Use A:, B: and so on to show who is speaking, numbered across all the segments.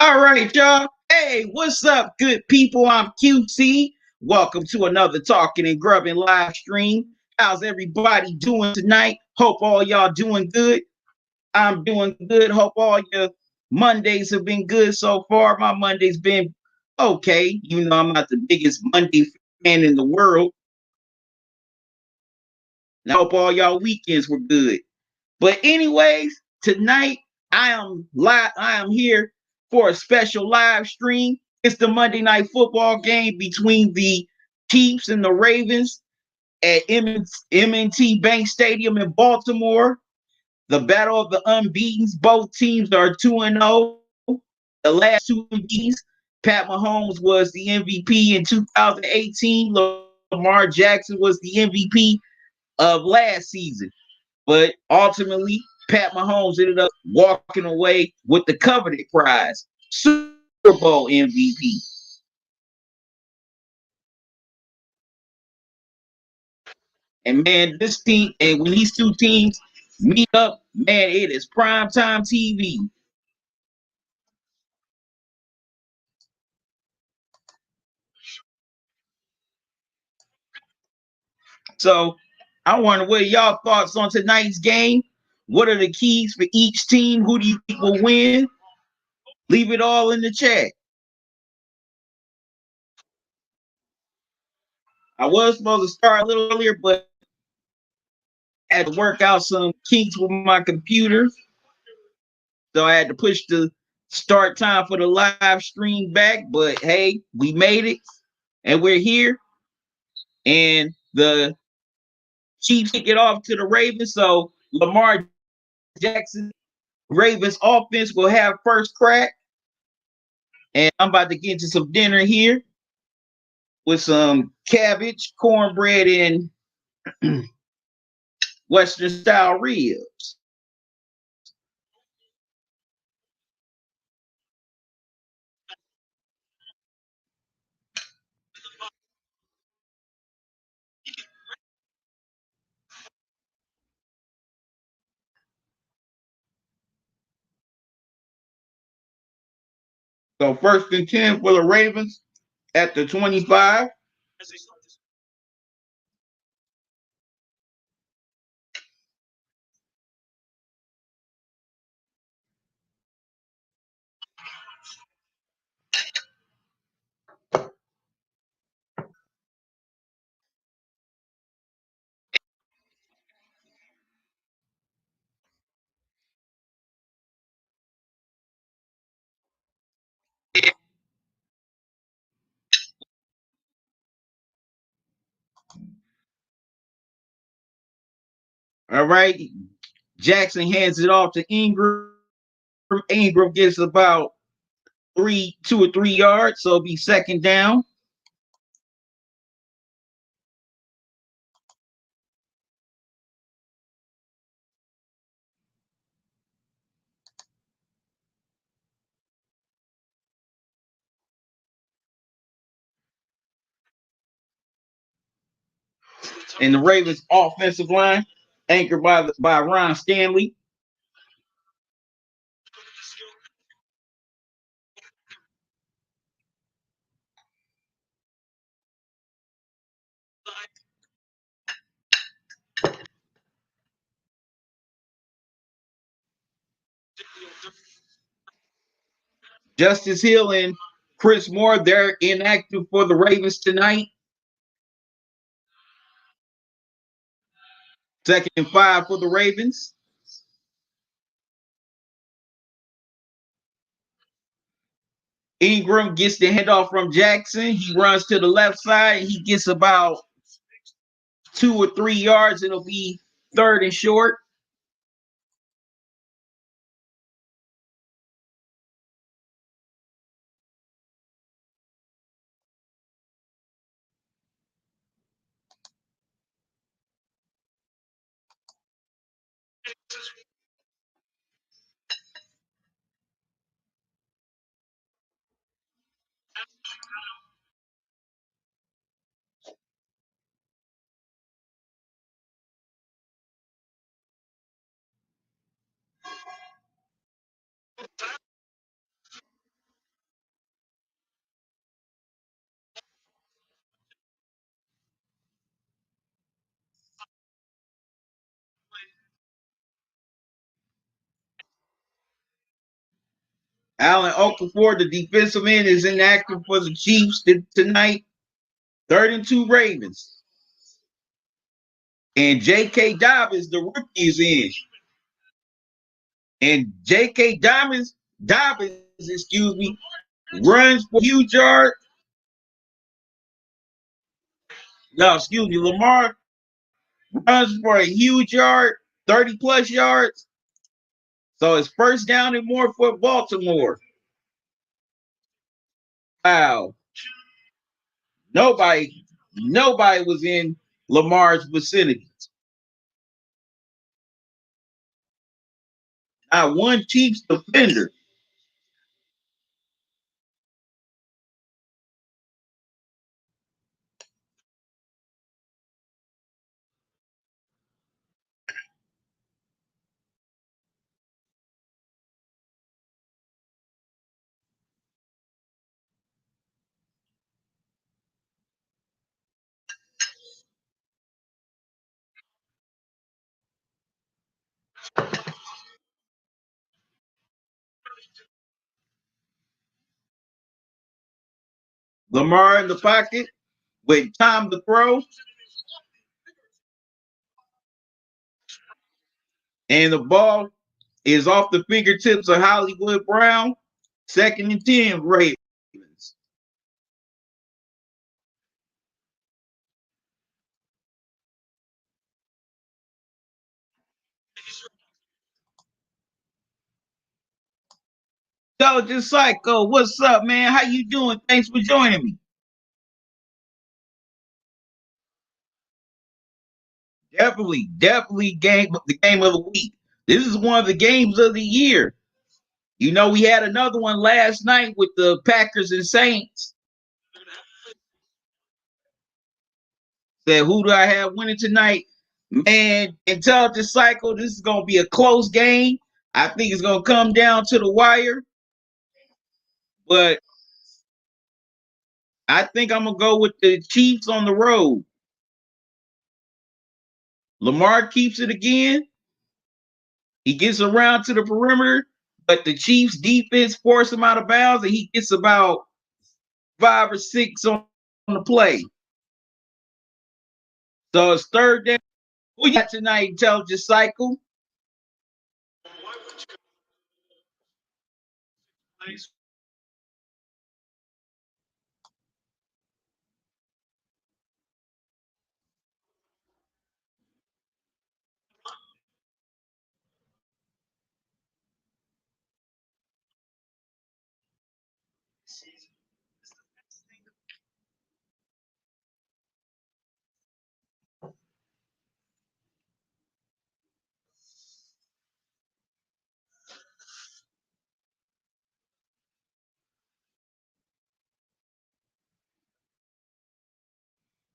A: All right, y'all. Hey, what's up, good people? I'm QC. Welcome to another Talking and Grubbing live stream. How's everybody doing tonight? Hope all y'all doing good. I'm doing good. Hope all your Mondays have been good so far. My Monday's been okay. You know, I'm not the biggest Monday fan in the world. And I hope all y'all weekends were good. But anyways, tonight I am live. I am here for a special live stream. It's the Monday Night Football game between the Chiefs and the Ravens at M&T Bank Stadium in Baltimore. The battle of the unbeatens. Both teams are 2-0. The last two MVPs, Pat Mahomes was the MVP in 2018. Lamar Jackson was the MVP of last season. But ultimately, Pat Mahomes ended up walking away with the coveted prize, Super Bowl MVP. And man, this team, and when these two teams meet up, man, it is primetime TV. So I wonder what are y'all thoughts on tonight's game? What are the keys for each team? Who do you think will win? Leave it all in the chat. I was supposed to start a little earlier, but I had to work out some kinks with my computer. So I had to push the start time for the live stream back. But hey, we made it and we're here. And the Chiefs kick it off to the Ravens. So Lamar Jackson, Ravens offense will have first crack. And I'm about to get into some dinner here with some cabbage, cornbread, and Western style ribs. So first and 10 for the Ravens at the 25. All right. Jackson hands it off to Ingram. Ingram gets about 2 or 3 yards, so it'll be second down. And the Ravens offensive line, anchored by Ron Stanley. Justice Hill and Chris Moore, they're inactive for the Ravens tonight. Second and 5 for the Ravens. Ingram gets the handoff from Jackson. He runs to the left side. He gets about 2 or 3 yards. It'll be third and short. Allen Okafor, the defensive end, is inactive for the Chiefs tonight. 32 Ravens. And J.K. Dobbins, the rookie, is in. And J.K. Dobbins, excuse me, runs for a huge yard. No, excuse me, Lamar runs for a huge yard, 30 plus yards. So it's first down and more for Baltimore. Wow. Nobody was in Lamar's vicinity. Not one Chiefs defender. Lamar in the pocket with time to throw, and the ball is off the fingertips of Hollywood Brown. 2nd and 10, Ravens. So just Psycho, what's up, man? How you doing? Thanks for joining me. Definitely the game of the week. This is one of the games of the year. You know, we had another one last night with the Packers and Saints. Said, who do I have winning tonight? Man, Intelligent Cycle, this is going to be a close game. I think it's going to come down to the wire, but I think I'm going to go with the Chiefs on the road. Lamar keeps it again. He gets around to the perimeter, but the Chiefs defense force him out of bounds, and he gets about 5 or 6 on the play. So it's third down. Who you got tonight, Intelligent Cycle?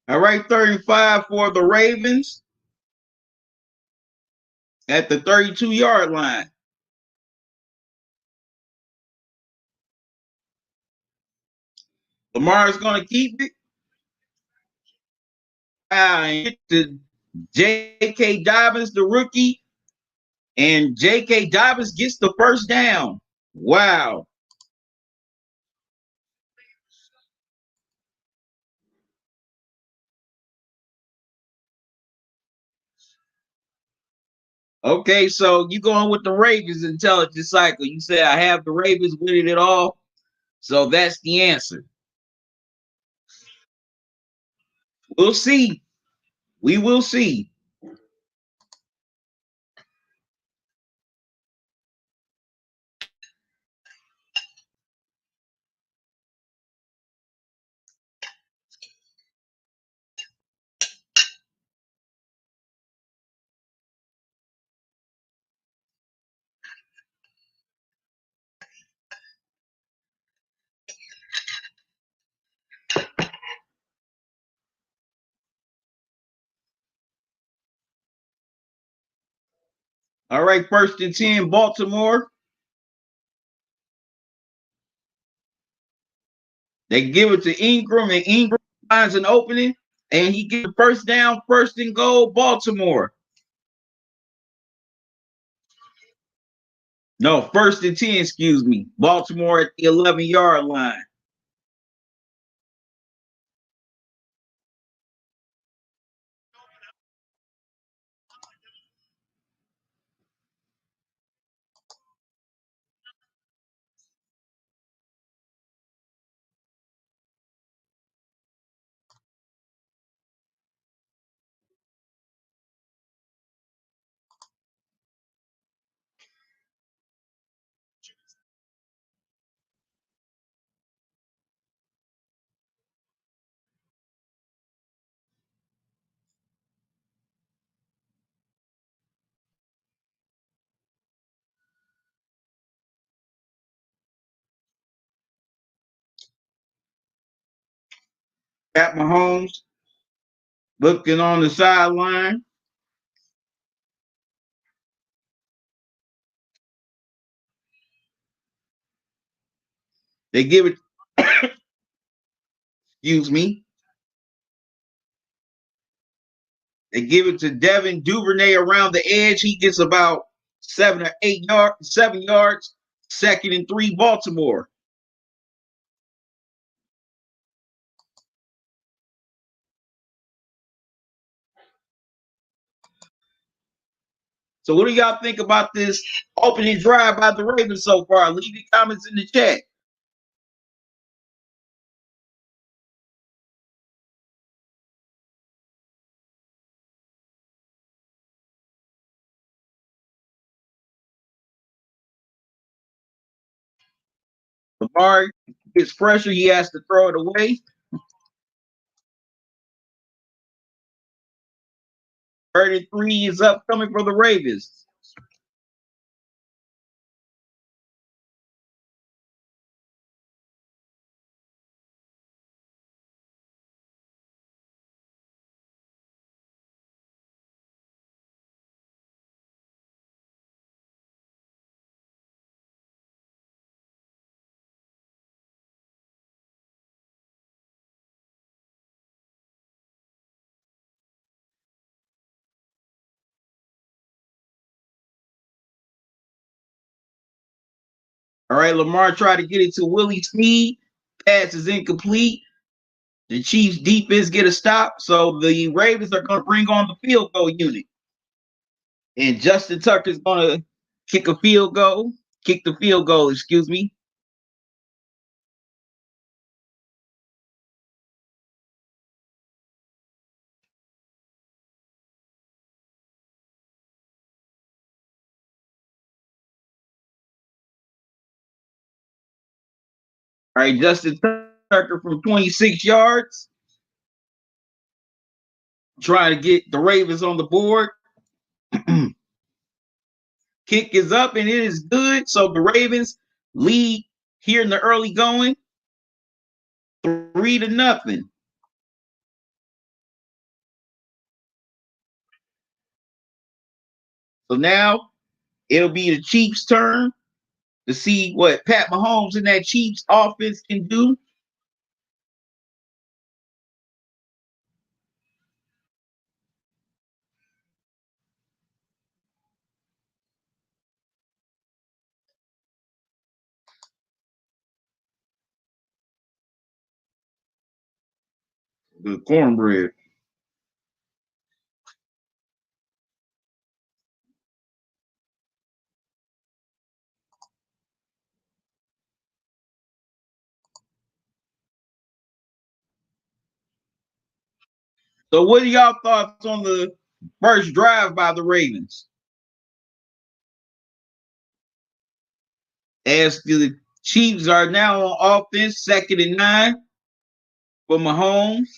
A: All right, 35 for the Ravens at the 32-yard line. Lamar's going to keep it. And to J.K. Dobbins, the rookie, and J.K. Dobbins gets the first down. Wow. Okay, so you going with the Ravens, Intelligent Cycle. You say I have the Ravens winning it all. So that's the answer. We'll see. We will see. All right, 1st and 10, Baltimore. They give it to Ingram, and Ingram finds an opening, and he gets the first down, 1st and goal, Baltimore. No, 1st and 10, excuse me. Baltimore at the 11-yard line. Pat Mahomes looking on the sideline. They give it, excuse me, they give it to Devin Duvernay around the edge. He gets about 7 or 8 yards, 7 yards. 2nd and 3, Baltimore. So, what do y'all think about this opening drive by the Ravens so far? Leave your comments in the chat. Lamar gets pressure. He has to throw it away. 33 is upcoming for the Ravens. All right, Lamar tried to get it to Willie Snead. Pass is incomplete. The Chiefs defense get a stop, so the Ravens are going to bring on the field goal unit. And Justin Tucker is going to kick the field goal, excuse me. All right, Justin Tucker from 26 yards, trying to get the Ravens on the board. Kick is up and it is good. So the Ravens lead here in the early going 3-0. So now it'll be the Chiefs' turn to see what Pat Mahomes and that Chiefs offense can do. The cornbread. So what are y'all thoughts on the first drive by the Ravens? As the Chiefs are now on offense, 2nd and 9 for Mahomes.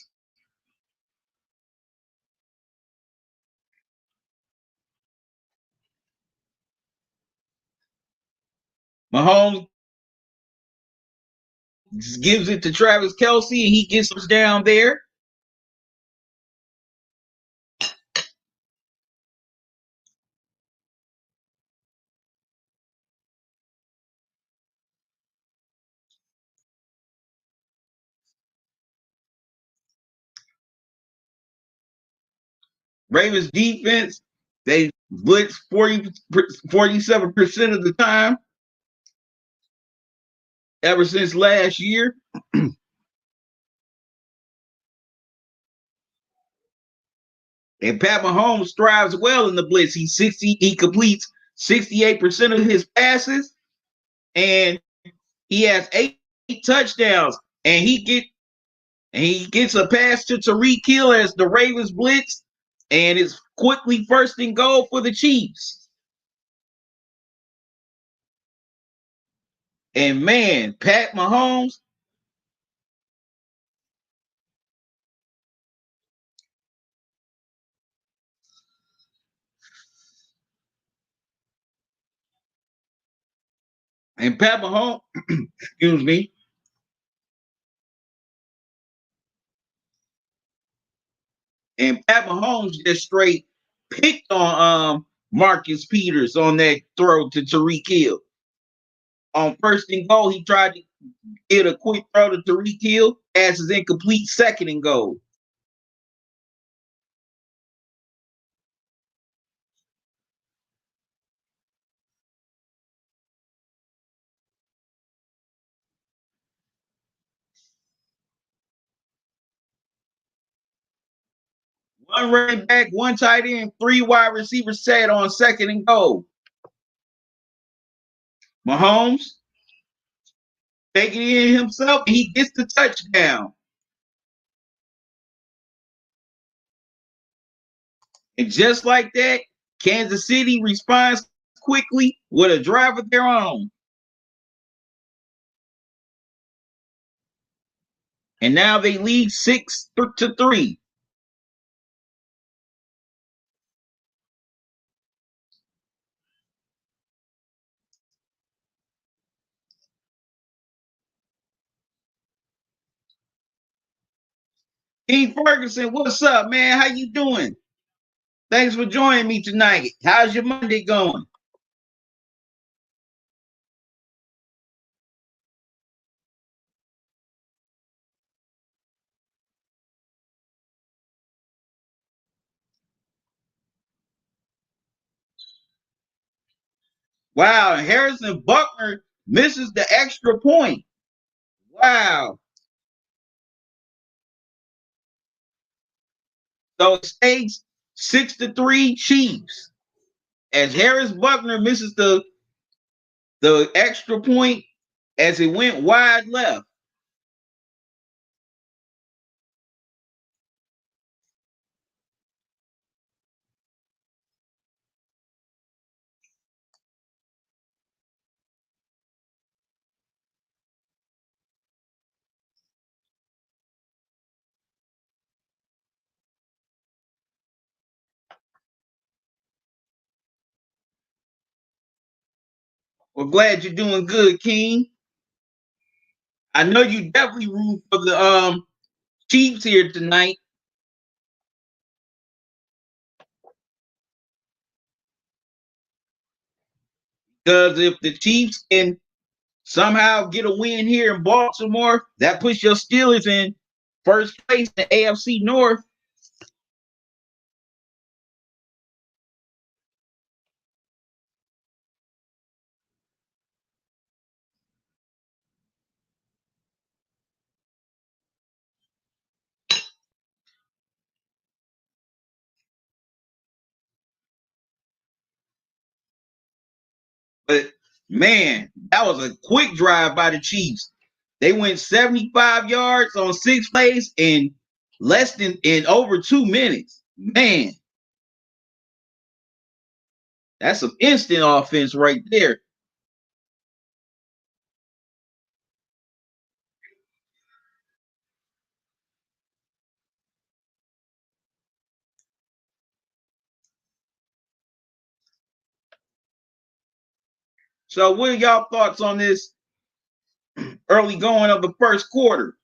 A: Mahomes gives it to Travis Kelce, and he gets us down there. Ravens defense, they blitz 47% of the time ever since last year. And Pat Mahomes thrives well in the blitz. He completes 68% of his passes, and he has 8 touchdowns. And he gets a pass to Tariq Hill as the Ravens blitz, and it's quickly first and goal for the Chiefs. And man, Pat Mahomes, and Pat Mahomes, excuse me, and Pat Mahomes just straight picked on Marcus Peters on that throw to Tariq Hill. On first and goal, he tried to get a quick throw to Tariq Hill, passes incomplete, second and goal. One running back, one tight end, 3 wide receivers set on second and goal. Mahomes taking it in himself, and he gets the touchdown. And just like that, Kansas City responds quickly with a drive of their own. And now they lead 6-3. King Ferguson, what's up, man? How you doing? Thanks for joining me tonight. How's your Monday going? Wow, Harrison Buckner misses the extra point. Wow. So it stays 6-3 Chiefs. As Harris Buckner misses the extra point as it went wide left. Well, glad you're doing good, King. I know you definitely root for the Chiefs here tonight. Because if the Chiefs can somehow get a win here in Baltimore, that puts your Steelers in first place in the AFC North. But man, that was a quick drive by the Chiefs. They went 75 yards on 6 plays in over 2 minutes. Man, that's some instant offense right there. So, what are y'all thoughts on this early going of the first quarter?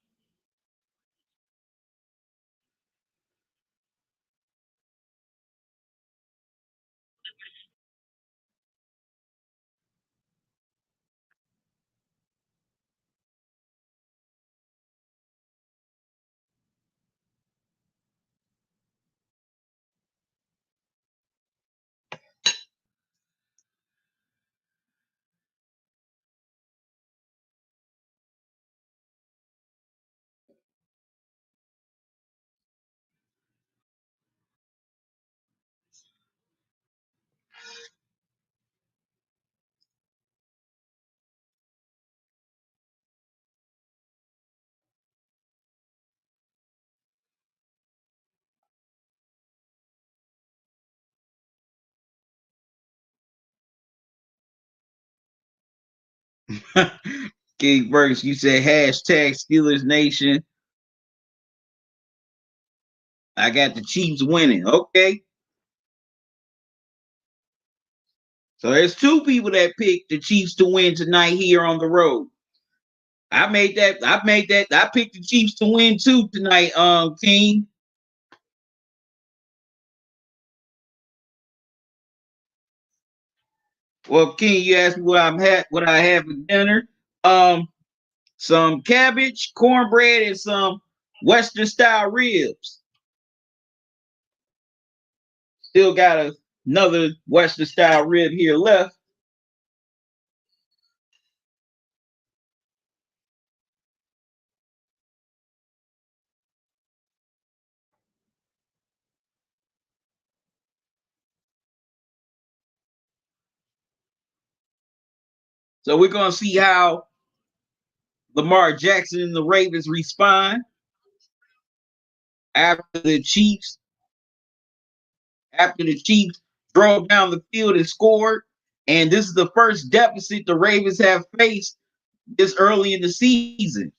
A: King Burks, you said hashtag Steelers Nation. I got the Chiefs winning. Okay. So there's two people that picked the Chiefs to win tonight here on the road. I made that. I picked the Chiefs to win too tonight, King. Well, King, you asked me what I had for dinner. Um, some cabbage, cornbread, and some Western style ribs. Still got another Western style rib here left. So we're gonna see how Lamar Jackson and the Ravens respond after the Chiefs after the Chiefs drove down the field and scored. And this is the first deficit the Ravens have faced this early in the season.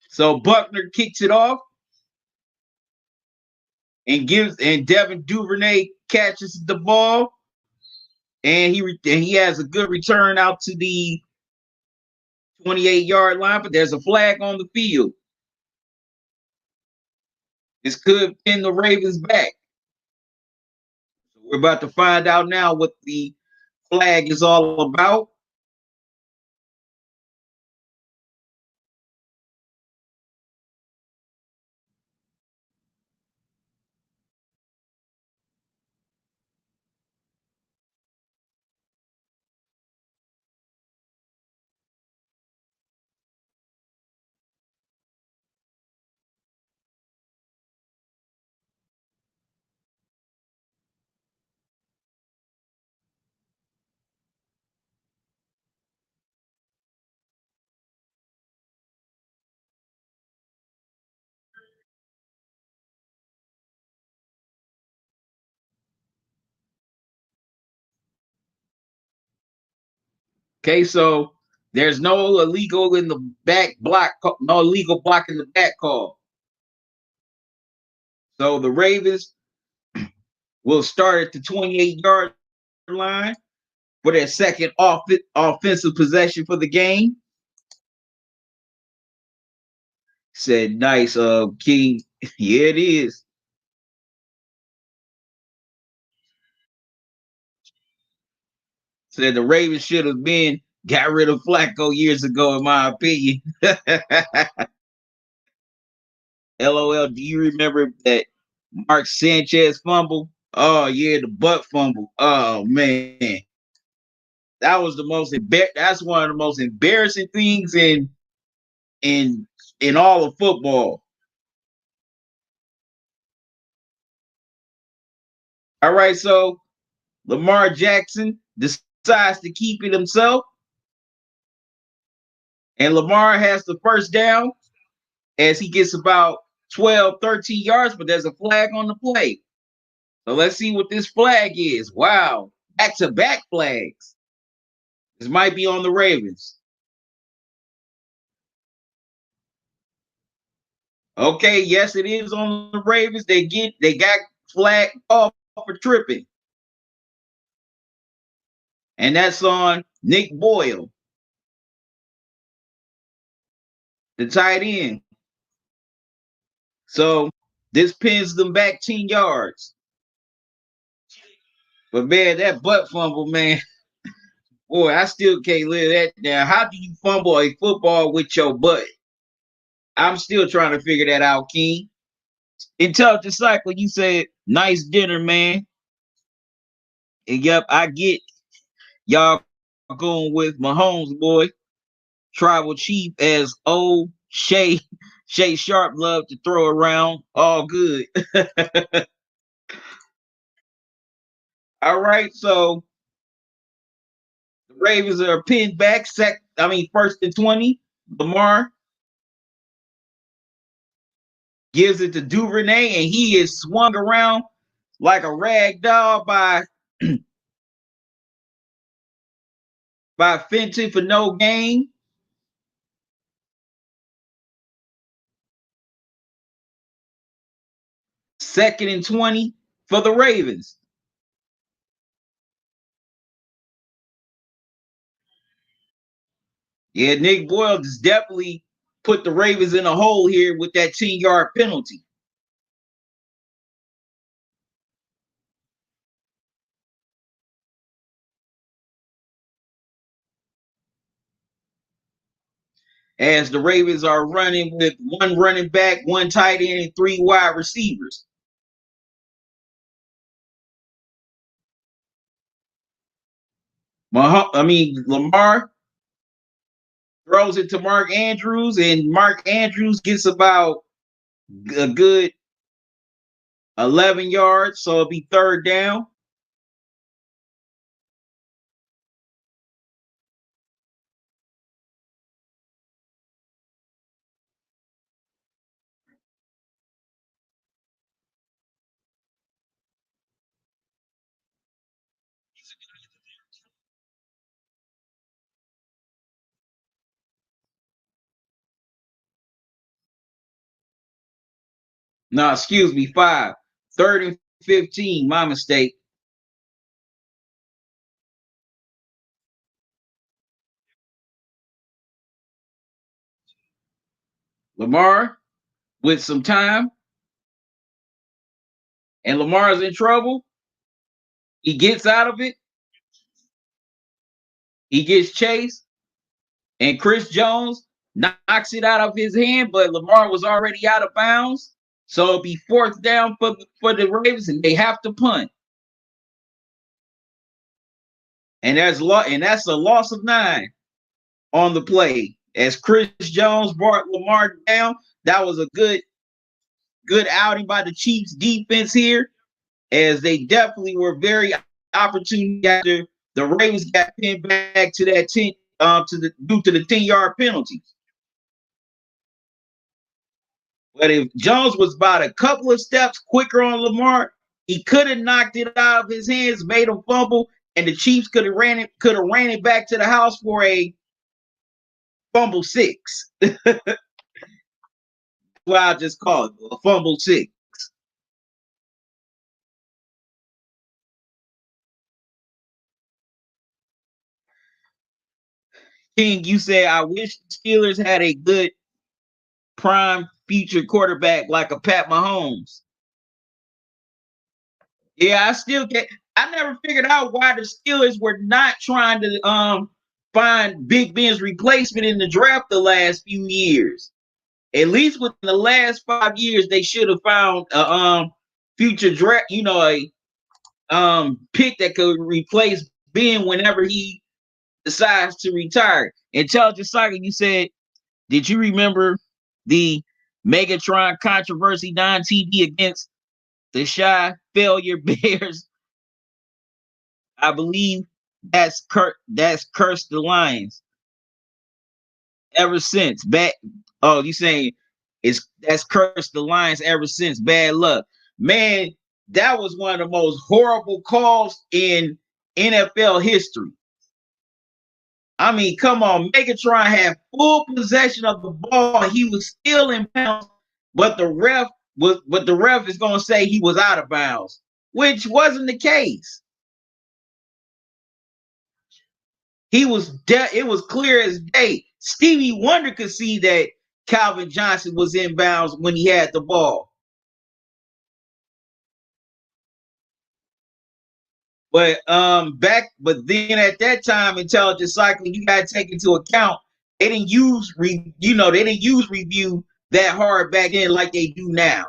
A: So Buckner kicks it off and Devin Duvernay catches the ball and he has a good return out to the 28-yard line, but there's a flag on the field. This could pin the Ravens back. So we're about to find out now what the flag is all about. Okay, so there's no illegal in the back block, no illegal block in the back call. So the Ravens will start at the 28-yard line for their second offensive possession for the game. Said nice, King. Yeah, it is. Said the Ravens should have been got rid of Flacco years ago, in my opinion. LOL. Do you remember that Mark Sanchez fumble? Oh yeah, the butt fumble. Oh man, that was the most that's one of the most embarrassing things in in all of football. All right, so Lamar Jackson decides to keep it himself, and Lamar has the first down as he gets about 12, 13 yards, but there's a flag on the play. So let's see what this flag is. Wow, back-to-back flags. This might be on the Ravens. Okay, yes, it is on the Ravens. They got flag off for tripping. And that's on Nick Boyle, the tight end. So this pins them back 10 yards. But man, that butt fumble, man, boy, I still can't live that down. How do you fumble a football with your butt? I'm still trying to figure that out, King. Intelligent Cycle, you said nice dinner, man. And yep, I get y'all going with Mahomes, boy. Tribal chief as old Shay Sharp loved to throw around. All good. All right, so the Ravens are pinned back. First and 20. Lamar gives it to Duvernay, and he is swung around like a rag doll by by Fenton for no gain. Second and 20 for the Ravens. Yeah, Nick Boyle just definitely put the Ravens in a hole here with that 10-yard penalty. As the Ravens are running with one running back, one tight end, and three wide receivers. Lamar throws it to Mark Andrews, and Mark Andrews gets about a good 11 yards, so it'll be third down. No, excuse me, 5. Third and 15, my mistake. Lamar with some time, and Lamar's in trouble. He gets out of it. He gets chased, and Chris Jones knocks it out of his hand, but Lamar was already out of bounds. So it'll be fourth down for the Ravens, and they have to punt. And that's a loss of 9 on the play. As Chris Jones brought Lamar down, that was a good outing by the Chiefs defense here, as they definitely were very opportune after the Ravens got pinned back to that 10 due to the 10-yard penalty. But if Jones was about a couple of steps quicker on Lamar, he could have knocked it out of his hands, made him fumble, and the Chiefs could have ran it back to the house for a fumble 6. Well, I just call it a fumble 6. King, you said I wish the Steelers had a good prime future quarterback like a Pat Mahomes. Yeah, I still get. I never figured out why the Steelers were not trying to find Big Ben's replacement in the draft the last few years. At least within the last 5 years, they should have found a future draft, a pick that could replace Ben whenever he decides to retire. Intelligent Cycle, you said, did you remember the Megatron controversy on TV against the shy failure Bears? I believe that's cursed the Lions ever since. You saying that's cursed the Lions ever since. Bad luck. Man, that was one of the most horrible calls in NFL history. I mean, come on, Megatron had full possession of the ball. He was still in bounds, but the ref is gonna say he was out of bounds, which wasn't the case. It was clear as day. Stevie Wonder could see that Calvin Johnson was in bounds when he had the ball. But then at that time, intelligent cycling, you gotta take into account they didn't use review that hard back then like they do now.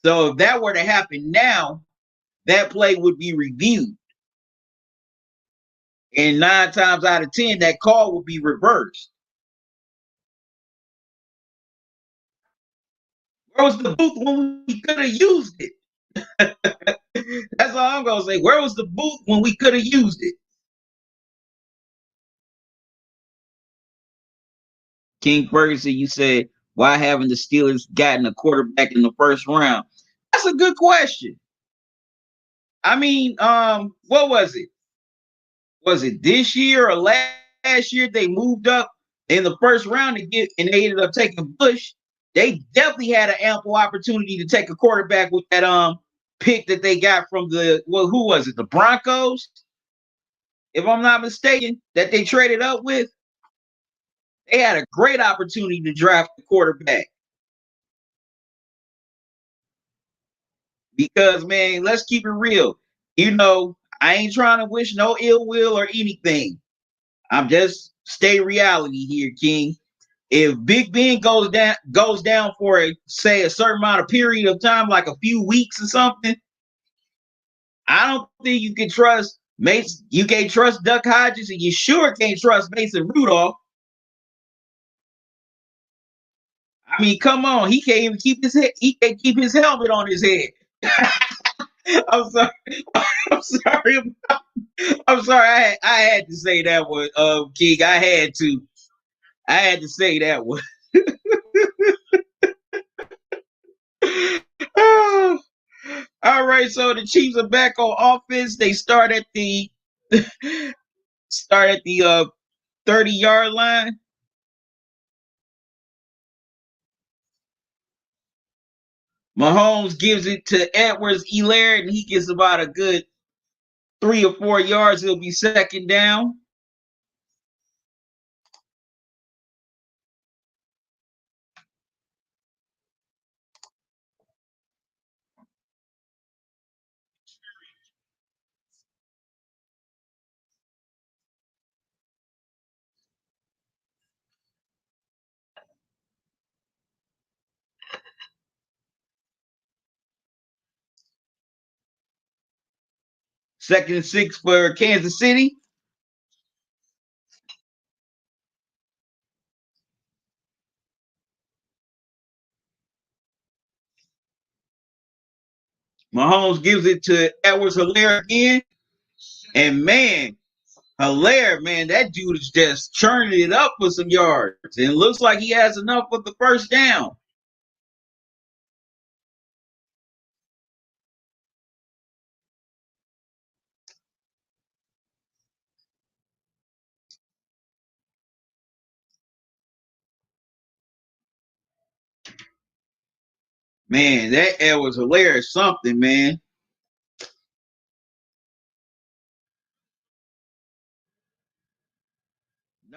A: So if that were to happen now, that play would be reviewed. And 9 times out of 10, that call would be reversed. Where was the booth when we could have used it? That's all I'm gonna say. Where was the booth when we could have used it? King Ferguson, you said, why haven't the Steelers gotten a quarterback in the first round? That's a good question. I mean, what was it? was it this year or last year they moved up in the first round to get, and they ended up taking Bush. They definitely had an ample opportunity to take a quarterback with that pick that they got from the, well, who was it? The Broncos, if I'm not mistaken, that they traded up with. They had a great opportunity to draft the quarterback. Because man, let's keep it real. You know, I ain't trying to wish no ill will or anything. I'm just stay reality here, King. If Big Ben goes down for say a certain amount of period of time, like a few weeks or something, I don't think you can trust Mason. You can't trust Duck Hodges, and you sure can't trust Mason Rudolph. I mean, come on, he can't even keep his head. He can't keep his helmet on his head. I'm sorry. I'm sorry. I'm sorry. I had to say that one, King. I had to say that one. All right, so the Chiefs are back on offense. They start at the 30-yard line. Mahomes gives it to Edwards-Helaire, and he gets about a good 3 or 4 yards. It'll be second down. Second and 6 for Kansas City. Mahomes gives it to Edwards-Helaire again. And man, Helaire, man, that dude is just churning it up for some yards. And it looks like he has enough for the first down. Man, that Edwards-Helaire is something, man.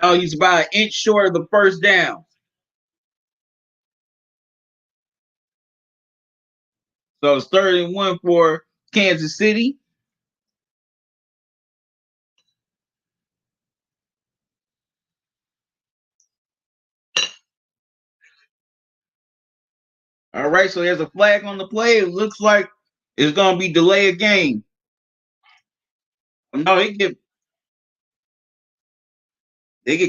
A: No, he's about an inch short of the first down. So it's 3rd and 1 for Kansas City. All right, so there's a flag on the play. It looks like it's going to be delay a game. No, they get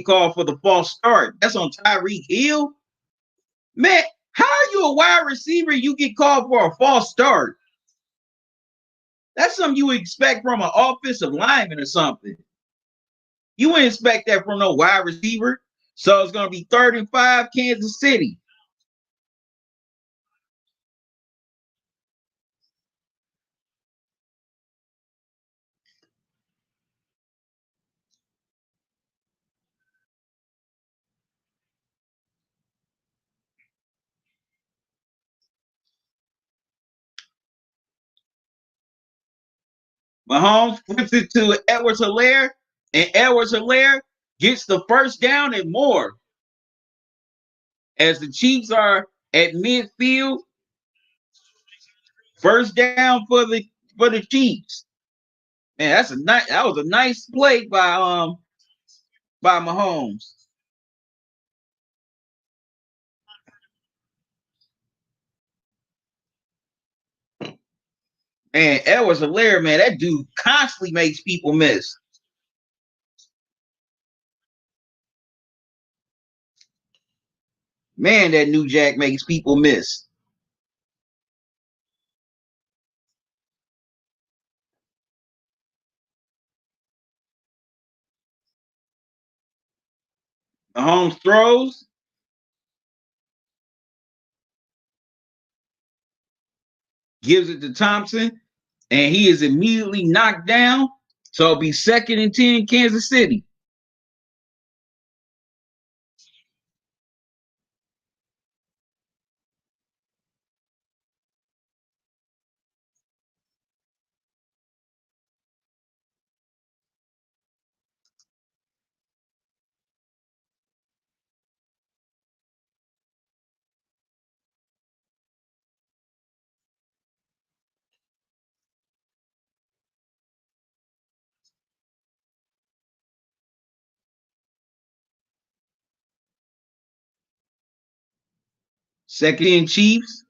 A: called for the false start. That's on Tyreek Hill. Man, how are you a wide receiver? You get called for a false start. That's something you would expect from an offensive lineman or something. You wouldn't expect that from no wide receiver. So it's going to be 3rd and 5, Kansas City. Mahomes flips it to Edwards-Helaire, and Edwards-Helaire gets the first down and more. As the Chiefs are at midfield, first down for the Chiefs. Man, that was a nice play by Mahomes. Man, Edwards-Helaire, man, that dude constantly makes people miss. Man, that new Jack makes people miss. Mahomes throws, gives it to Thompson, and he is immediately knocked down. So it'll be 2nd and 10, Kansas City. Second Chiefs.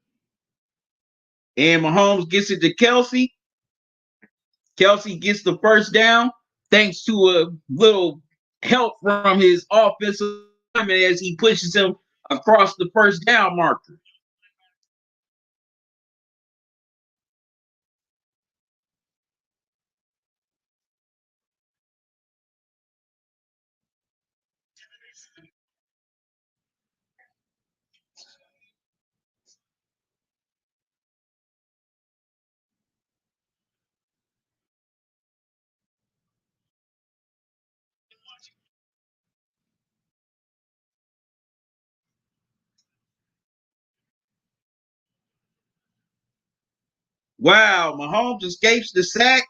A: And Mahomes gets it to Kelsey. Kelsey gets the first down thanks to a little help from his offensive lineman as he pushes him across the first down marker. Wow, Mahomes escapes the sack,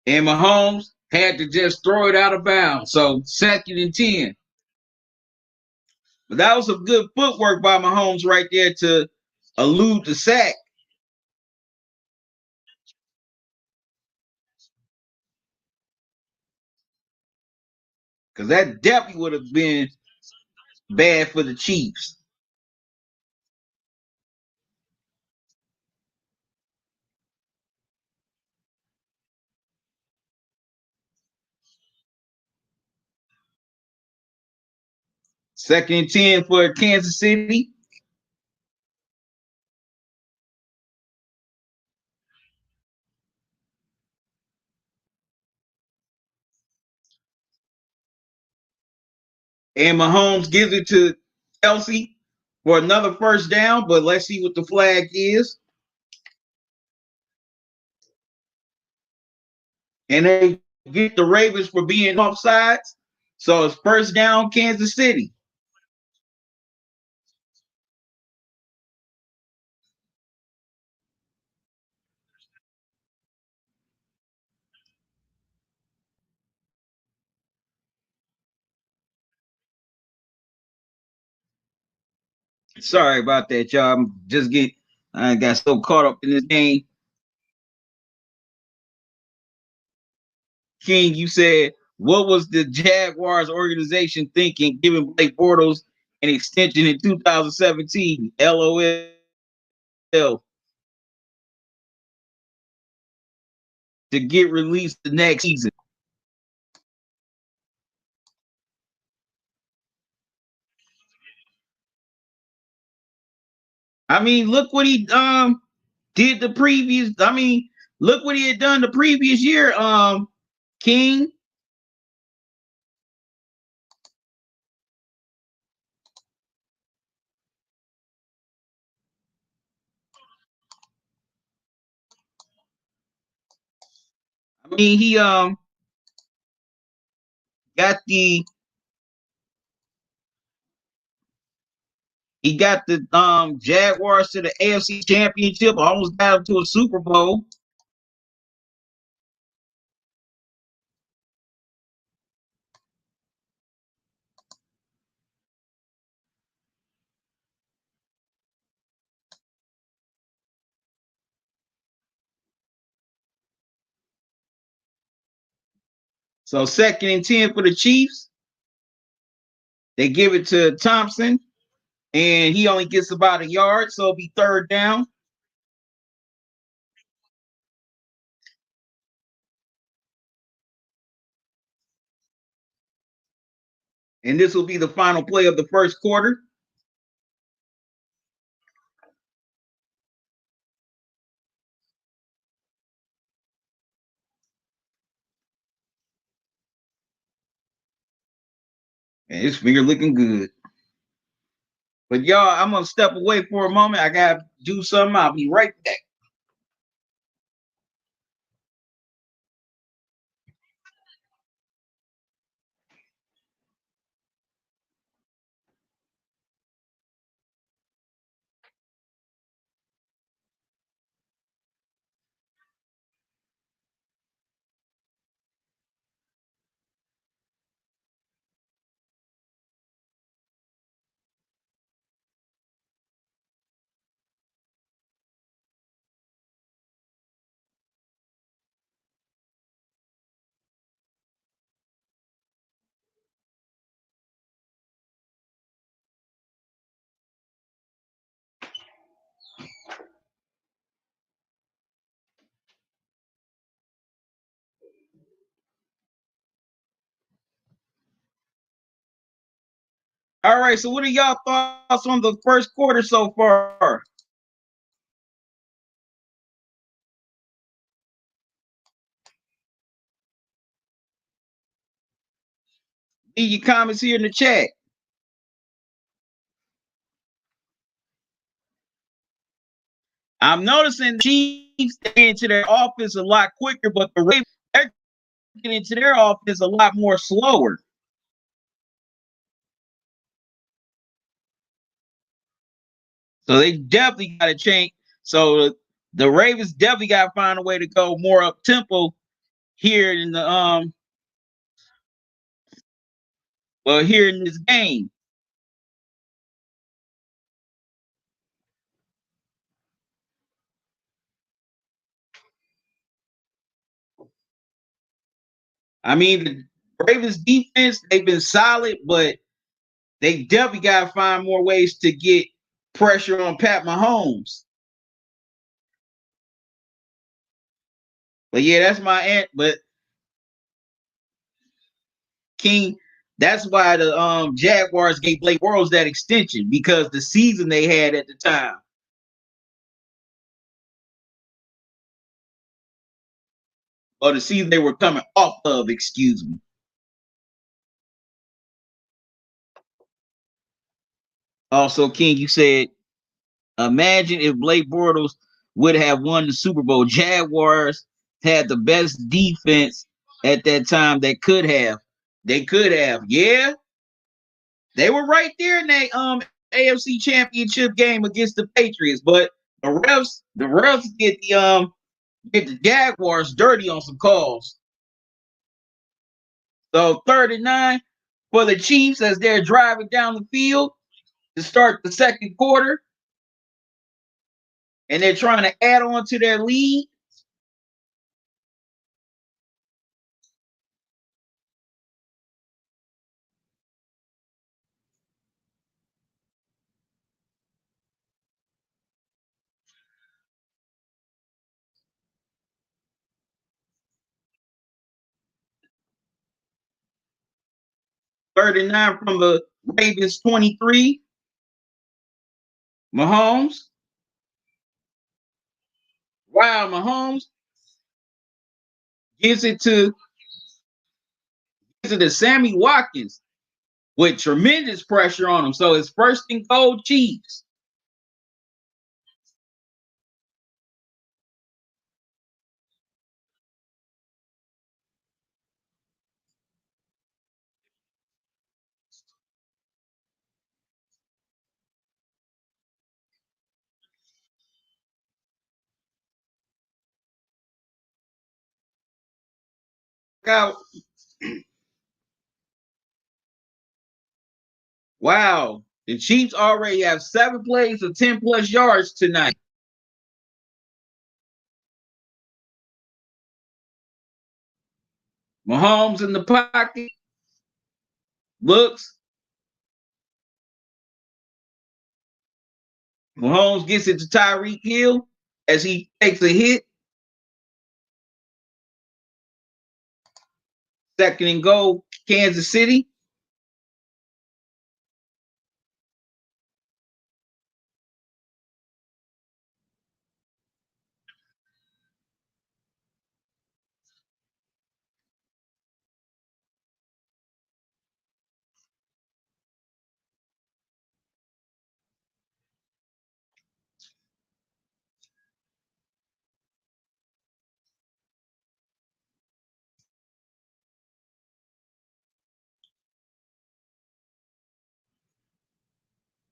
A: and Mahomes had to just throw it out of bounds. So 2nd and 10. But that was some good footwork by Mahomes right there to elude the sack. Because that definitely would have been bad for the Chiefs. Second and 10 for Kansas City. And Mahomes gives it to Kelsey for another first down, but let's see what the flag is. And they get the Ravens for being offsides. So it's first down, Kansas City. Sorry about that, y'all. I got so caught up in this game. King, you said, what was the Jaguars organization thinking giving Blake Bortles an extension in 2017? LOL. To get released the next season. I mean, look what he did the previous. I mean, look what he had done the previous year. King. I mean, he got the he got the Jaguars to the AFC Championship. Almost got them to a Super Bowl. So 2nd and 10 for the Chiefs. They give it to Thompson, and he only gets about a yard, so it'll be third down. And this will be the final play of the first quarter. And his finger looking good. But y'all, I'm gonna step away for a moment. I gotta do something. I'll be right back. All right, so what are y'all thoughts on the first quarter so far? Leave your comments here in the chat. I'm noticing the Chiefs get into their offense a lot quicker, but the Ravens they're getting into their offense a lot more slower. So they definitely got to change. So the Ravens definitely got to find a way to go more up tempo here in the here in this game. I mean, the Ravens defense, they've been solid, but they definitely got to find more ways to get pressure on Pat Mahomes. But yeah, that's my aunt. But King, that's why the Jaguars gave Blake Bortles that extension because the season they had at the time, or the season they were coming off of, excuse me. Also, King, you said, imagine if Blake Bortles would have won the Super Bowl. Jaguars had the best defense at that time. They could have. They could have. Yeah, they were right there in that AFC Championship game against the Patriots, but the refs get the Jaguars dirty on some calls. So 39 for the Chiefs as they're driving down the field to start the second quarter, and they're trying to add on to their lead. 39 from the Ravens 23. Mahomes. Wow, Mahomes gives it to Sammy Watkins with tremendous pressure on him. So it's first and goal Chiefs. Out. Wow. The Chiefs already have 7 plays of 10 plus yards tonight. Mahomes in the pocket. Looks. Mahomes gets it to Tyreek Hill as he takes a hit. Second and goal, Kansas City.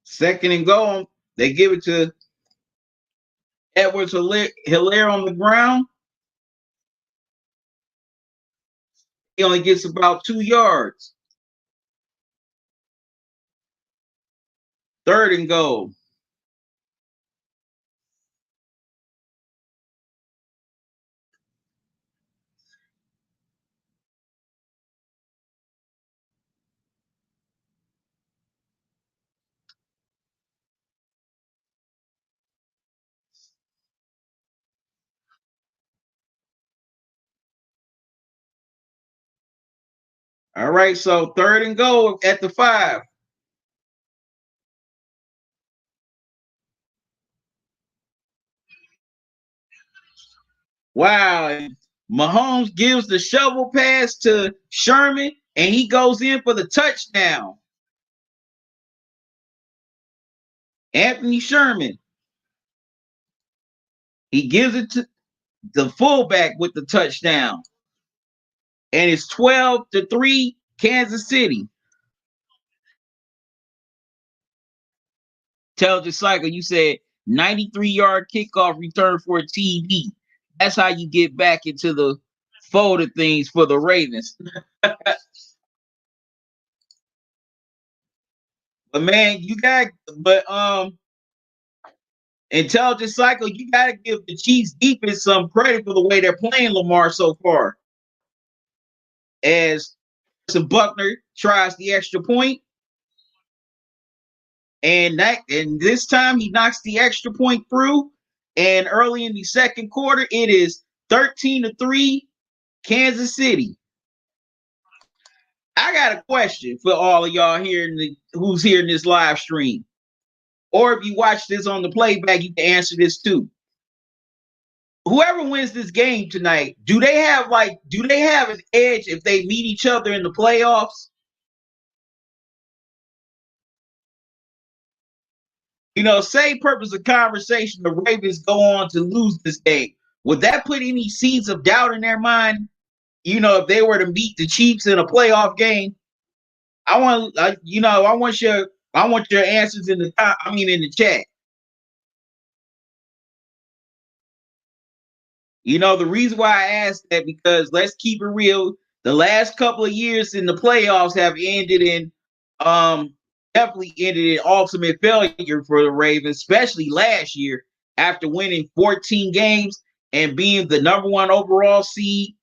A: Second and goal, they give it to Edwards Hilaire on the ground. He only gets about 2 yards. Third and goal. All right, so third and goal at the 5. Wow. Mahomes gives the shovel pass to Sherman, and he goes in for the touchdown. Anthony Sherman. He gives it to the fullback with the touchdown. And it's 12-3 Kansas City. Tell the cycle, you said 93-yard kickoff return for a TD. That's how you get back into the fold of things for the Ravens. But man, intelligent cycle, you gotta give the Chiefs defense some credit for the way they're playing Lamar so far. As Buckner tries the extra point, and this time he knocks the extra point through. And early in the second quarter, it is 13-3 Kansas City. I got a question for all of y'all here who's here in this live stream. Or if you watch this on the playback, you can answer this too. Whoever wins this game tonight, do they have an edge if they meet each other in the playoffs? Say purpose of conversation, the Ravens go on to lose this game. Would that put any seeds of doubt in their mind? If they were to meet the Chiefs in a playoff game, I want your answers in the chat. The reason why I asked that because let's keep it real. The last couple of years in the playoffs have ended in definitely ended in ultimate failure for the Ravens, especially last year after winning 14 games and being the number one overall seed,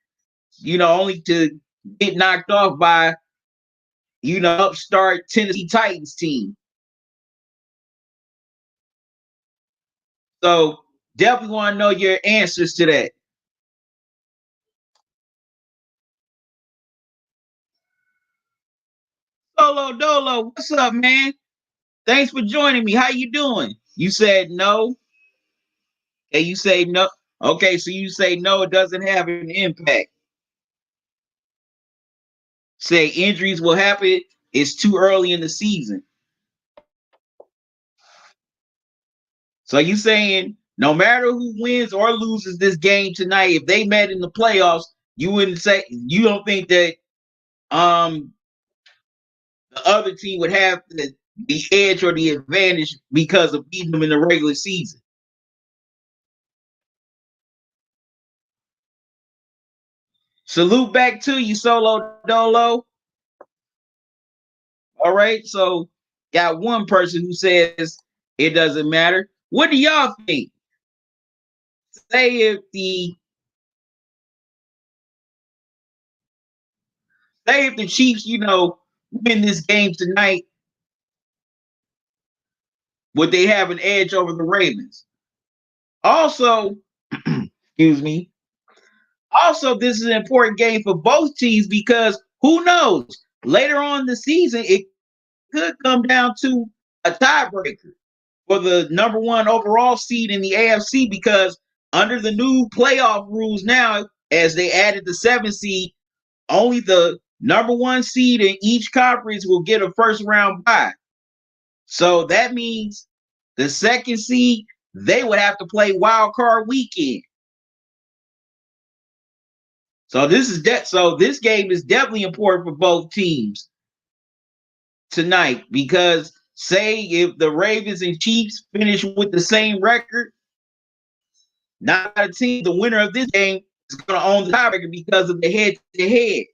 A: only to get knocked off by, upstart Tennessee Titans team. So definitely want to know your answers to that. Solo Dolo, what's up, man? Thanks for joining me. How you doing? You said no. And you say no. Okay, so you say no, it doesn't have an impact. Say injuries will happen. It's too early in the season. So you saying no matter who wins or loses this game tonight, if they met in the playoffs, you don't think that the other team would have the edge or the advantage because of beating them in the regular season. Salute back to you, Solo Dolo. All right, so got one person who says it doesn't matter. What do y'all think? Say if the Chiefs, win this game tonight, would they have an edge over the Ravens? Also, excuse me. Also, this is an important game for both teams because who knows? Later on in the season, it could come down to a tiebreaker for the number one overall seed in the AFC because under the new playoff rules now, as they added the 7th seed, only the number one seed in each conference will get a first round bye. So that means the second seed, they would have to play wild card weekend. So this game is definitely important for both teams tonight because say if the Ravens and Chiefs finish with the same record, not a team, the winner of this game is going to own the tiebreaker because of the head-to-head.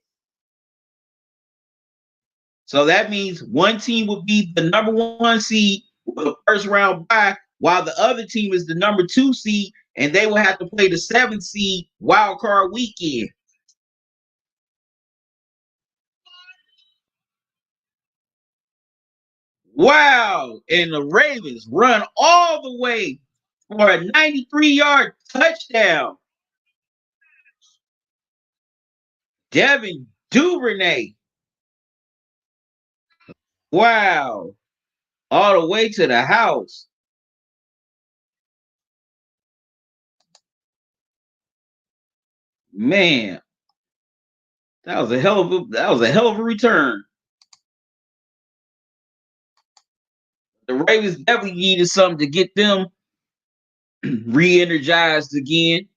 A: So that means one team would be the number one seed with a first round bye, while the other team is the number 2 seed, and they will have to play the 7th seed wild card weekend. Wow. And the Ravens run all the way for a 93-yard touchdown. Devin Duvernay. Wow. All the way to the house. Man, that was a hell of a return. The Ravens definitely needed something to get them re-energized again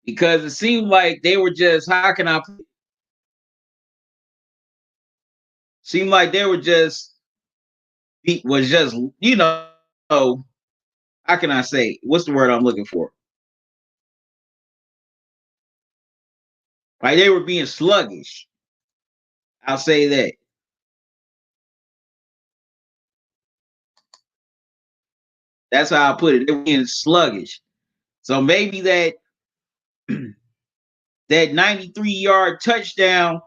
A: because it seemed like they were just how can I seemed like they were just was just how can I say what's the word I'm looking for? Like they were being sluggish. I'll say that. That's how I put it. They were being sluggish. So maybe that 93-yard touchdown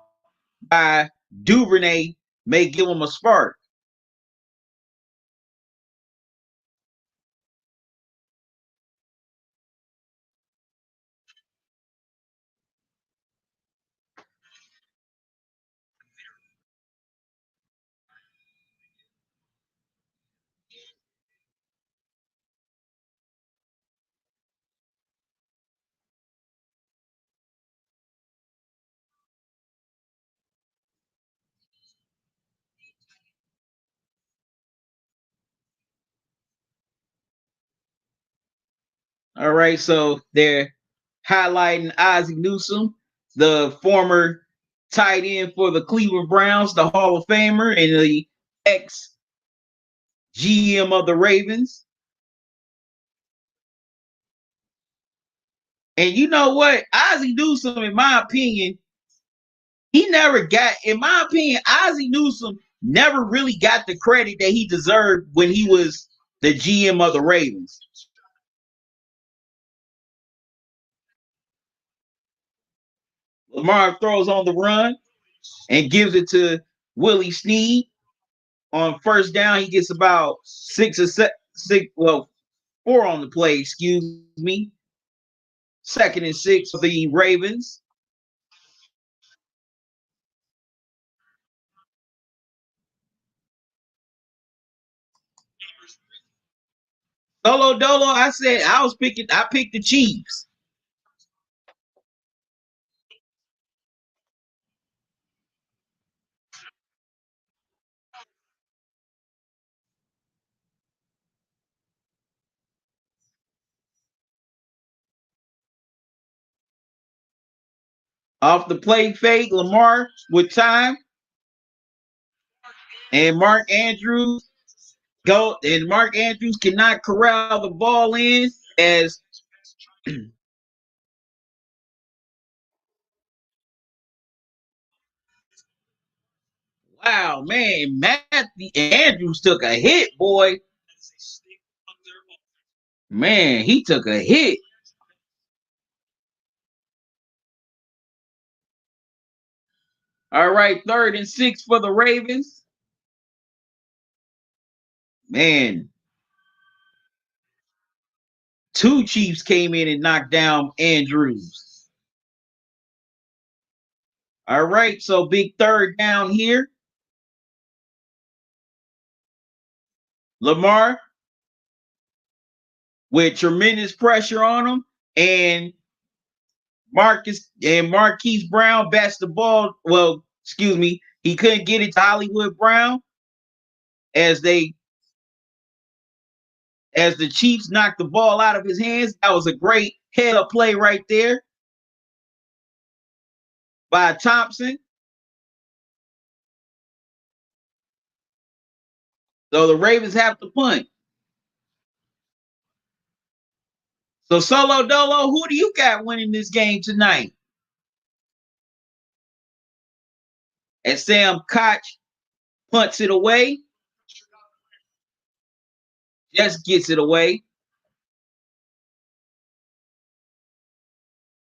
A: by Duvernay may give them a spark. All right, so they're highlighting Ozzie Newsome, the former tight end for the Cleveland Browns, the Hall of Famer, and the ex GM of the Ravens. And you know what? Ozzie Newsome, in my opinion, he never got, in my opinion, Ozzie Newsome never really got the credit that he deserved when he was the GM of the Ravens. Lamar throws on the run and gives it to Willie Snead. On first down, he gets about four on the play, excuse me. Second and 6 for the Ravens. Dolo Dolo, I picked the Chiefs. Off the play fake, Lamar with time. And Mark Andrews cannot corral the ball in as wow, man, Matthew Andrews took a hit, boy. Man, he took a hit. All right, third and 6 for the Ravens. Man, two Chiefs came in and knocked down Andrews. All right, so big third down here. Lamar with tremendous pressure on him, and Marquise Brown bats the ball. Well, excuse me, he couldn't get it to Hollywood Brown as they as the Chiefs knocked the ball out of his hands. That was a great head up play right there by Thompson. So the Ravens have to punt. So Solo Dolo, who do you got winning this game tonight? And Sam Koch punts it away, just gets it away.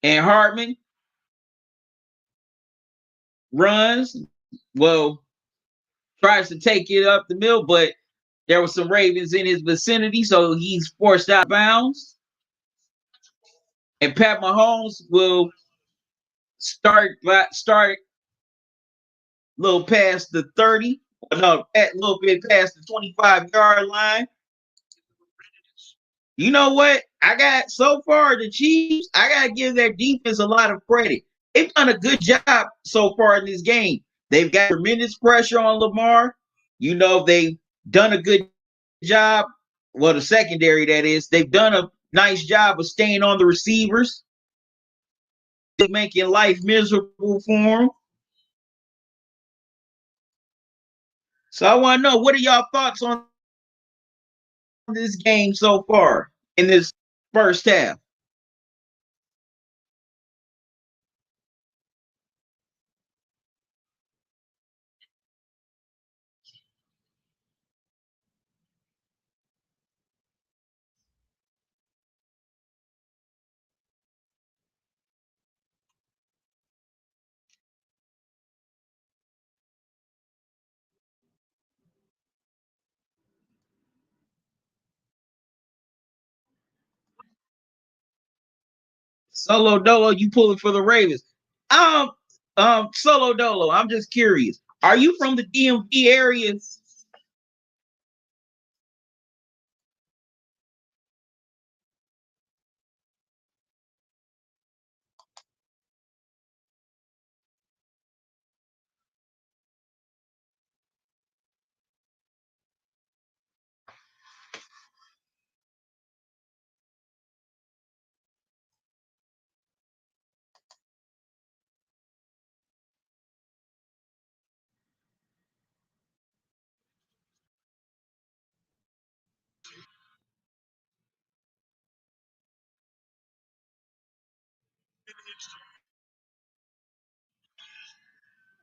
A: And Hartman runs, well, tries to take it up the middle, but there were some Ravens in his vicinity, so he's forced out of bounds. And Pat Mahomes will start a little past the 30. No, a little bit past the 25-yard line. You know what? I got so far the Chiefs. I gotta give their defense a lot of credit. They've done a good job so far in this game. They've got tremendous pressure on Lamar. They've done a good job. Well, the secondary, that is, they've done a nice job of staying on the receivers, making life miserable for them. So I want to know, what are y'all thoughts on this game so far in this first half? Solo Dolo, you pulling for the Ravens? Um, Solo Dolo, I'm just curious. Are you from the DMV area?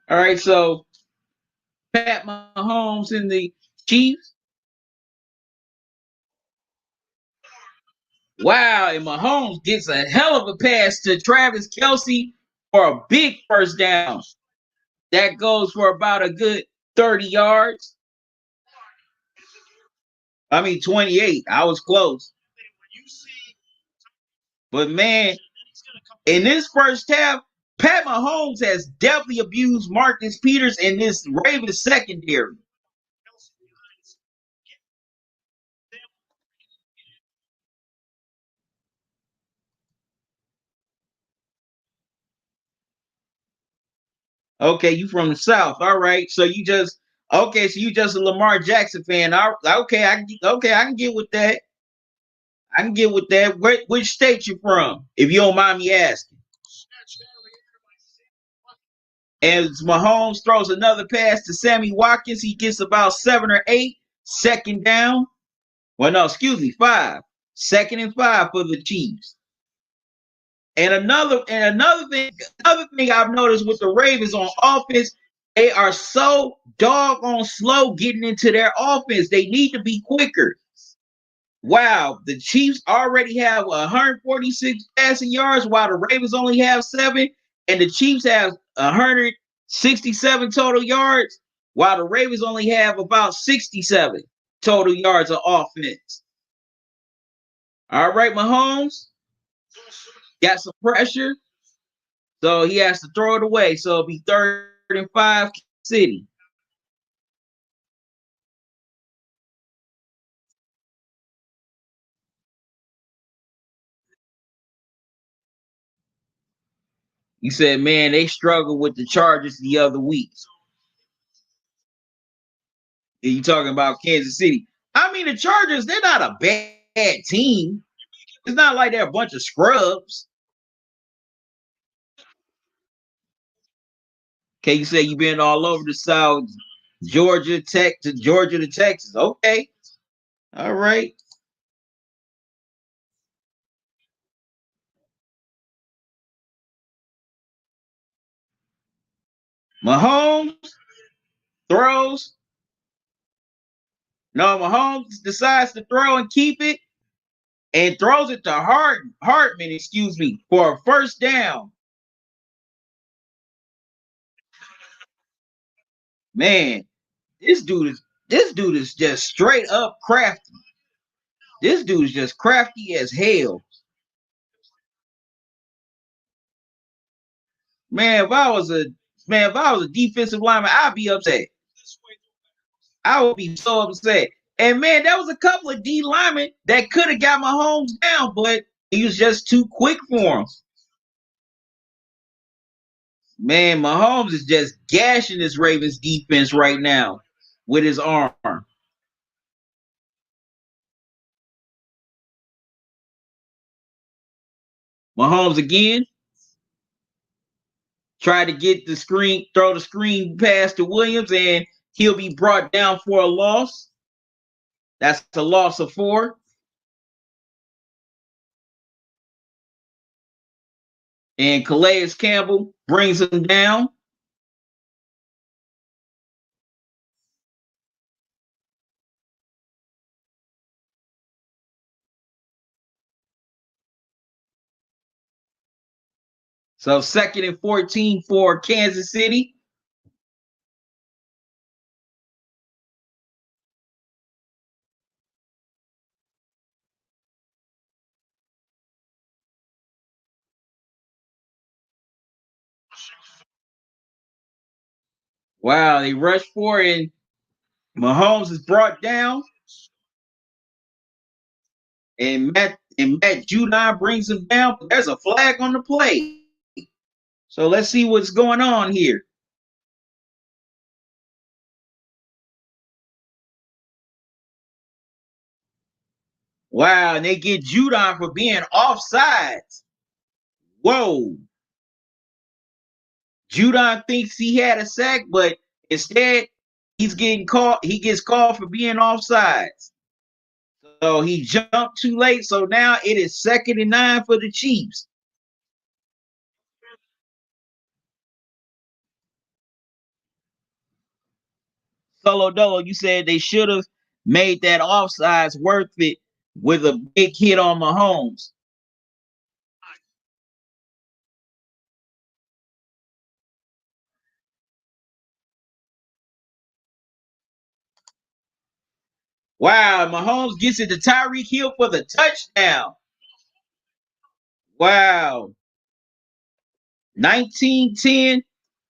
A: All right, so Pat Mahomes and the Chiefs. Wow, and Mahomes gets a hell of a pass to Travis Kelsey for a big first down. That goes for about a good 30 yards. I mean, 28. I was close. But man, in this first half, Pat Mahomes has definitely abused Marcus Peters in this Ravens secondary. Okay, you from the South. All right. So you just a Lamar Jackson fan. Okay, I can get with that. I can get with that. Which state you from, if you don't mind me asking? As Mahomes throws another pass to Sammy Watkins, he gets about 7 or 8. Second down. Well, no, excuse me, 5. Second and 5 for the Chiefs. Another thing I've noticed with the Ravens on offense, they are so doggone slow getting into their offense. They need to be quicker. Wow, the Chiefs already have 146 passing yards, while the Ravens only have 7, and the Chiefs have 167 total yards, while the Ravens only have about 67 total yards of offense. All right, Mahomes got some pressure, so he has to throw it away. So it'll be 3rd and 5, City. You said, man, they struggled with the Chargers the other week. And you talking about Kansas City. I mean, the Chargers, they're not a bad team. It's not like they're a bunch of scrubs. Okay, you say you've been all over the South, Georgia to Texas. Okay. All right. Mahomes throws. No, Mahomes decides to throw and keep it and throws it to Hartman, excuse me, for a first down. Man, this dude is just straight up crafty. This dude is just crafty as hell. Man, if I was a defensive lineman, I'd be upset. I would be so upset. And man, that was a couple of D linemen that could have got Mahomes down, but he was just too quick for him. Man, Mahomes is just gashing this Ravens defense right now with his arm. Mahomes again tried to get the screen, throw the screen pass to Williams, and he'll be brought down for a loss. That's a loss of 4. And Calais Campbell brings him down. So 2nd and 14 for Kansas City. Wow, they rush for it, and Mahomes is brought down. And Matt Judon brings him down. But there's a flag on the play. So let's see what's going on here. Wow, and they get Judon for being offsides. Whoa. Judon thinks he had a sack, but instead he's getting caught. He gets called for being offsides. So he jumped too late. So now it is 2nd and 9 for the Chiefs. Solo Dolo, you said they should have made that offsides worth it with a big hit on Mahomes. Wow, Mahomes gets it to Tyreek Hill for the touchdown. Wow. 19-10,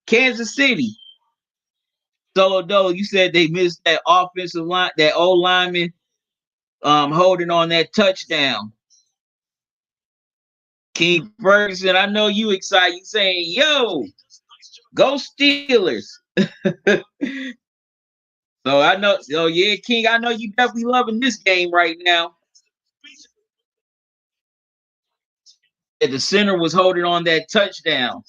A: Kansas City. Solo Dolo, you said they missed that offensive line, that old lineman holding on that touchdown. King Ferguson, I know you excited. You saying, yo, go Steelers. So I know, oh yeah, King, I know you definitely loving this game right now. And the center was holding on that touchdown.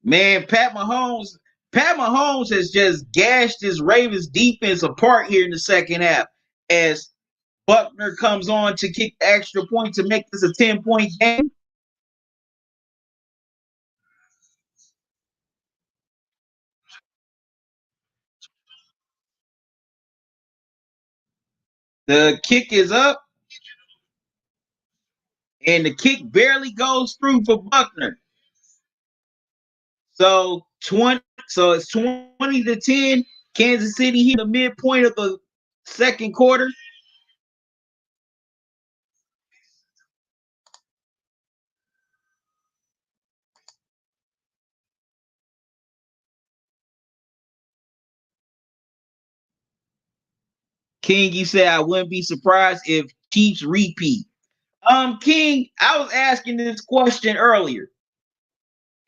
A: Man, Pat Mahomes has just gashed this Ravens defense apart here in the second half as Buckner comes on to kick the extra point to make this a 10-point game. The kick is up, and the kick barely goes through for Buckner. So 20, so it's 20-10. Kansas City hit the midpoint of the second quarter. King, you said I wouldn't be surprised if Chiefs repeat. King, I was asking this question earlier.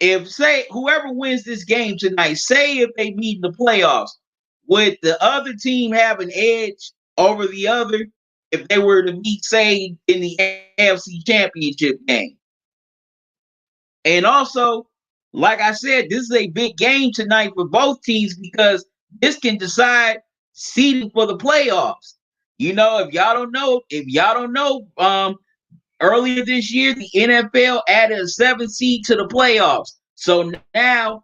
A: If say whoever wins this game tonight, say if they meet in the playoffs, would the other team have an edge over the other if they were to meet, say, in the AFC Championship game? And also, like I said, this is a big game tonight for both teams because this can decide seeding for the playoffs. You know, if y'all don't know, earlier this year the NFL added a 7th seed to the playoffs. So now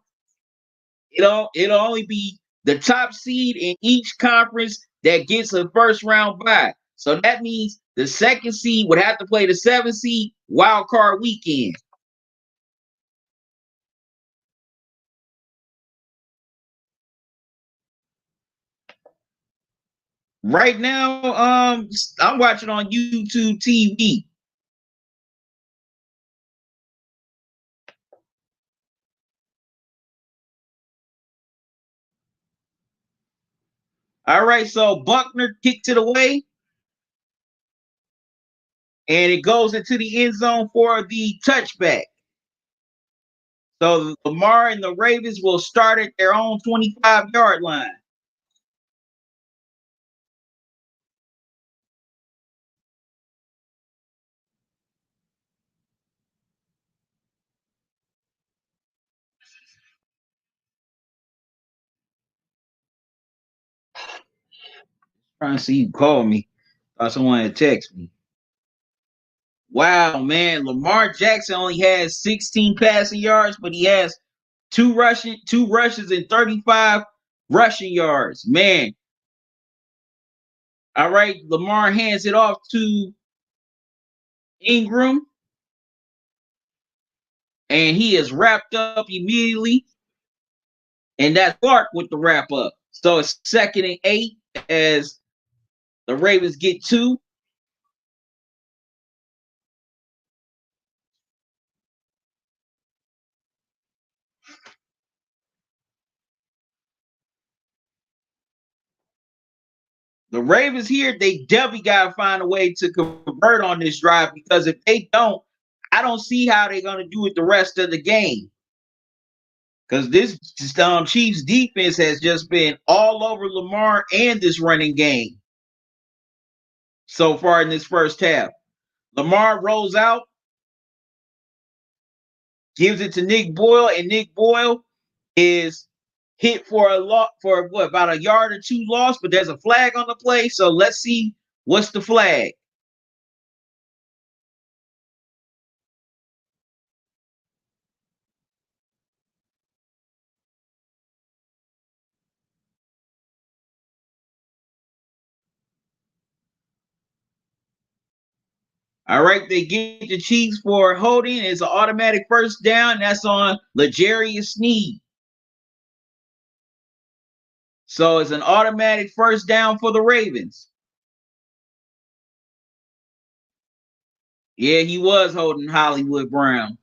A: it'll only be the top seed in each conference that gets a first round bye. So that means the 2nd seed would have to play the 7th seed wild card weekend. Right now, I'm watching on YouTube TV. All right, so Buckner kicks it away, and it goes into the end zone for the touchback. So Lamar and the Ravens will start at their own 25-yard line. Trying to see who called me. Thought someone had texted me. Wow, man. Lamar Jackson only has 16 passing yards, but he has two rushes, and 35 rushing yards. Man. All right. Lamar hands it off to Ingram, and he is wrapped up immediately. And that's Clark with the wrap up. So it's 2nd and 8 as the Ravens get 2. The Ravens here, they definitely got to find a way to convert on this drive, because if they don't, I don't see how they're going to do it the rest of the game. Because this Chiefs defense has just been all over Lamar and this running game so far in this first half. Lamar rolls out, gives it to Nick Boyle, and Nick Boyle is hit for a lot for what, about a yard or two lost, but there's a flag on the play. So let's see what's the flag. All right, they get the Chiefs for holding. It's an automatic first down. That's on L'Jarius Sneed. So it's an automatic first down for the Ravens. Yeah, he was holding Hollywood Brown.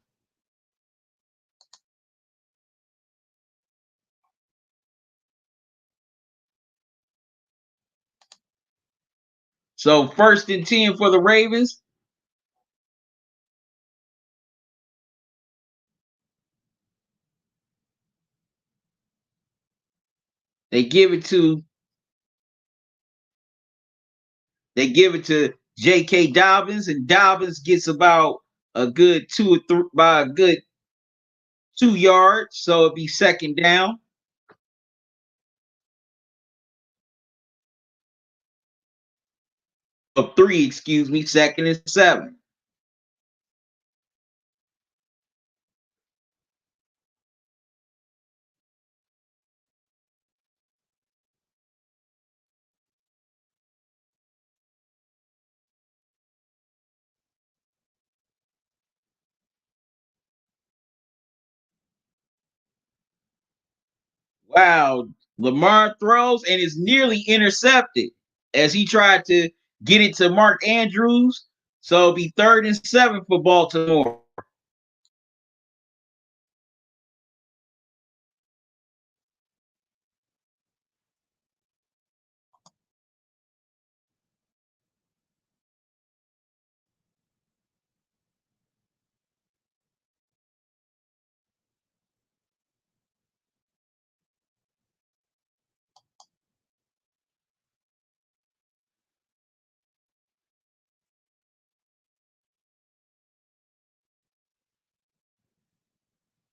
A: So 1st and 10 for the Ravens. They give it to J.K. Dobbins, and Dobbins gets about a good 2 yards. So it'd be 2nd down. Of 3, excuse me, 2nd and 7. Wow, Lamar throws and is nearly intercepted as he tried to get it to Mark Andrews. So it'll be 3rd and 7 for Baltimore.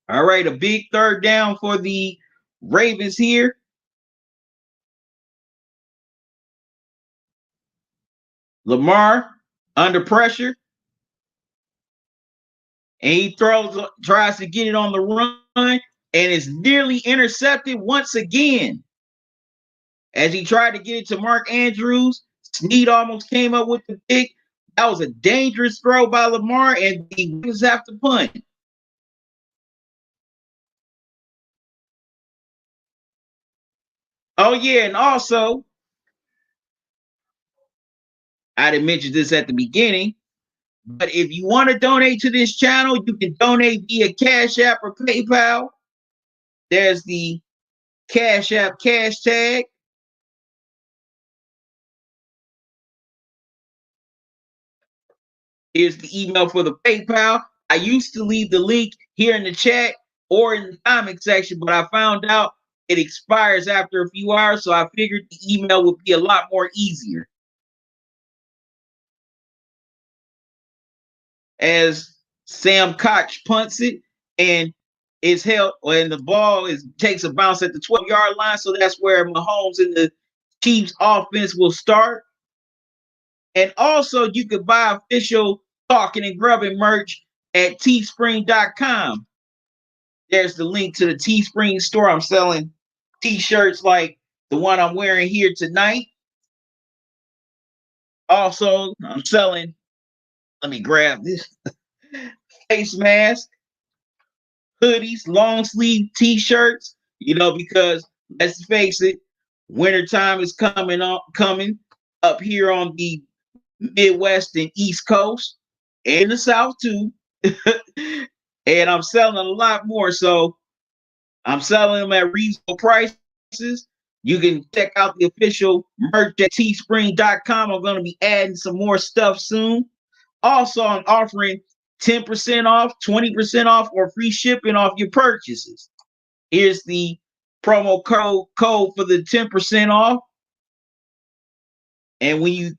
A: All right, a big 3rd down for the Ravens here. Lamar under pressure, and he tries to get it on the run, and is nearly intercepted once again. As he tried to get it to Mark Andrews, Snead almost came up with the pick. That was a dangerous throw by Lamar, and the Ravens have to punt. Oh, yeah, and also, I didn't mention this at the beginning, but if you want to donate to this channel, you can donate via Cash App or PayPal. There's the Cash App cash tag. Here's the email for the PayPal. I used to leave the link here in the chat or in the comment section, but I found out it expires after a few hours, so I figured the email would be a lot more easier. As Sam Koch punts it and is held, and the ball takes a bounce at the 12-yard line, so that's where Mahomes and the Chiefs offense will start. And also, you could buy official Talking and Grubbing merch at teespring.com. There's the link to the Teespring store. I'm selling t-shirts like the one I'm wearing here tonight. Also, I'm selling, let me grab this, face mask, hoodies, long sleeve t-shirts, because let's face it, wintertime is coming up here on the Midwest and East Coast and the South too. And I'm selling a lot more. So I'm selling them at reasonable prices. You can check out the official merch at teespring.com. I'm going to be adding some more stuff soon. Also, I'm offering 10% off, 20% off, or free shipping off your purchases. Here's the promo code for the 10% off. And when you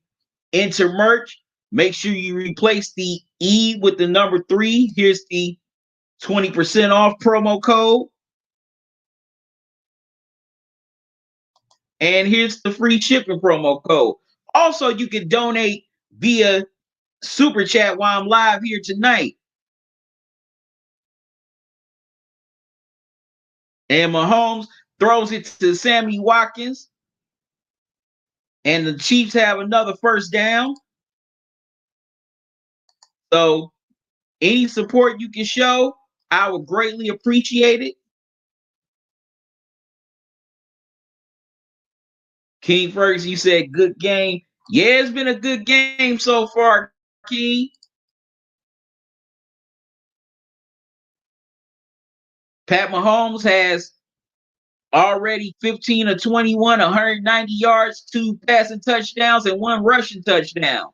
A: enter merch, make sure you replace the E with the number 3. Here's the 20% off promo code. And here's the free shipping promo code. Also, you can donate via Super Chat while I'm live here tonight. And Mahomes throws it to Sammy Watkins. And the Chiefs have another first down. So any support you can show, I would greatly appreciate it. King Ferguson, you said good game. Yeah, it's been a good game so far, King. Pat Mahomes has already 15 of 21, 190 yards, 2 passing touchdowns, and 1 rushing touchdown.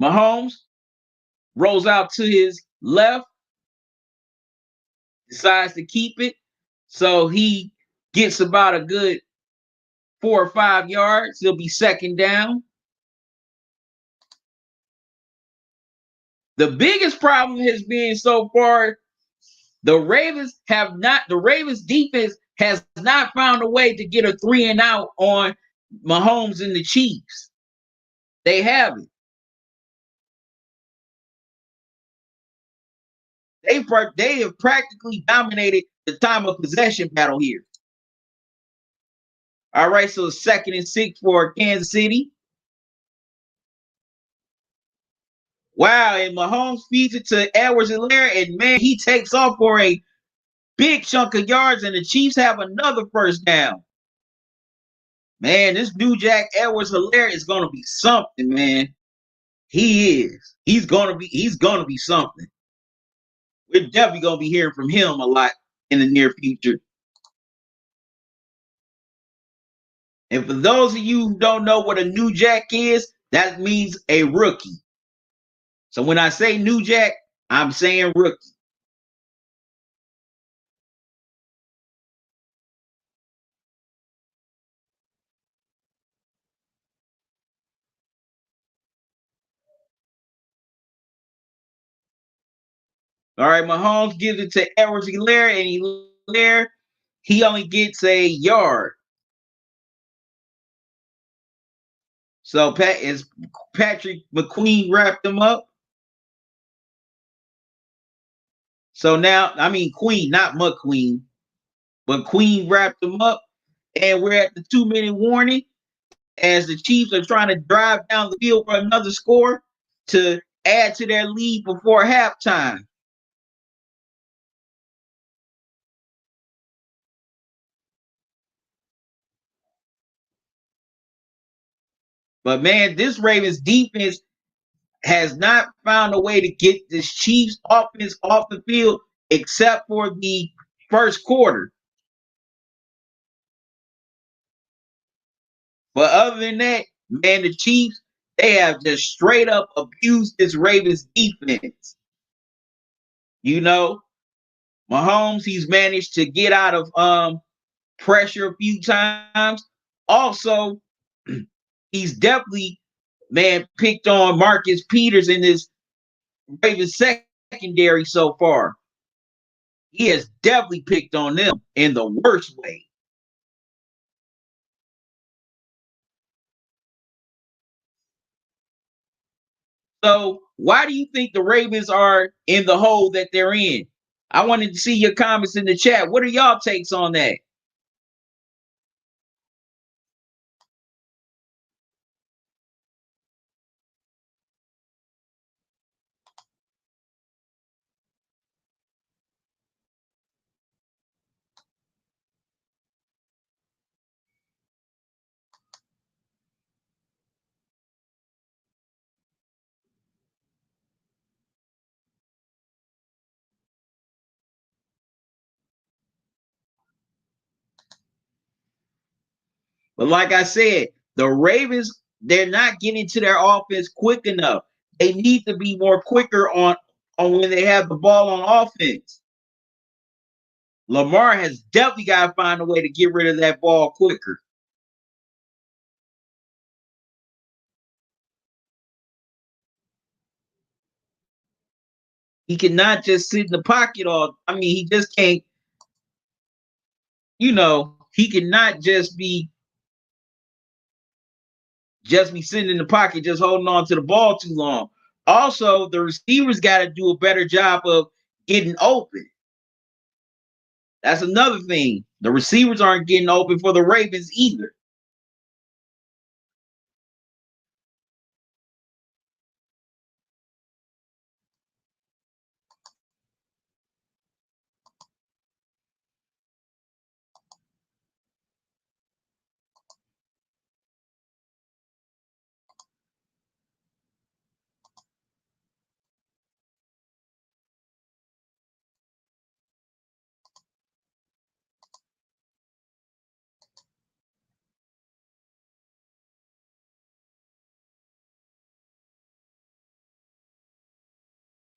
A: Mahomes rolls out to his left, decides to keep it. So he gets about a good 4 or 5 yards. He'll be second down. The biggest problem has been so far, the Ravens defense has not found a way to get a 3 and out on Mahomes and the Chiefs. They haven't. They have practically dominated the time of possession battle here. All right, so 2nd and 6 for Kansas City. Wow, and Mahomes feeds it to Edwards-Helaire, and man, he takes off for a big chunk of yards, and the Chiefs have another first down. Man, this new Jack Edwards-Helaire is gonna be something, man. He is. He's gonna be something. We're definitely gonna be hearing from him a lot in the near future. And for those of you who don't know what a new Jack is, that means a rookie. So when I say new Jack, I'm saying rookie. All right, Mahomes gives it to Edwards-Helaire, and Helaire, he only gets a yard. So Patrick McQueen wrapped him up. So now, I mean Queen, not McQueen, but Queen wrapped him up. And we're at the 2-minute warning as the Chiefs are trying to drive down the field for another score to add to their lead before halftime. But man, this Ravens defense has not found a way to get this Chiefs offense off the field except for the first quarter. But other than that, man, the Chiefs, They have just straight up abused this Ravens defense. You know, Mahomes, he's managed to get out of pressure a few times. Also, he's definitely picked on Marcus Peters in this Ravens secondary so far. He has definitely picked on them in the worst way. So why do you think the Ravens are in the hole that they're in? I wanted to see your comments in the chat. What are y'all takes on that? But like I said, the Ravens, they're not getting to their offense quick enough. They need to be more quicker on when they have the ball on offense. Lamar has definitely got to find a way to get rid of that ball quicker. He cannot just sit in the pocket all. I mean, he just can't. He cannot just be sitting in the pocket, just holding on to the ball too long. Also, the receivers got to do a better job of getting open. That's another thing. The receivers aren't getting open for the Ravens either.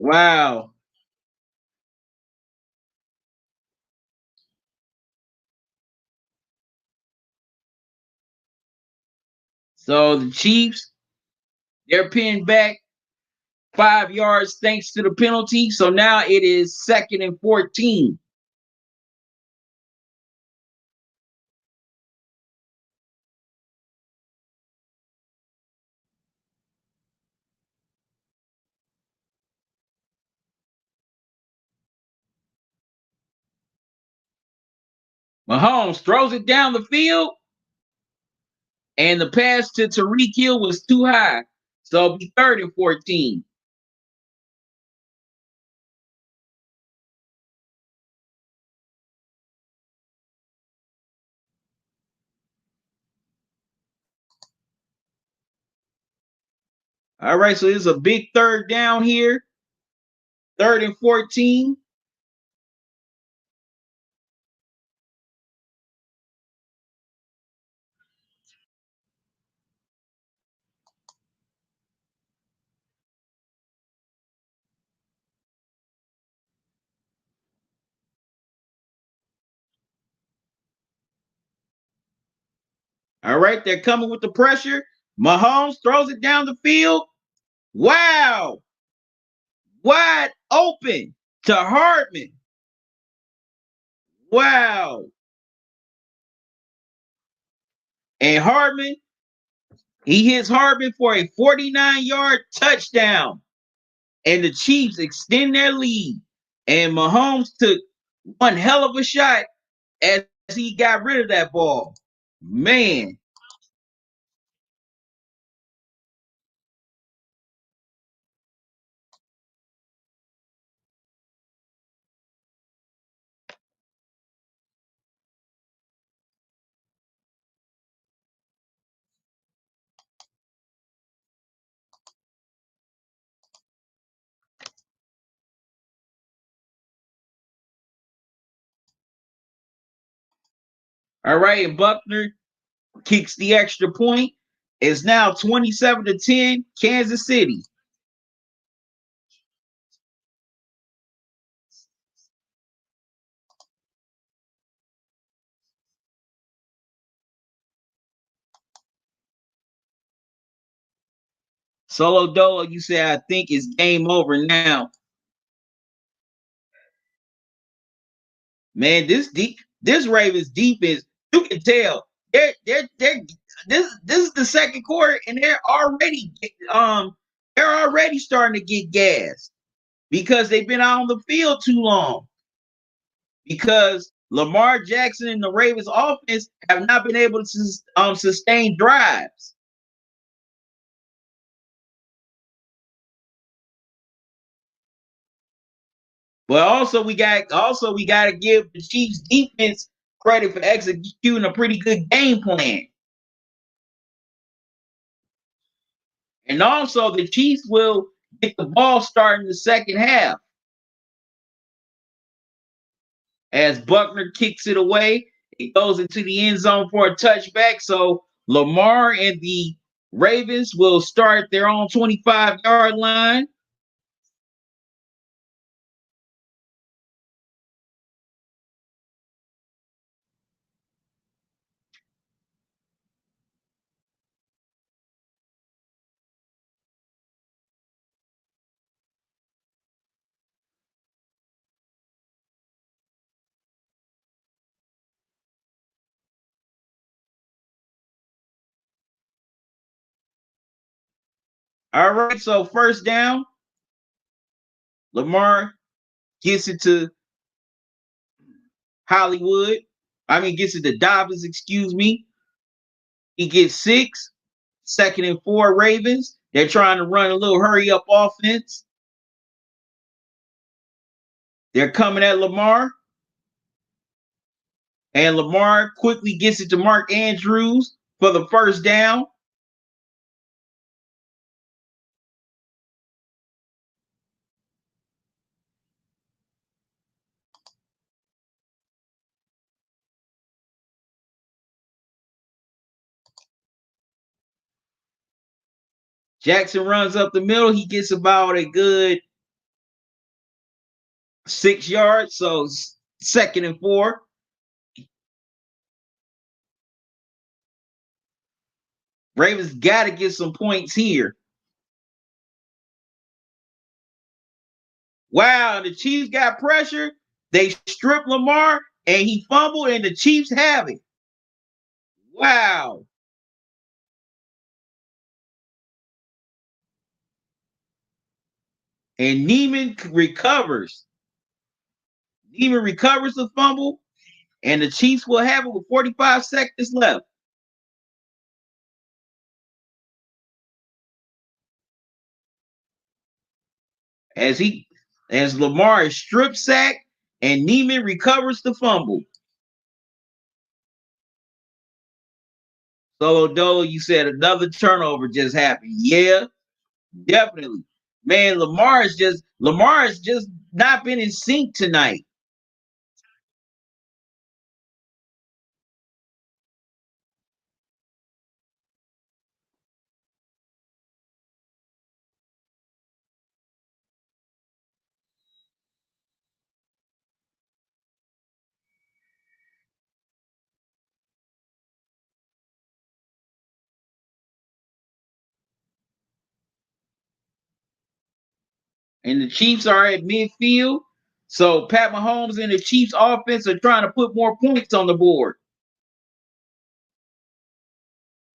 A: Wow. So the Chiefs, they're pinned back 5 yards thanks to the penalty. So now it is 2nd and 14. Mahomes throws it down the field, and the pass to Tariq Hill was too high. So it'll be 3rd and 14. All right, so it's a big third down here. 3rd and 14. All right, they're coming with the pressure. Mahomes throws it down the field. Wow. Wide open to Hardman. Wow. And Hardman, he hits Hardman for a 49-yard touchdown. And the Chiefs extend their lead. And Mahomes took one hell of a shot as he got rid of that ball. Man. All right, and Buckner kicks the extra point. It's now 27-10, Kansas City. Solo Dolo, you say I think it's game over now. Man, this Ravens defense, you can tell they're this is the second quarter and they're already starting to get gas because they've been out on the field too long. Because Lamar Jackson and the Ravens offense have not been able to sustain drives. But also we got to give the Chiefs defense credit for executing a pretty good game plan. And also the Chiefs will get the ball started in the second half as Buckner kicks it away. It goes into the end zone for a touchback. So Lamar and the Ravens will start their own 25-yard line. All right, so first down, Lamar gets it to Hollywood. I mean, gets it to Dobbins, excuse me. He gets 6, 2nd and 4 Ravens. They're trying to run a little hurry up offense. They're coming at Lamar. And Lamar quickly gets it to Mark Andrews for the first down. Jackson runs up the middle. He gets about a good 6 yards. So 2nd and 4. Ravens got to get some points here. Wow, the Chiefs got pressure. They stripped Lamar and he fumbled, and the Chiefs have it. Wow. And Neiman recovers. Neiman recovers the fumble, and the Chiefs will have it with 45 seconds left. As he as Lamar is strip sacked and Neiman recovers the fumble. So Dolo, you said another turnover just happened. Yeah, definitely. Man, Lamar has just not been in sync tonight. And the Chiefs are at midfield. So Pat Mahomes and the Chiefs offense are trying to put more points on the board.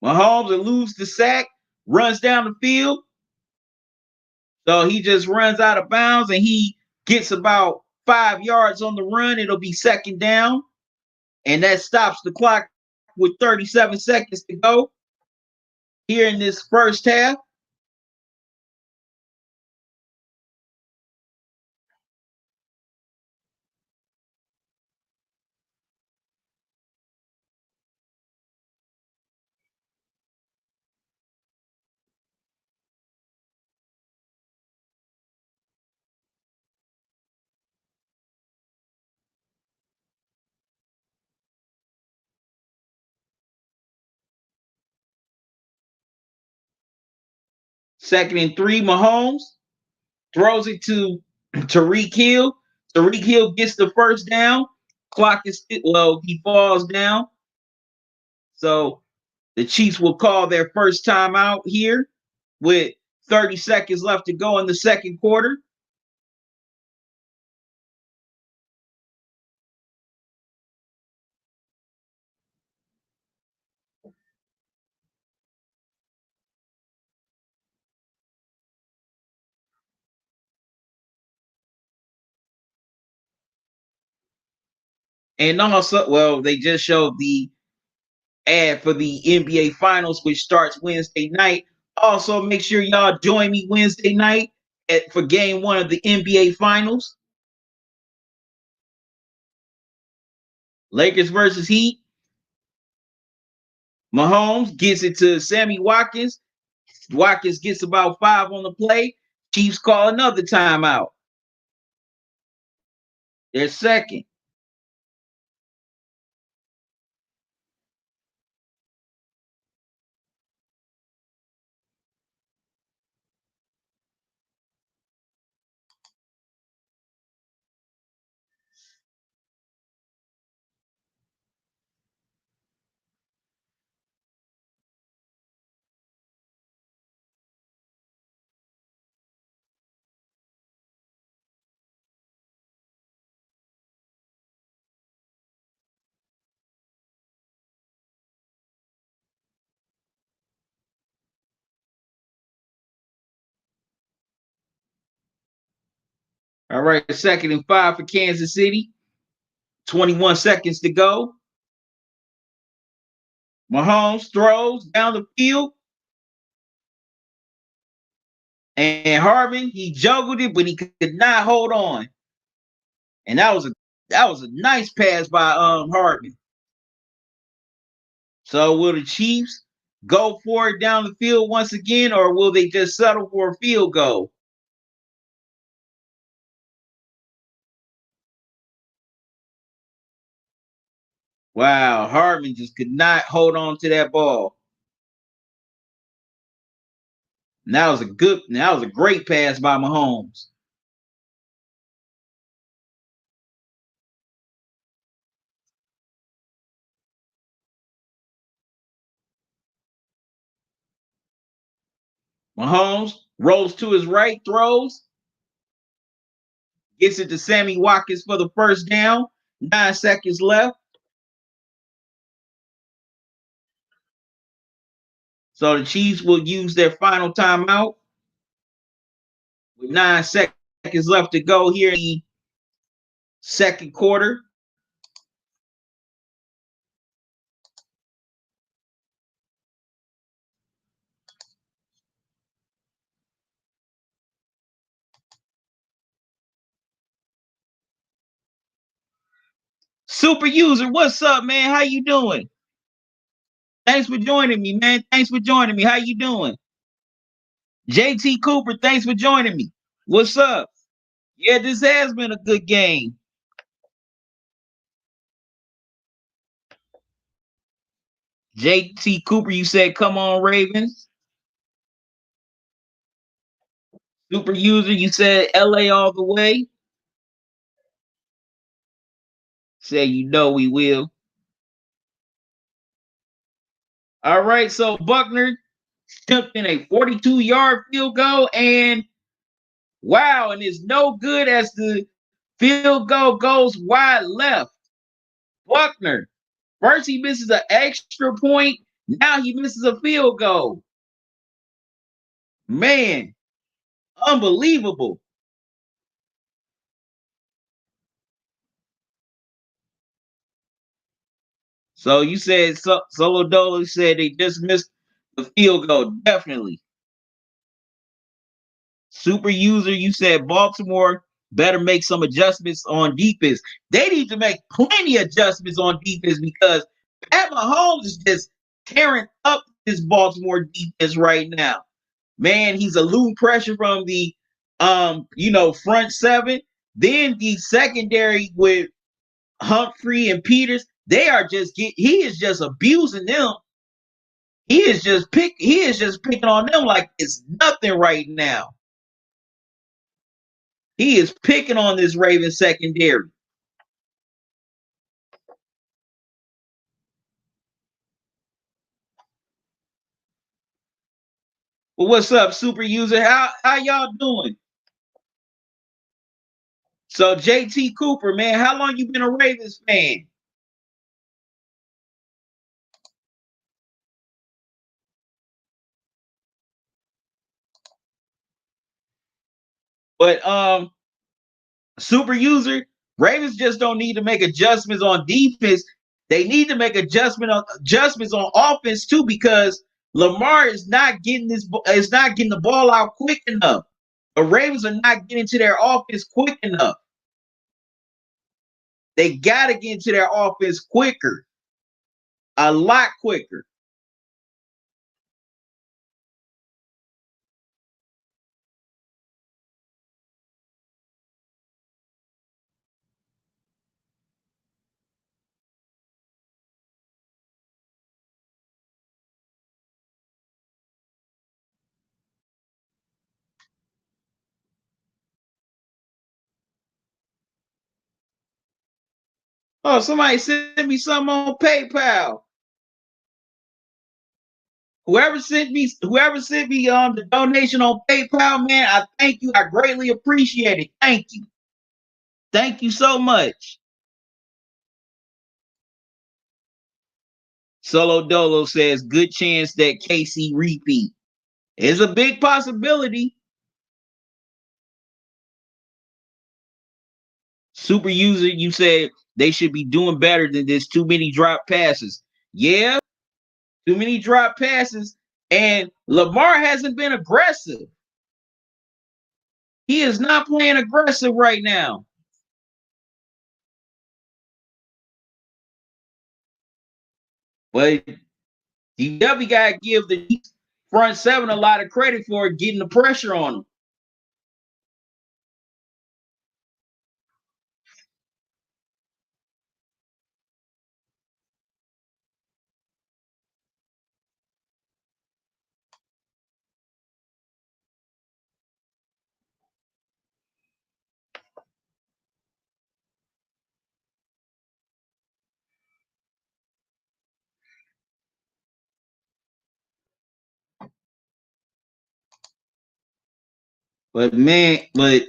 A: Mahomes eludes the sack, runs down the field. So he just runs out of bounds and he gets about 5 yards on the run. It'll be second down. And that stops the clock with 37 seconds to go here in this first half. Second and 3, Mahomes throws it to Tariq Hill. Tariq Hill gets the first down. Clock is he falls down. So the Chiefs will call their first timeout here with 30 seconds left to go in the second quarter. And also, they just showed the ad for the NBA Finals, which starts Wednesday night. Also, make sure y'all join me Wednesday night for game 1 of the NBA Finals. Lakers versus Heat. Mahomes gets it to Sammy Watkins. Watkins gets about 5 on the play. Chiefs call another timeout. Their second. All right, second and 5 for Kansas City. 21 seconds to go. Mahomes throws down the field. And Harvin, he juggled it, but he could not hold on. And that was a nice pass by Harvin. So will the Chiefs go for it down the field once again, or will they just settle for a field goal? Wow, Harvin just could not hold on to that ball. And that was a great pass by Mahomes. Mahomes rolls to his right, throws, gets it to Sammy Watkins for the first down. 9 seconds left. So the Chiefs will use their final timeout with 9 seconds left to go here in the second quarter. Super user, what's up, man? How you doing? Thanks for joining me, man. Thanks for joining me. How you doing? JT Cooper, thanks for joining me. What's up? Yeah, this has been a good game. JT Cooper, you said, come on, Ravens. Super user, you said LA all the way. Say you know we will. All right, so Buckner took in a 42-yard field goal, and wow, and it's no good as the field goal goes wide left. Buckner, first he misses an extra point, now he misses a field goal. Man, unbelievable. So you said Solo Dolo said they just missed the field goal. Definitely. Super user, you said Baltimore better make some adjustments on defense. They need to make plenty of adjustments on defense because Pat Mahomes is just tearing up this Baltimore defense right now. Man, he's eluding pressure from the front seven. Then the secondary with Humphrey and Peters, they are just he is just abusing them. He is just picking on them like it's nothing right now. He is picking on this Ravens secondary. Well, what's up, super user? How y'all doing? So JT Cooper, man, how long you been a Ravens fan? But super user, Ravens just don't need to make adjustments on defense. They need to make adjustments on offense too, because Lamar is not getting the ball out quick enough. The Ravens are not getting to their offense quick enough. They gotta get into their offense quicker, a lot quicker. Oh, somebody sent me something on PayPal. Whoever sent me the donation on PayPal, man, I thank you. I greatly appreciate it. Thank you. Thank you so much. Solo Dolo says, good chance that KC repeat. It's a big possibility. Super user, you said they should be doing better than this. Too many drop passes. Yeah, too many drop passes. And Lamar hasn't been aggressive. He is not playing aggressive right now. But you definitely got to give the front seven a lot of credit for getting the pressure on them. But man, but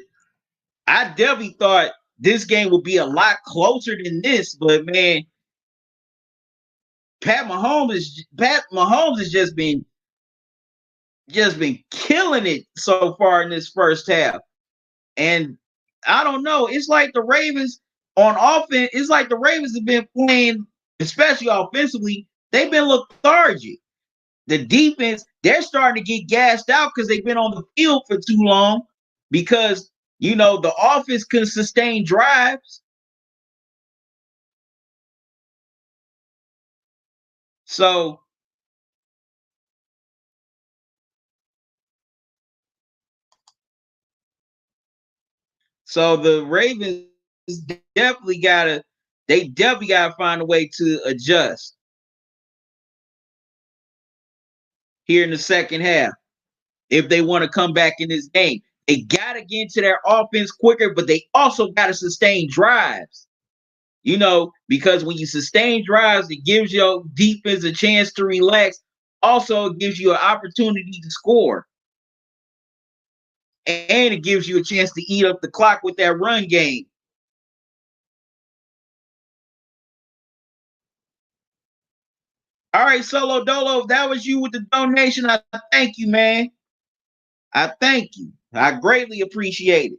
A: I definitely thought this game would be a lot closer than this. But man, Pat Mahomes has just been killing it so far in this first half. And I don't know. It's like the Ravens on offense. It's like the Ravens have been playing, especially offensively. They've been lethargic. The defense, they're starting to get gassed out because they've been on the field for too long. Because the offense can sustain drives. So the Ravens definitely gotta they definitely gotta find a way to adjust here in the second half if they want to come back in this game. They gotta get into their offense quicker, but they also gotta sustain drives. Because when you sustain drives, it gives your defense a chance to relax. Also, it gives you an opportunity to score. And it gives you a chance to eat up the clock with that run game. All right, Solo Dolo, if that was you with the donation, I thank you, man. I thank you. I greatly appreciate it.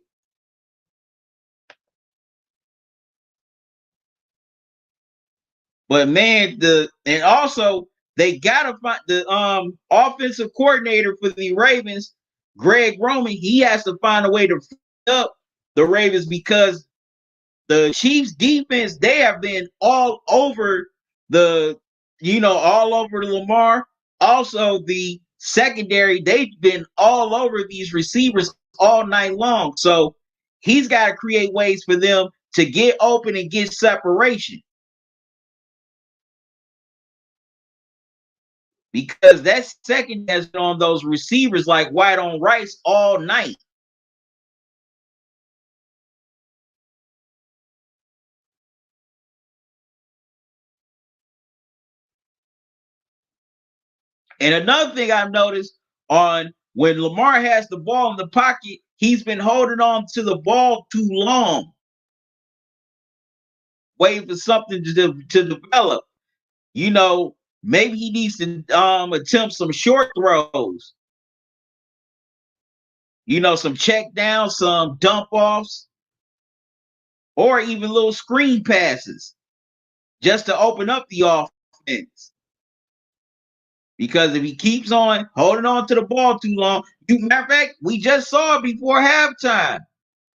A: But man, and also they gotta find the offensive coordinator for the Ravens, Greg Roman. He has to find a way to free up the Ravens because the Chiefs defense, they have been all over all over Lamar. Also, the secondary, they've been all over these receivers all night long. So he's got to create ways for them to get open and get separation. because that second has been on those receivers like white on rice all night. And another thing I've noticed on when Lamar has the ball in the pocket, he's been holding on to the ball too long, waiting for something to develop. You know, maybe he needs to attempt some short throws. You know, some check downs, some dump offs, or even little screen passes just to open up the offense. Because if he keeps on holding on to the ball too long, matter of fact, we just saw it before halftime.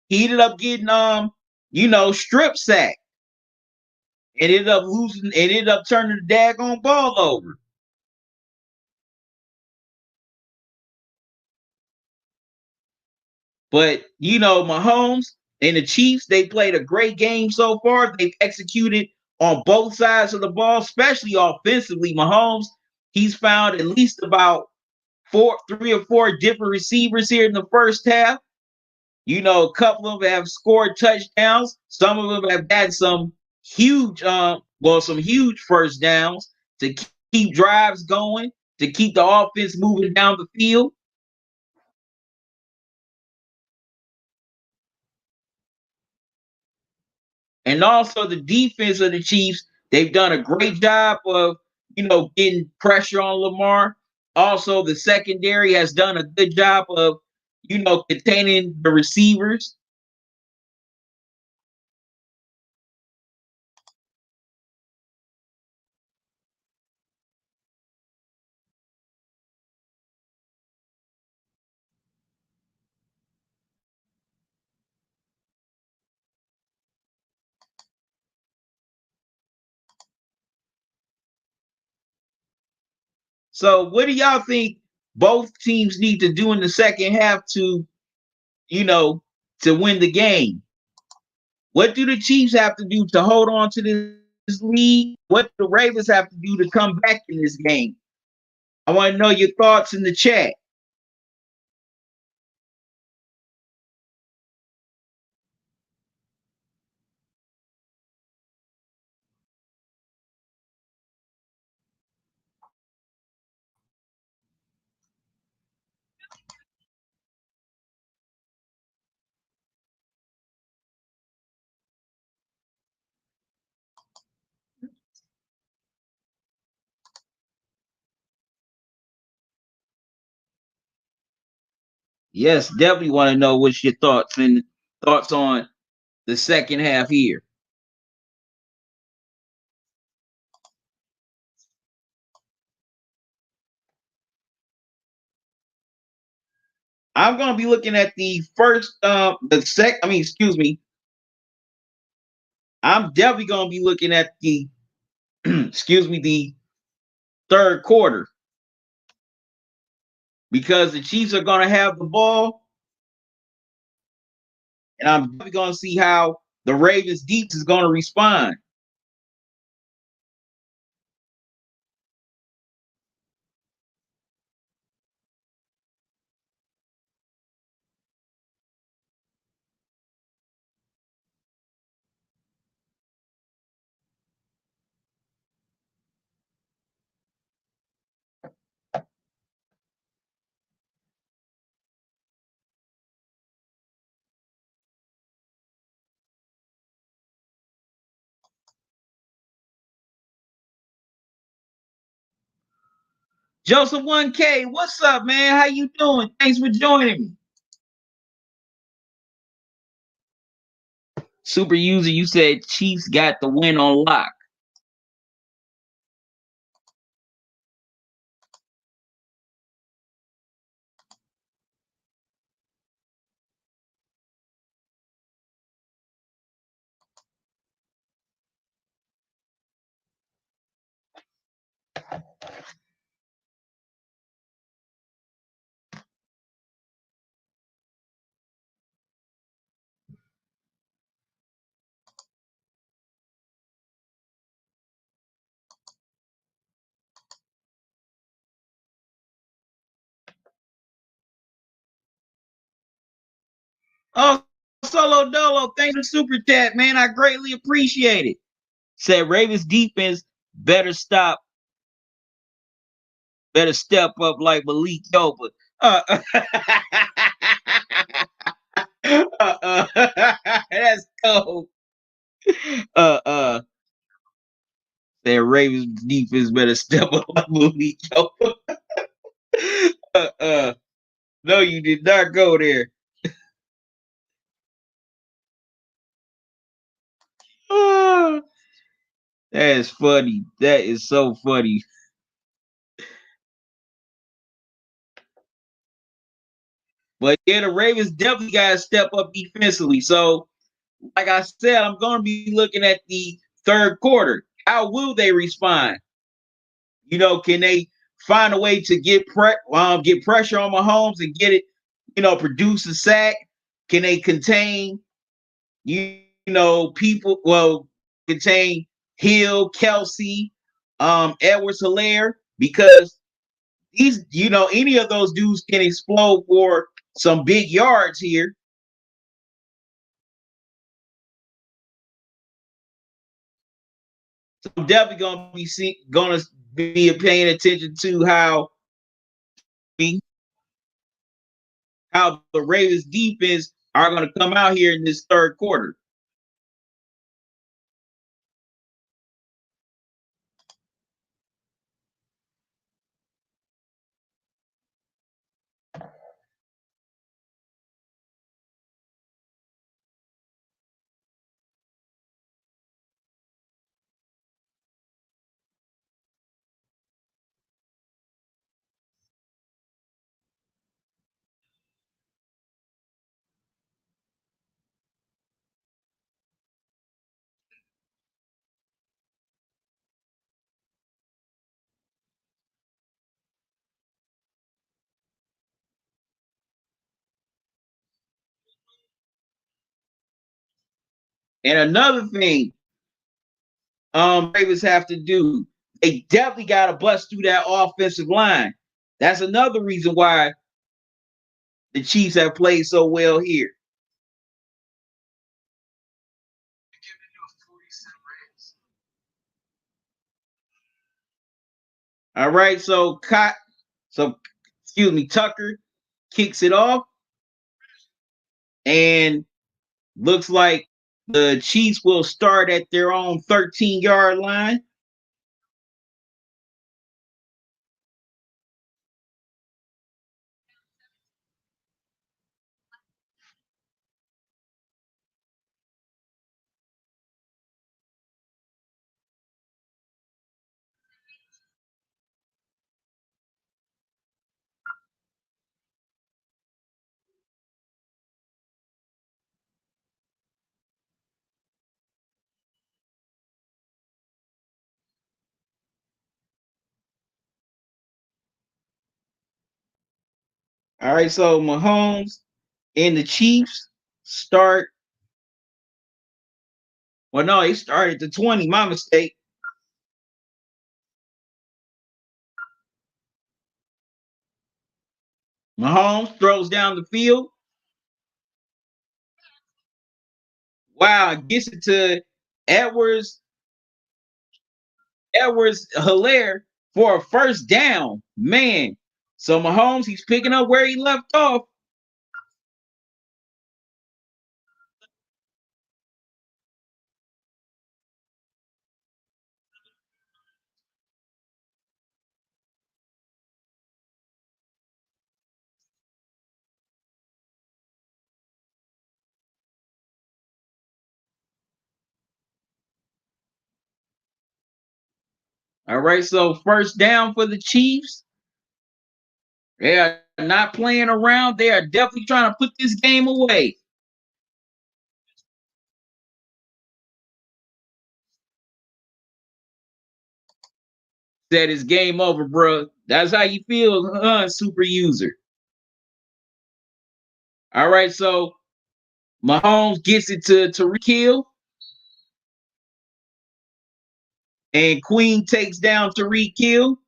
A: He ended up getting strip sacked. It ended up losing, it ended up turning the daggone ball over. But Mahomes and the Chiefs, they played a great game so far. They've executed on both sides of the ball, especially offensively. Mahomes, he's found at least about three or four different receivers here in the first half. A couple of them have scored touchdowns. Some of them have had some huge first downs to keep drives going, to keep the offense moving down the field. And also the defense of the Chiefs, they've done a great job of, getting pressure on Lamar. Also, the secondary has done a good job of, containing the receivers. So, what do y'all think both teams need to do in the second half you know, to win the game? What do the Chiefs have to do to hold on to this lead? What do the Ravens have to do to come back in this game? I want to know your thoughts in the chat. Yes, definitely want to know what's your thoughts on the second half here. I'm going to be looking at the first, excuse me. I'm definitely going to be looking at the, excuse me, the third quarter because the Chiefs are going to have the ball, and I'm definitely going to see how the Ravens defense is going to respond. Joseph 1K, what's up, man? How you doing? Thanks for joining me. Super user, you said Chiefs got the win on lock. Oh, Solo Dolo, thanks for super chat, man. I greatly appreciate it. Said Ravens defense better stop, better step up like Malik Yoba. Uh, that's cold. Uh, uh, said Ravens defense better step up like Malik Yoba. uh, uh, no, you did not go there. Ah, that is funny. That is so funny. But yeah, the Ravens definitely got to step up defensively. So, like I said, I'm going to be looking at the third quarter. How will they respond? Can they find a way to get pressure on Mahomes and get it, produce a sack? Can they contain, people? Well, contain Hill, Kelsey, Edwards, Hilaire, because any of those dudes can explode for some big yards here. So I'm definitely gonna be paying attention to how the Ravens defense are gonna come out here in this third quarter. And another thing, Ravens have to do, they definitely got to bust through that offensive line. That's another reason why the Chiefs have played so well here. All right, so excuse me, Tucker kicks it off, and looks like the Chiefs will start at their own 13-yard line. All right, so Mahomes and the Chiefs start. Well, no, he started the 20. My mistake. Mahomes throws down the field. Wow, gets it to Edwards. Edwards Hilaire for a first down. Man. So Mahomes, he's picking up where he left off. All right, so first down for the Chiefs. They are not playing around. They are definitely trying to put this game away. Said it's game over, bro. That's how you feel, super user. All right, so Mahomes gets it to Tariq Hill, and Queen takes down Tariq Hill.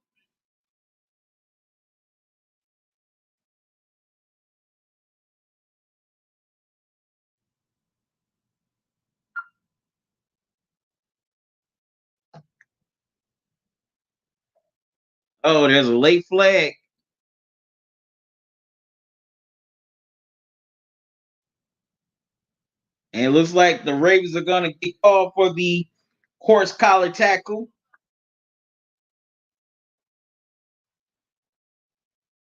A: Oh, there's a late flag. And it looks like the Ravens are going to get called for the horse collar tackle.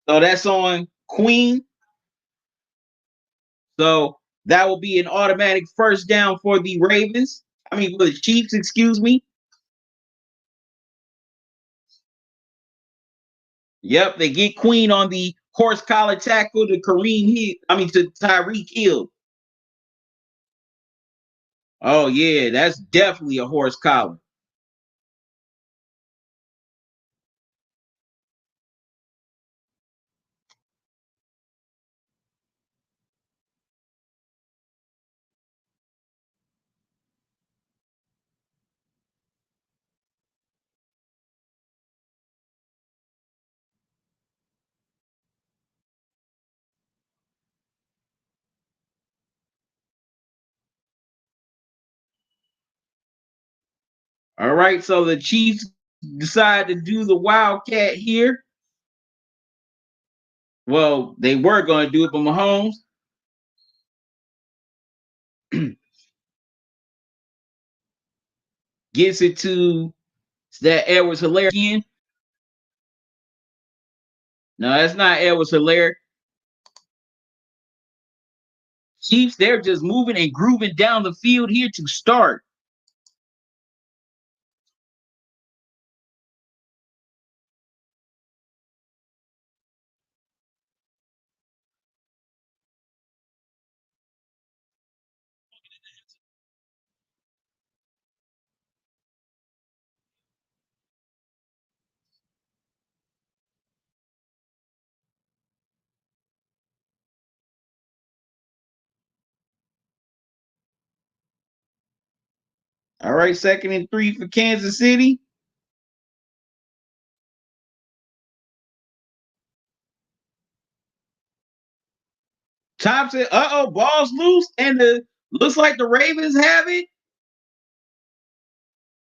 A: So that's on Queen. So that will be an automatic first down for the Ravens. I mean, for the Chiefs, excuse me. Yep, they get Queen on the horse collar tackle to Kareem Hill. I mean, to Tyreek Hill. Oh, yeah, that's definitely a horse collar. All right, so the Chiefs decide to do the Wildcat here. Well, they were going to do it, but Mahomes gets it to that Edwards Hilaire again. No, that's not Edwards Hilaire. Chiefs, they're just moving and grooving down the field here to start. All right, 2nd and 3 for Kansas City. Thompson, ball's loose, and the looks like the Ravens have it,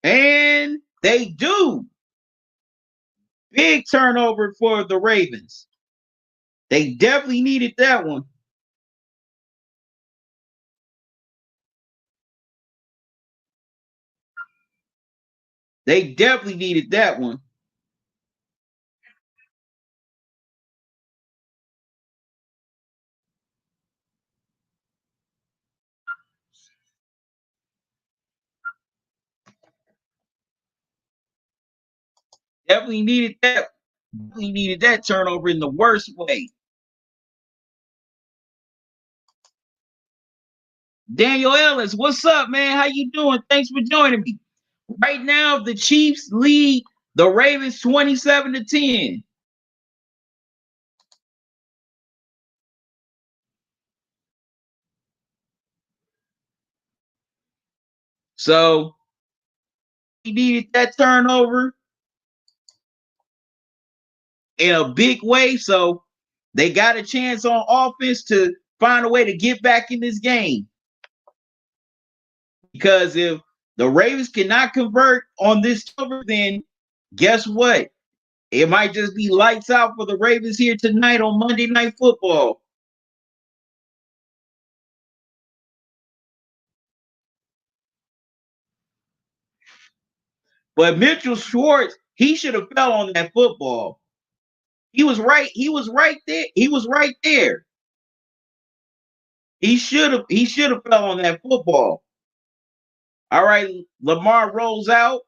A: and they do. Big turnover for the Ravens. They definitely needed that one. They definitely needed that one. Definitely needed that. Definitely needed that turnover in the worst way. Daniel Ellis, what's up, man? How you doing? Thanks for joining me. Right now, the Chiefs lead the Ravens 27-10. So he needed that turnover in a big way. So they got a chance on offense to find a way to get back in this game. Because if the Ravens cannot convert on this turnover, then guess what? It might just be lights out for the Ravens here tonight on Monday Night Football. But Mitchell Schwartz, he should have fell on that football. He was right. He was right there. He was right there. He should have fell on that football. All right, Lamar rolls out.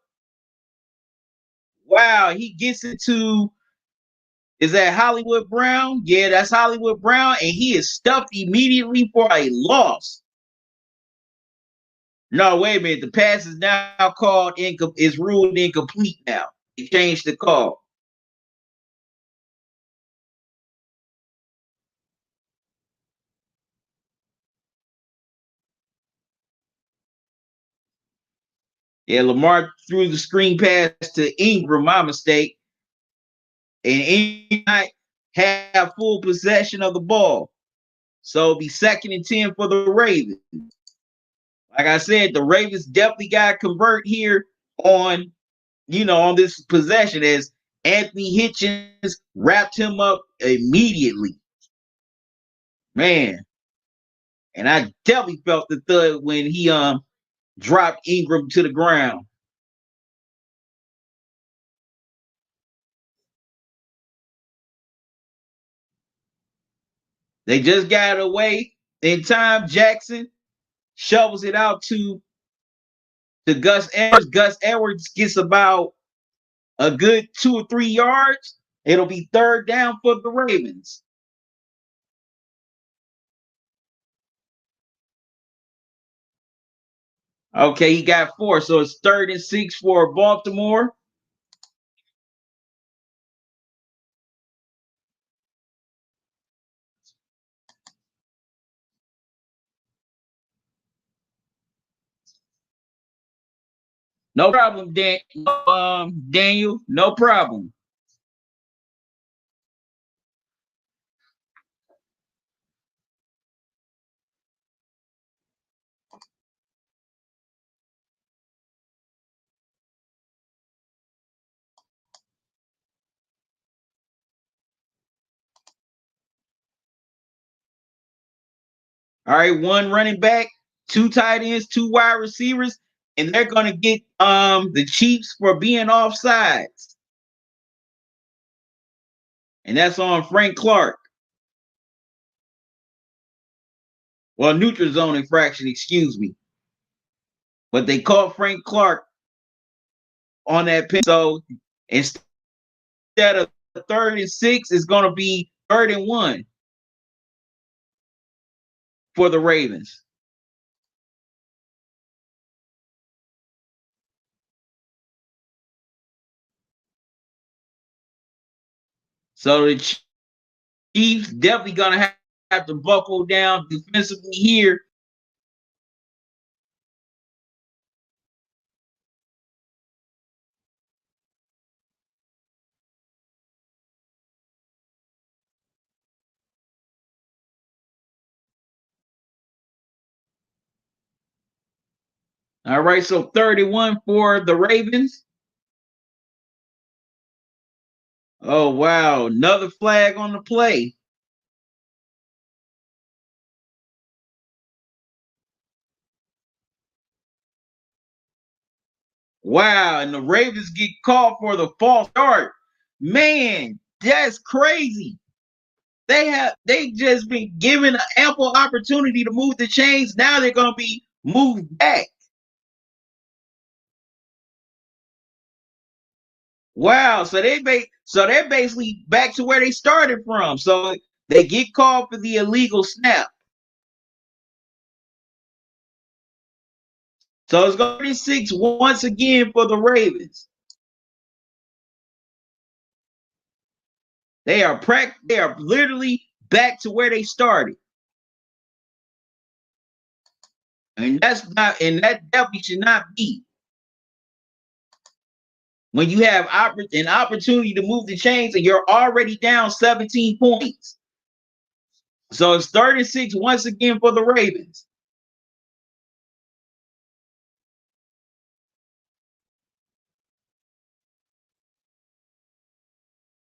A: Wow, he gets it to, is that Hollywood Brown? Yeah, that's Hollywood Brown, and he is stuffed immediately for a loss. No, wait a minute. The pass is now called is ruled incomplete now. They changed the call. Yeah, Lamar threw the screen pass to Ingram, my mistake, and Ingram have full possession of the ball. So it'll be 2nd and 10 for the Ravens. Like I said, the Ravens definitely got to convert here on, on this possession as Anthony Hitchens wrapped him up immediately. Man. And I definitely felt the thud when he dropped Ingram to the ground. They just got away in time. Jackson shovels it out to Gus Edwards. Gus Edwards gets about a good 2 or 3 yards. It'll be third down for the Ravens. Okay, he got 4, so it's 3rd and 6 for Baltimore. No problem, Daniel. No problem. All right, 1 running back, 2 tight ends, 2 wide receivers, and they're gonna get the Chiefs for being offsides. And that's on Frank Clark. Well, neutral zone infraction, excuse me. But they called Frank Clark on that pin. So instead of 3rd and 6, it's gonna be 3rd and 1 for the Ravens. So the Chiefs definitely gonna have to buckle down defensively here. All right, so 3rd and 1 for the Ravens. Oh wow, another flag on the play. Wow, and the Ravens get called for the false start. Man, that's crazy. They just been given an ample opportunity to move the chains. Now they're gonna be moved back. Wow, so they're basically back to where they started from. So they get called for the illegal snap. So it's going to be 6 once again for the Ravens. They are literally back to where they started. And that definitely should not be. When you have an opportunity to move the chains and you're already down 17 points. So it's 3rd and 6 once again for the Ravens.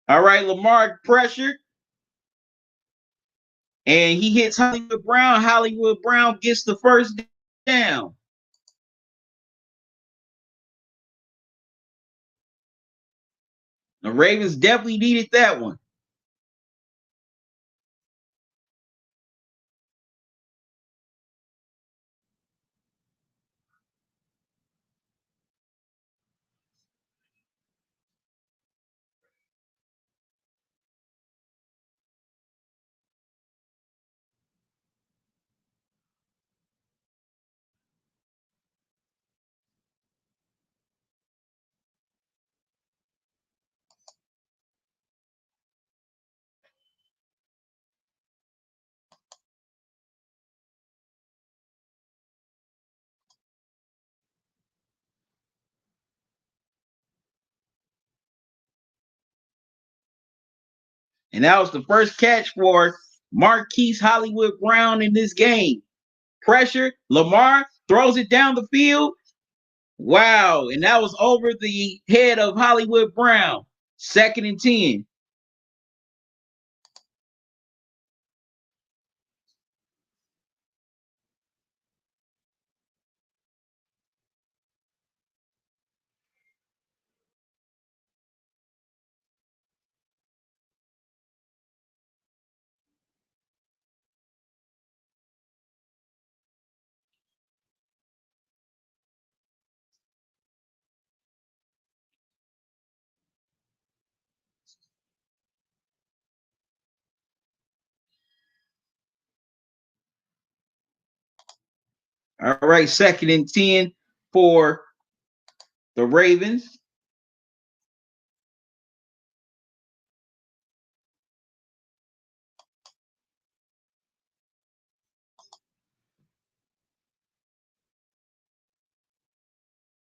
A: All right, Lamar pressured. And he hits Hollywood Brown. Hollywood Brown gets the first down. The Ravens definitely needed that one. And that was the first catch for Marquise Hollywood Brown in this game. Pressure. Lamar throws it down the field. Wow. And that was over the head of Hollywood Brown. Second and 10. All right, second and 10 for the Ravens.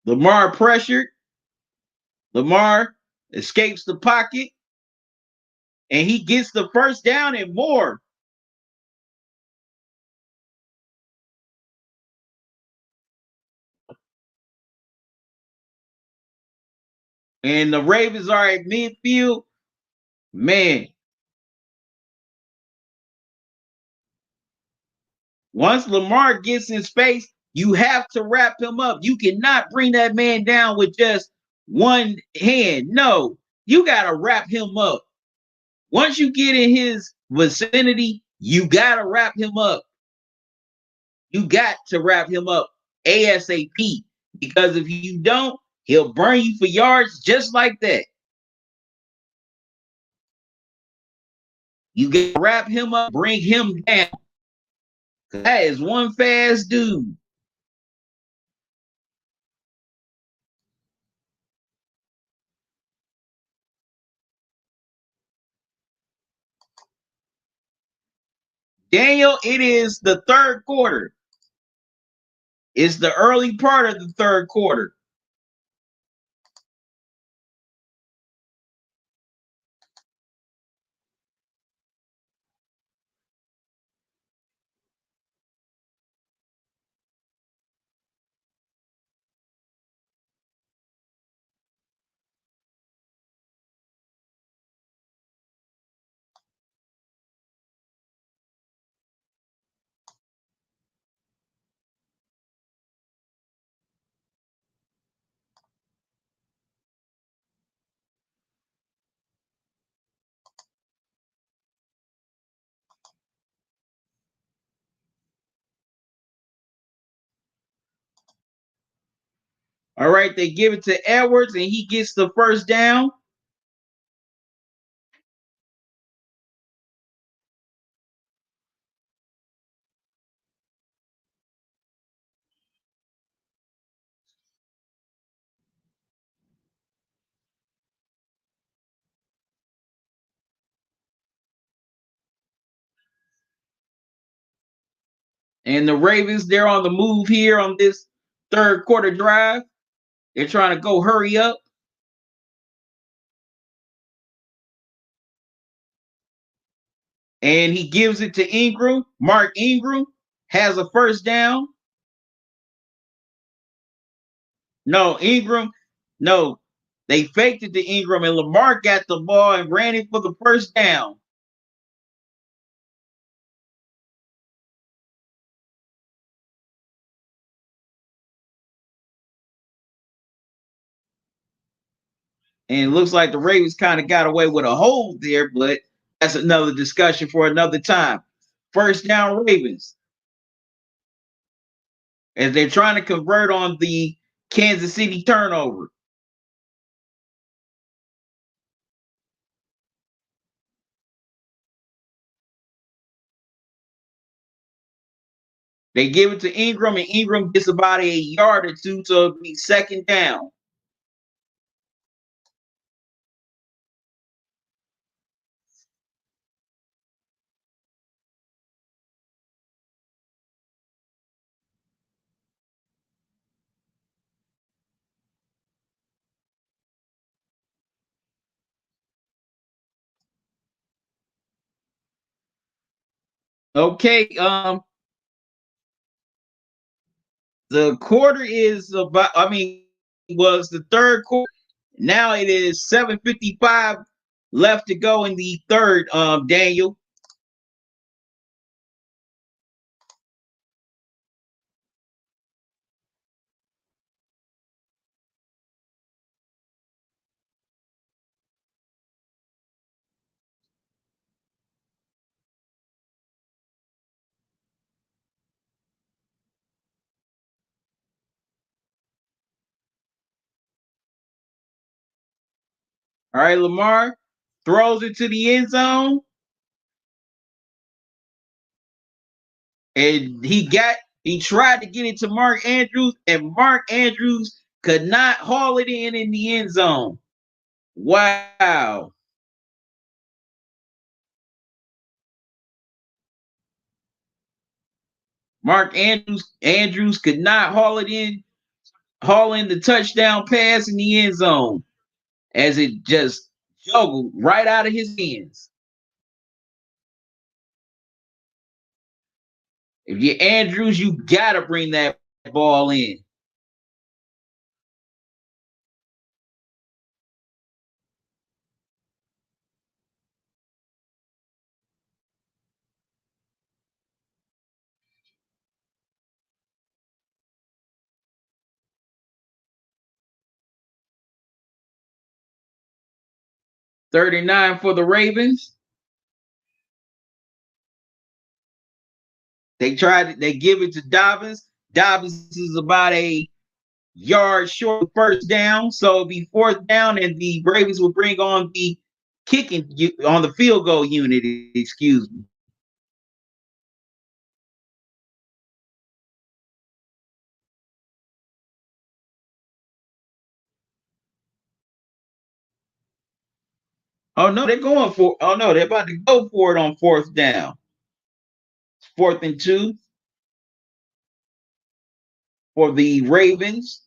A: Lamar pressured. Lamar escapes the pocket, and he gets the first down and more. And the Ravens are at midfield. Man, once Lamar gets in space, you have to wrap him up. You cannot bring that man down with just one hand. No, you got to wrap him up. Once you get in his vicinity, you got to wrap him up. You got to wrap him up ASAP, because if you don't, he'll burn you for yards just like that. You got to wrap him up, bring him down. That is one fast dude. Daniel, it is the third quarter. It's the early part of the third quarter. All right, they give it to Edwards, and he gets the first down. And the Ravens, they're on the move here on this third quarter drive. They're trying to go hurry up. And he gives it to Ingram. Mark Ingram has a first down. No, Ingram, no. They faked it to Ingram, and Lamar got the ball and ran it for the first down. And it looks like the Ravens kind of got away with a hold there, but that's another discussion for another time. First down, Ravens. As they're trying to convert on the Kansas City turnover. They give it to Ingram, and Ingram gets about a yard or two, so it'll be second down. Okay, the quarter is about, was the third quarter. Now it is 7:55 left to go in the third, Daniel. All right, Lamar throws it to the end zone, and he tried to get it to Mark Andrews, and Mark Andrews could not haul it in the end zone. Wow. Mark Andrews could not haul in the touchdown pass in the end zone as it just juggled right out of his hands. If you're Andrews, you gotta bring that ball in. Third and 9 for the Ravens. They give it to Dobbins. Dobbins is about a yard short of first down, so it'll be fourth down, and the Ravens will bring on the kicking on the field goal unit. Excuse me. Oh no, they're going for. Oh no, they're about to go for it on fourth down. Fourth and 2 for the Ravens.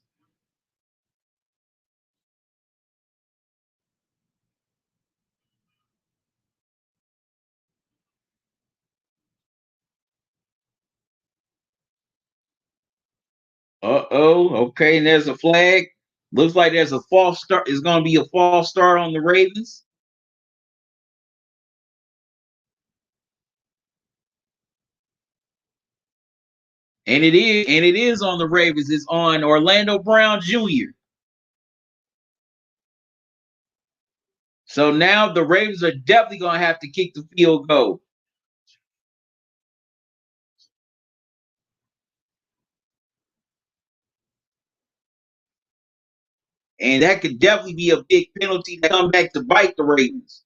A: Uh-oh. Okay, and there's a flag. Looks like there's a false start. It's going to be a false start on the Ravens. And it is on the Ravens. It's on Orlando Brown Jr. So now the Ravens are definitely going to have to kick the field goal. And that could definitely be a big penalty to come back to bite the Ravens.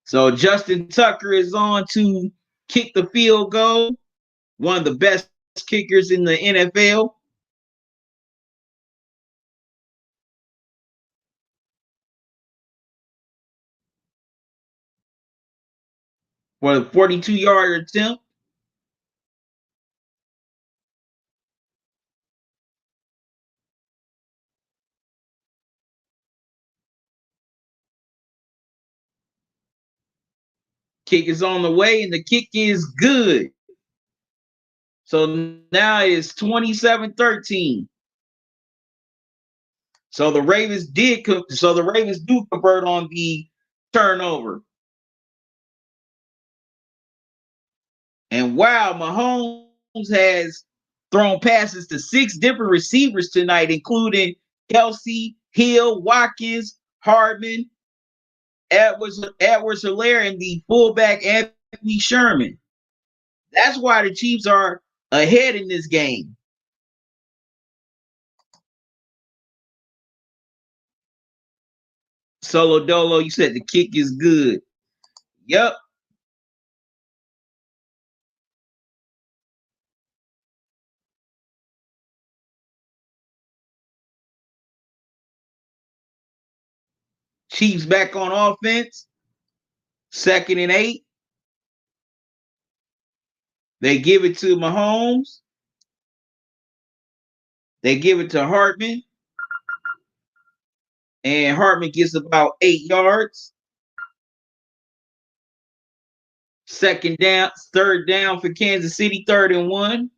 A: So Justin Tucker is on to kick the field goal. One of the best kickers in the NFL. For a 42-yard attempt. Kick is on the way, and the kick is good. So now it's 27-13. So the Ravens do convert on the turnover. And wow, Mahomes has thrown passes to 6 different receivers tonight, including Kelsey, Hill, Watkins, Hardman, Edwards Hilaire, and the fullback Anthony Sherman. That's why the Chiefs are ahead in this game. Solo Dolo, you said the kick is good. Yep. Chiefs back on offense. Second and 8. They give it to Mahomes. They give it to Hartman. And Hartman gets about 8 yards. Second down, third down for Kansas City, 3rd and 1.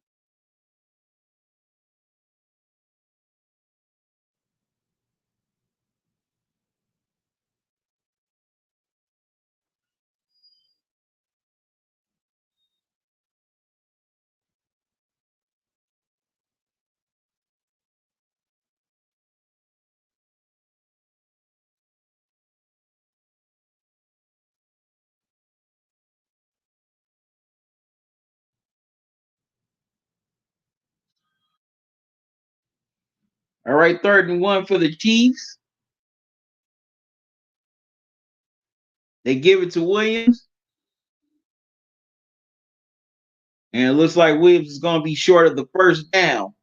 A: All right, 3rd and 1 for the Chiefs. They give it to Williams. And it looks like Williams is going to be short of the first down.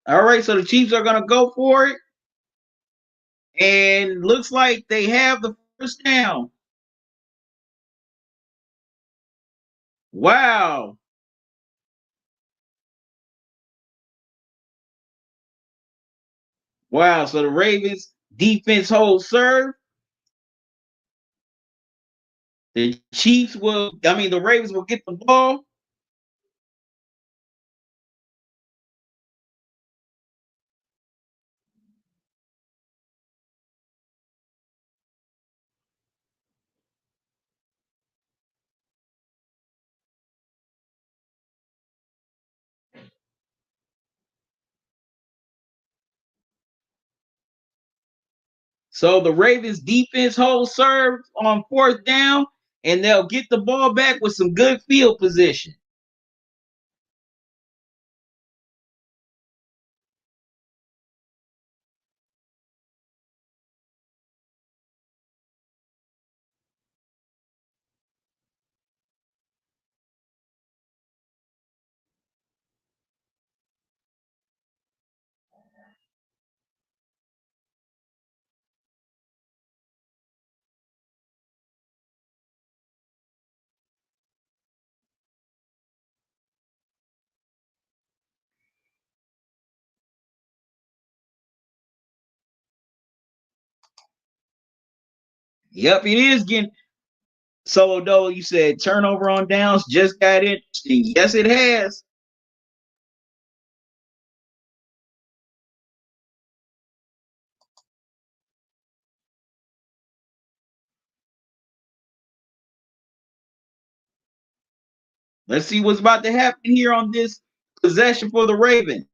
A: All right, so the Chiefs are going to go for it. And looks like they have the first down. Wow. Wow. So the Ravens defense holds serve. The Ravens will get the ball. So the Ravens defense holds serve on 4th down, and they'll get the ball back with some good field position. Yep, it is getting Solo Dolo. You said turnover on downs just got interesting. Yes, it has. Let's see what's about to happen here on this possession for the Ravens.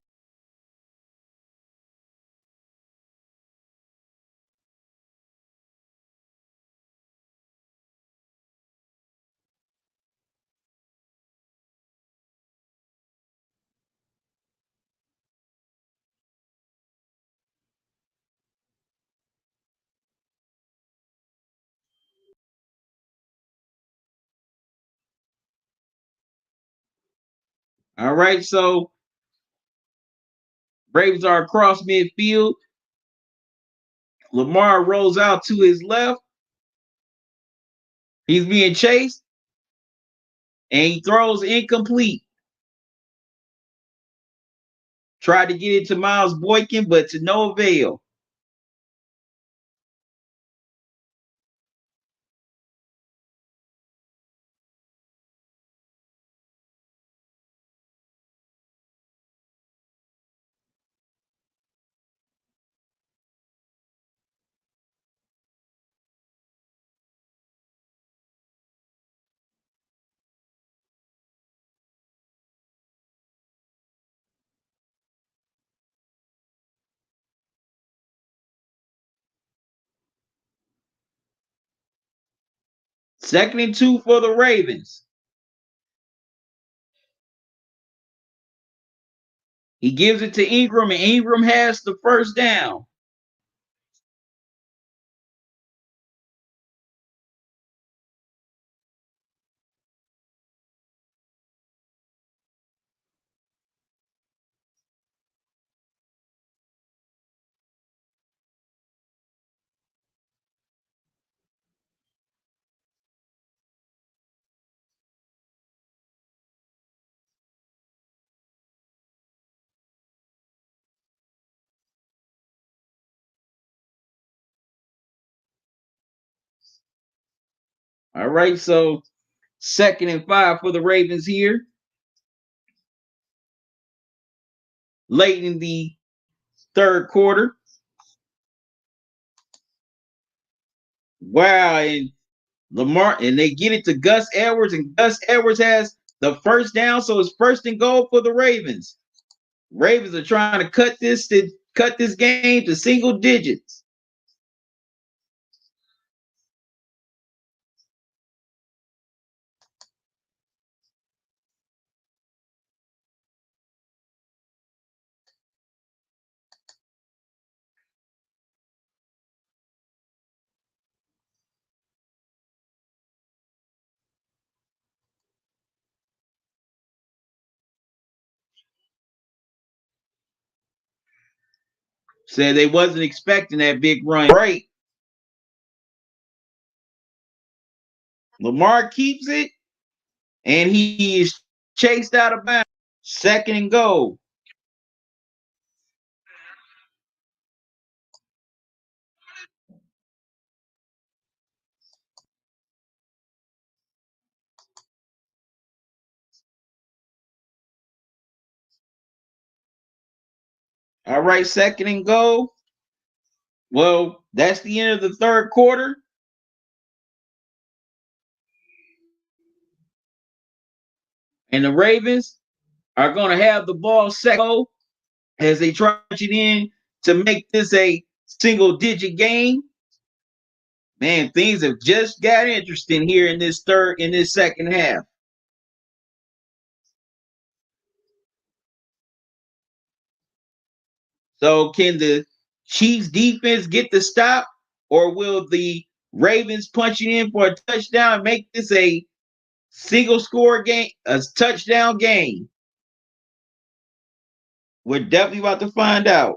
A: All right, so Ravens are across midfield. Lamar rolls out to his left. He's being chased, and he throws incomplete. Tried to get it to Miles Boykin, but to no avail. Second and 2 for the Ravens. He gives it to Ingram, and Ingram has the first down. All right, so 2nd and 5 for the Ravens here. Late in the third quarter. Wow, and Lamar, and they get it to Gus Edwards, and Gus Edwards has the first down, so it's 1st and goal for the Ravens. Ravens are trying to cut this game to single digits. Said they wasn't expecting that big run. Right. Lamar keeps it, and he is chased out of bounds. 2nd and goal. All right, 2nd and goal. Well, that's the end of the third quarter. And the Ravens are going to have the ball second as they try it in to make this a single digit game. Man, things have just got interesting here in this second half. So can the Chiefs defense get the stop, or will the Ravens punch it in for a touchdown and make this a single score game, a touchdown game? We're definitely about to find out.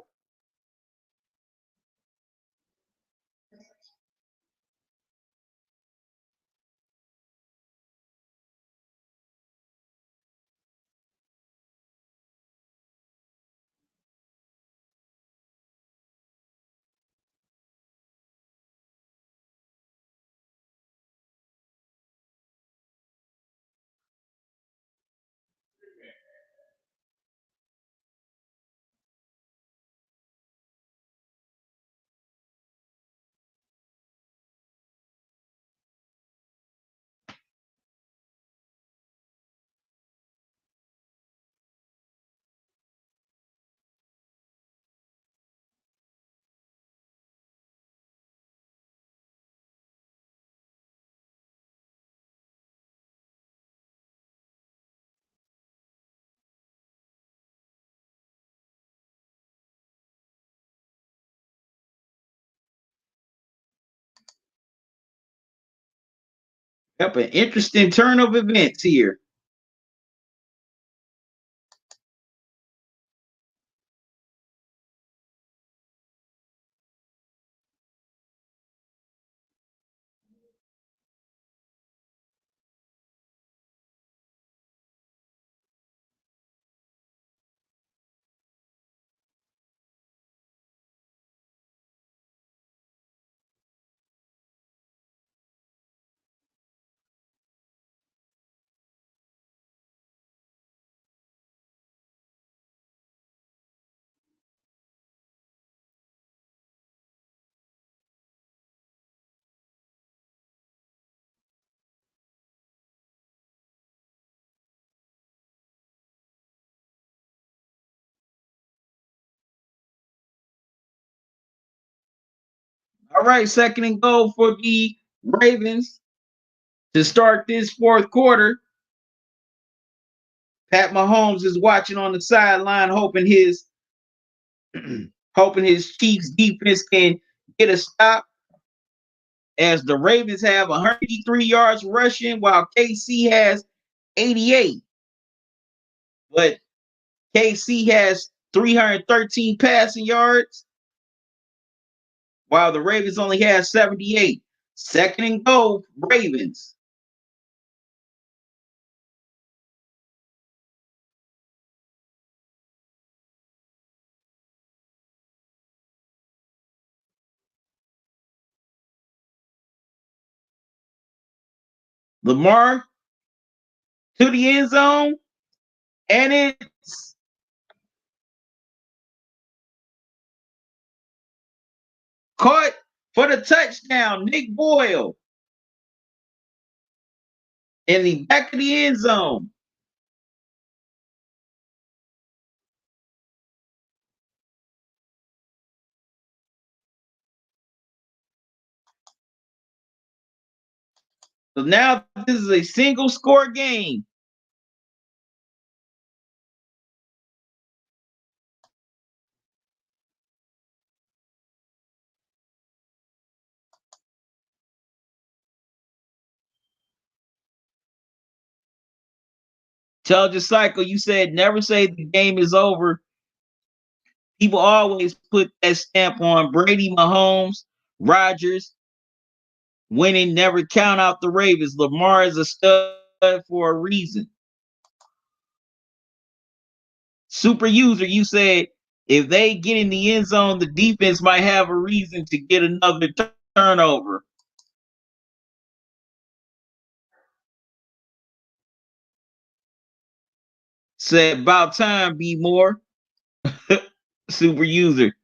A: Yep, an interesting turn of events here. All right, 2nd and goal for the Ravens to start this fourth quarter. Pat Mahomes is watching on the sideline, hoping his Chiefs defense can get a stop. As the Ravens have 153 yards rushing, while KC has 88. But KC has 313 passing yards, while the Ravens only have 78. Second and goal, Ravens. Lamar to the end zone, and it's caught for the touchdown. Nick Boyle in the back of the end zone. So now this is a single score game. Tell the cycle, you said never say the game is over. People always put that stamp on Brady, Mahomes, Rodgers, winning, never count out the Ravens. Lamar is a stud for a reason. Super user, you said if they get in the end zone, the defense might have a reason to get another turnover. Said about time, be more. Super user.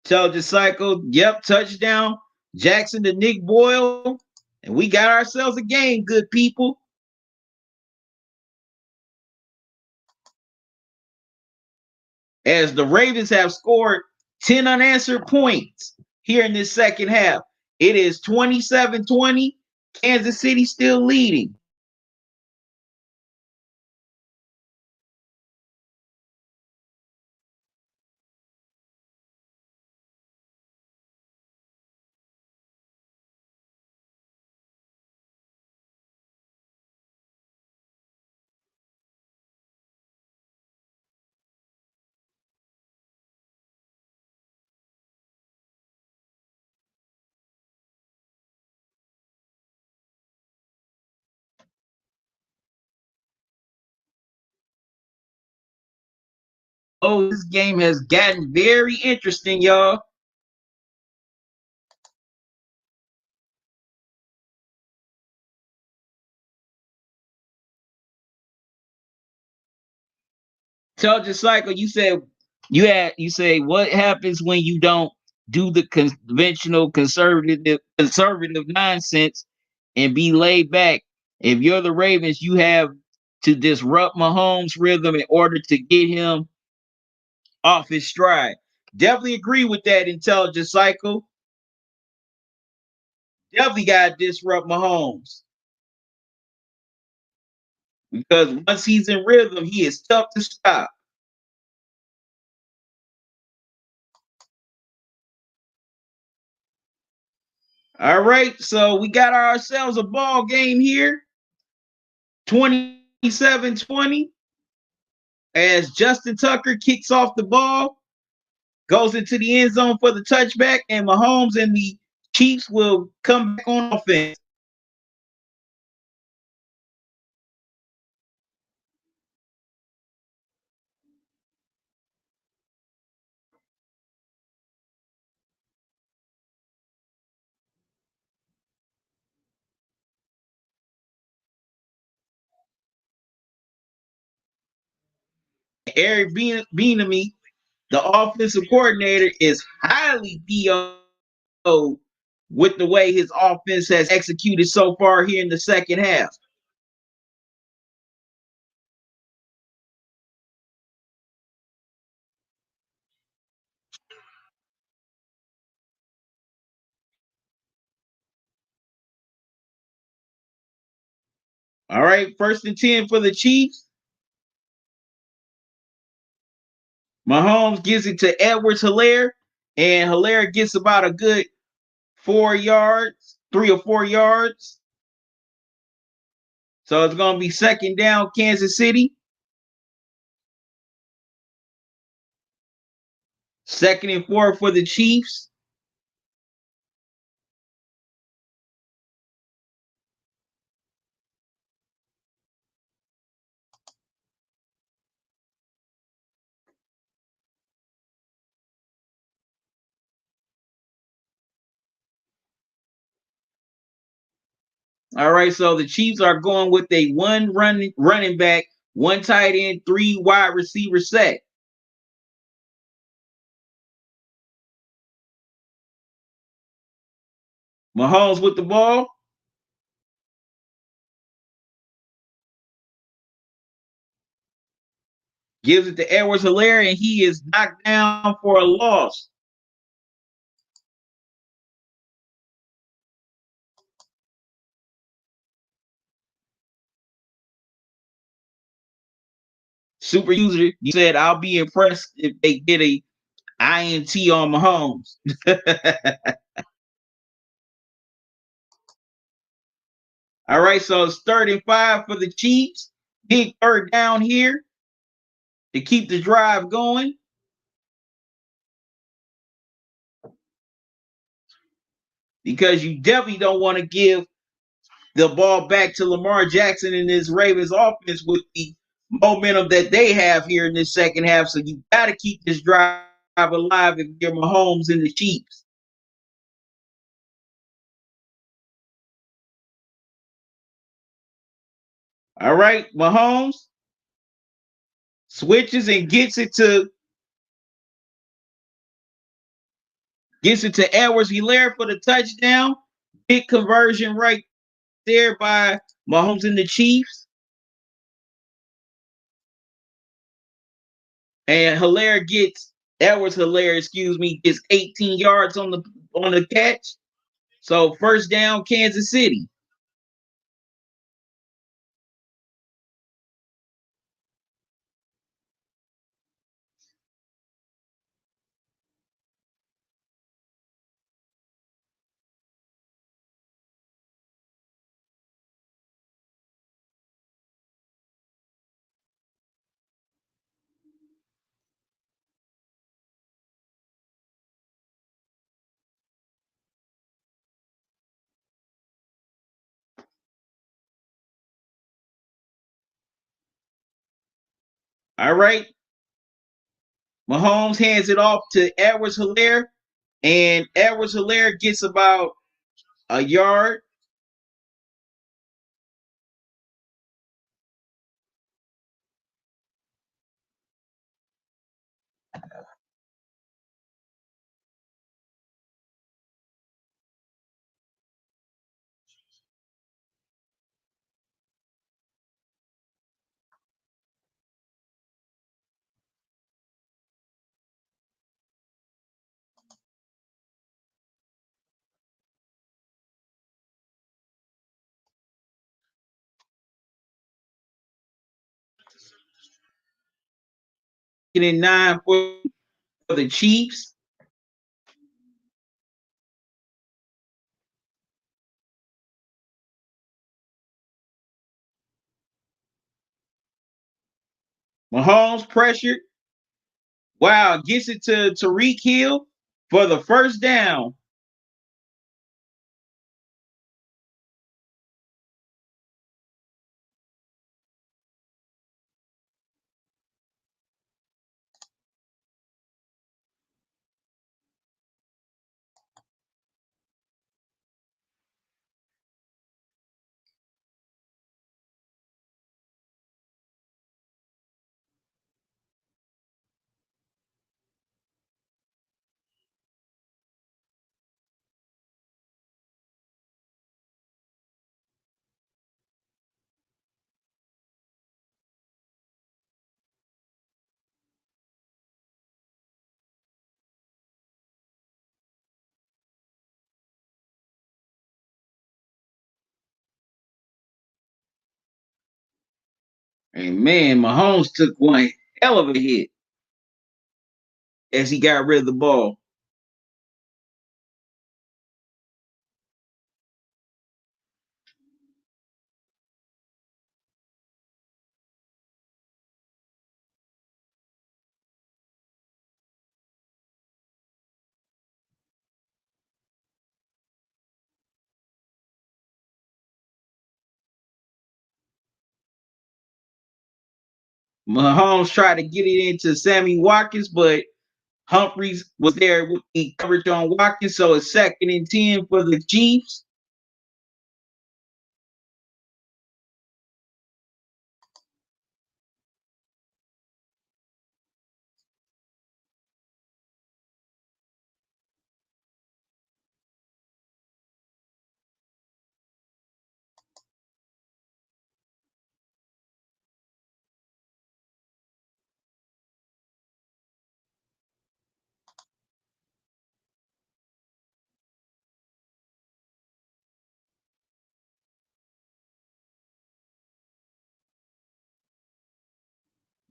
A: Intelligent cycle. Yep, touchdown. Jackson to Nick Boyle. And we got ourselves a game, good people. As the Ravens have scored 10 unanswered points here in this second half. It is 27-20. Kansas City still leading. Oh, this game has gotten very interesting, y'all. Intelligent cycle, you say what happens when you don't do the conventional conservative nonsense and be laid back. If you're the Ravens, you have to disrupt Mahomes' rhythm in order to get him off his stride. Definitely agree with that, intelligent cycle. Definitely got to disrupt Mahomes because once he's in rhythm, he is tough to stop. All right, so we got ourselves a ball game here, 27-20, as Justin Tucker kicks off the ball, goes into the end zone for the touchback, and Mahomes and the Chiefs will come back on offense. Eric Bieniemy, the offensive coordinator, is highly PO with the way his offense has executed so far here in the second half. All right, 1st and 10 for the Chiefs. Mahomes gives it to Edwards Hilaire, and Hilaire gets about a good 4 yards, 3 or 4 yards. So it's going to be 2nd down, Kansas City. 2nd and 4 for the Chiefs. All right, so the Chiefs are going with a running back, one tight end, three wide receiver set. Mahomes with the ball, gives it to Edwards Hilaire, and he is knocked down for a loss. Super user, you said, I'll be impressed if they get a INT on Mahomes. All right, so it's 3rd and 5 for the Chiefs. Big 3rd down here to keep the drive going, because you definitely don't want to give the ball back to Lamar Jackson and this Ravens offense with the momentum that they have here in this second half. So you got to keep this drive alive if you're Mahomes and the Chiefs. All right, Mahomes switches and gets it to Edwards Hilaire for the touchdown. Big conversion right there by Mahomes and the Chiefs. And Edwards Hilaire, gets 18 yards on the catch. So 1st down, Kansas City. All right. Mahomes hands it off to Edwards Hilaire, and Edwards Hilaire gets about a yard. And 9 for the Chiefs. Mahomes pressured. Wow, gets it to Tariq Hill for the 1st down. And man, Mahomes took one hell of a hit as he got rid of the ball. Mahomes tried to get it into Sammy Watkins, but Humphreys was there with the coverage on Watkins, so it's 2nd and 10 for the Chiefs.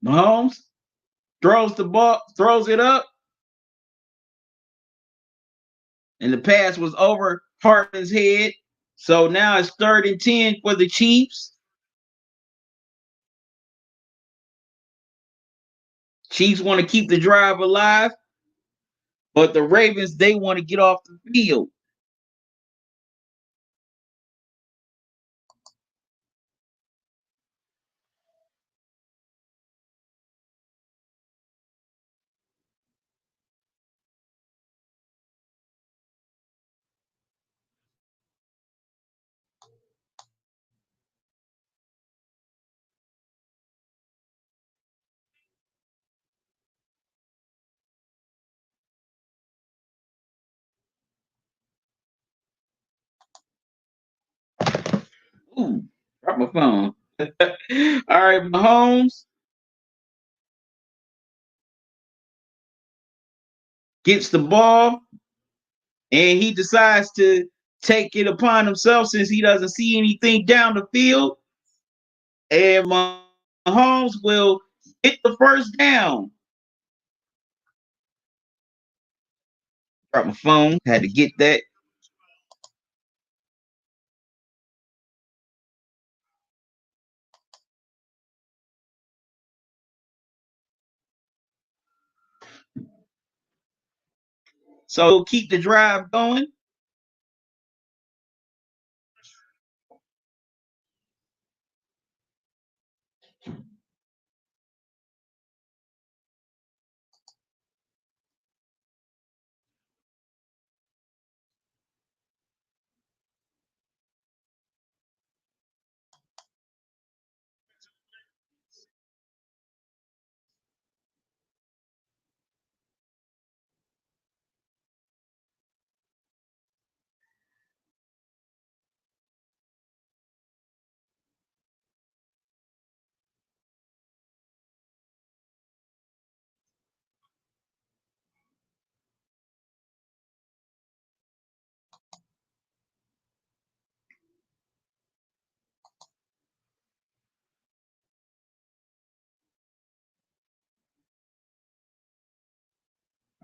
A: Mahomes throws the ball, throws it up, and the pass was over Hartman's head. So now it's 3rd and 10 for the Chiefs. Chiefs want to keep the drive alive, but the Ravens, they want to get off the field. Ooh, drop my phone. All right, Mahomes gets the ball and he decides to take it upon himself since he doesn't see anything down the field. And Mahomes will get the first down. Drop my phone. Had to get that. So keep the drive going.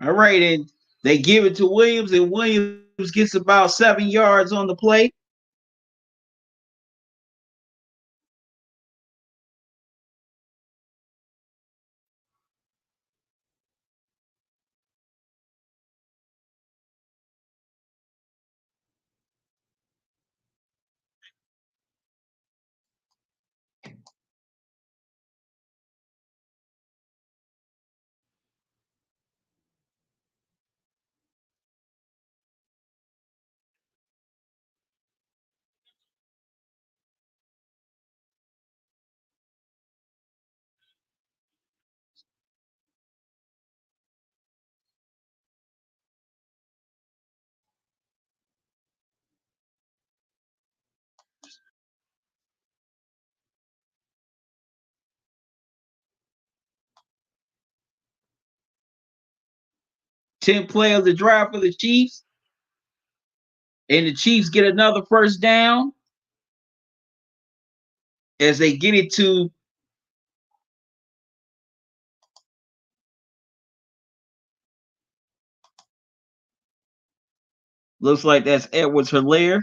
A: All right, and they give it to Williams, and Williams gets about 7 yards on the play. Ten play of the drive for the Chiefs, and the Chiefs get another first down as they get it to Looks like that's Edwards-Helaire.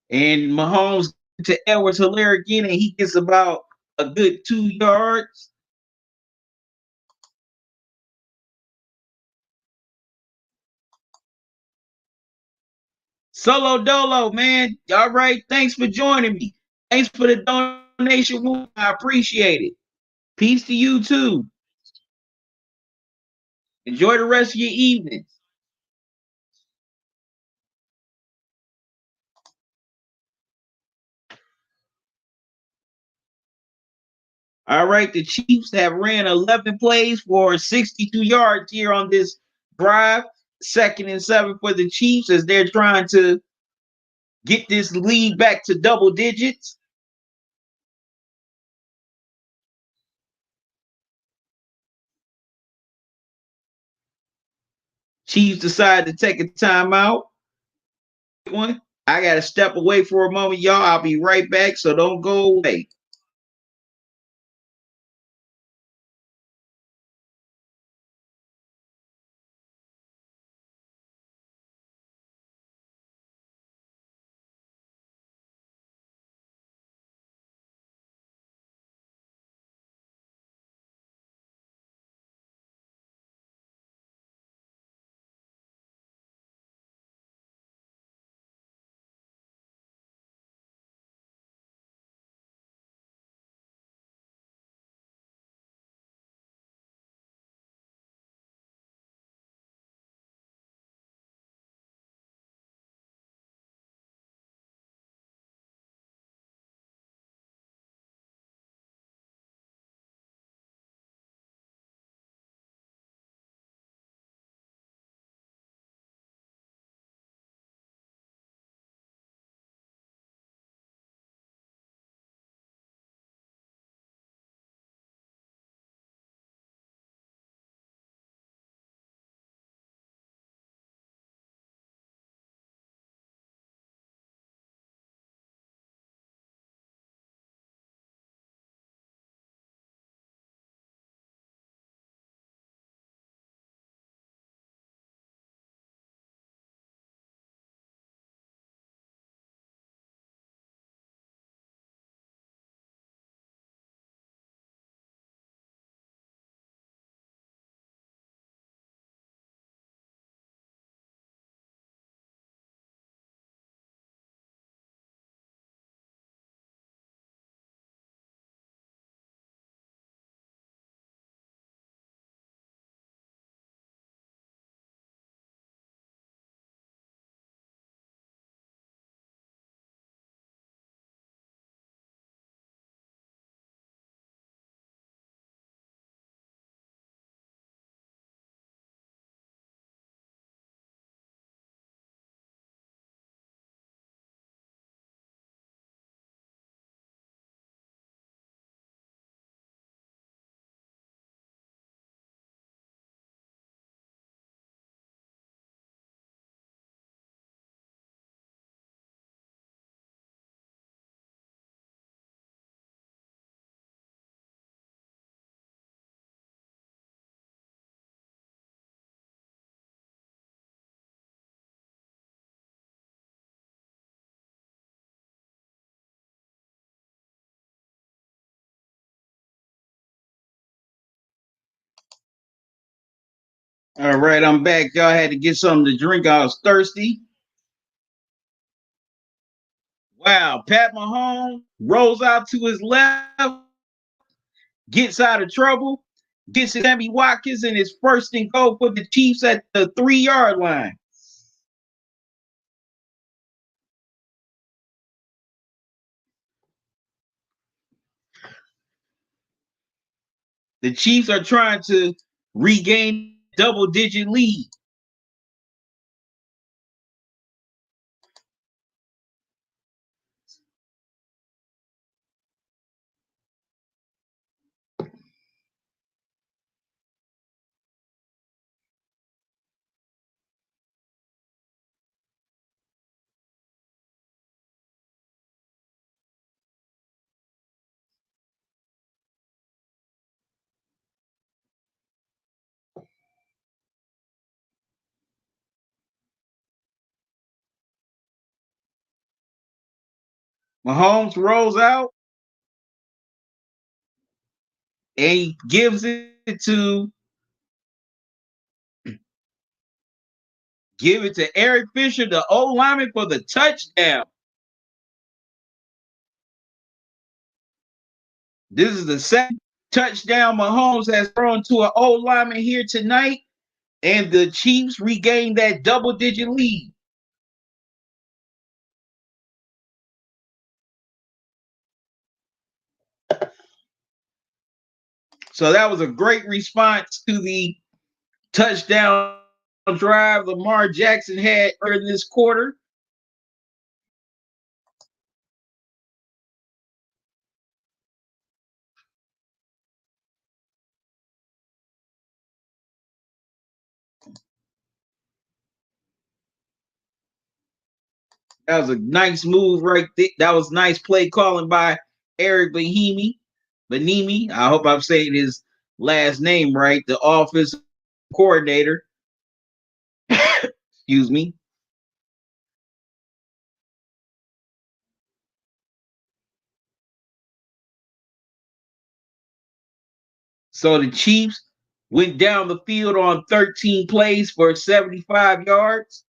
A: And Mahomes to Edwards-Helaire again, and he gets about a good 2 yards. Solo Dolo, man. All right. Thanks for joining me. Thanks for the donation. I appreciate it. Peace to you too. Enjoy the rest of your evening. All right. The Chiefs have ran 11 plays for 62 yards here on this drive. 2nd and 7 for the Chiefs as they're trying to get this lead back to double digits. Chiefs decide to take a timeout. One. I got to step away for a moment, y'all. I'll be right back, so don't go away. All right, I'm back. Y'all had to get something to drink. I was thirsty. Wow, Pat Mahomes rolls out to his left, gets out of trouble, gets Sammy Watkins in his 1st and goal for the Chiefs at the 3 yard line. The Chiefs are trying to regain that double-digit lead. Mahomes rolls out and he gives it to Eric Fisher, the O lineman, for the touchdown. This is the second touchdown Mahomes has thrown to an O lineman here tonight, and the Chiefs regain that double-digit lead. So that was a great response to the touchdown drive Lamar Jackson had earlier this quarter. That was a nice move right there. That was nice play calling by Eric Bieniemy. I hope I'm saying his last name right. The offensive coordinator. Excuse me. So the Chiefs went down the field on 13 plays for 75 yards.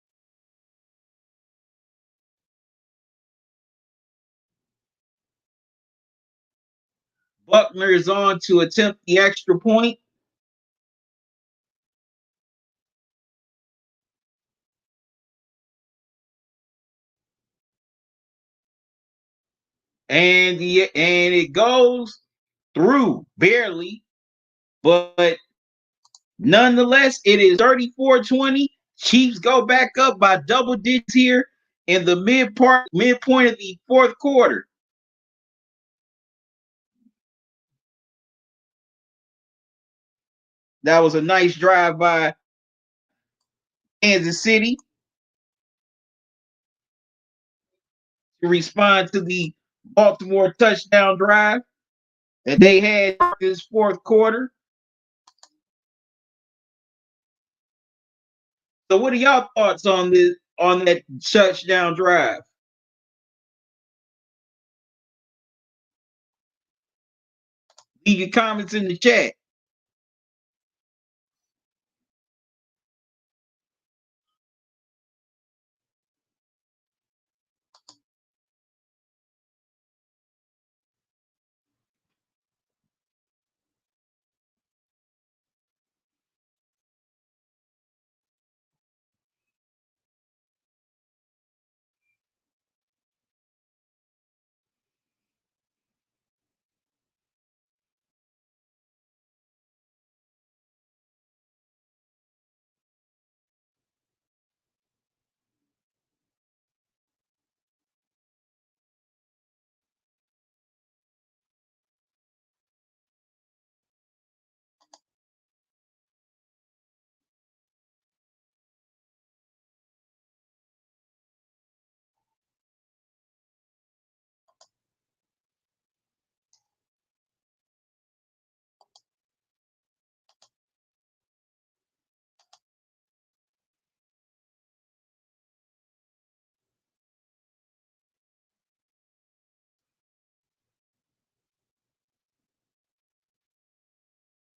A: Buckner is on to attempt the extra point. And it goes through barely, but nonetheless, it is 34-20. Chiefs go back up by double digits here in the midpoint of the fourth quarter. That was a nice drive by Kansas City to respond to the Baltimore touchdown drive that they had this fourth quarter. So, what are y'all thoughts on that touchdown drive? Leave your comments in the chat.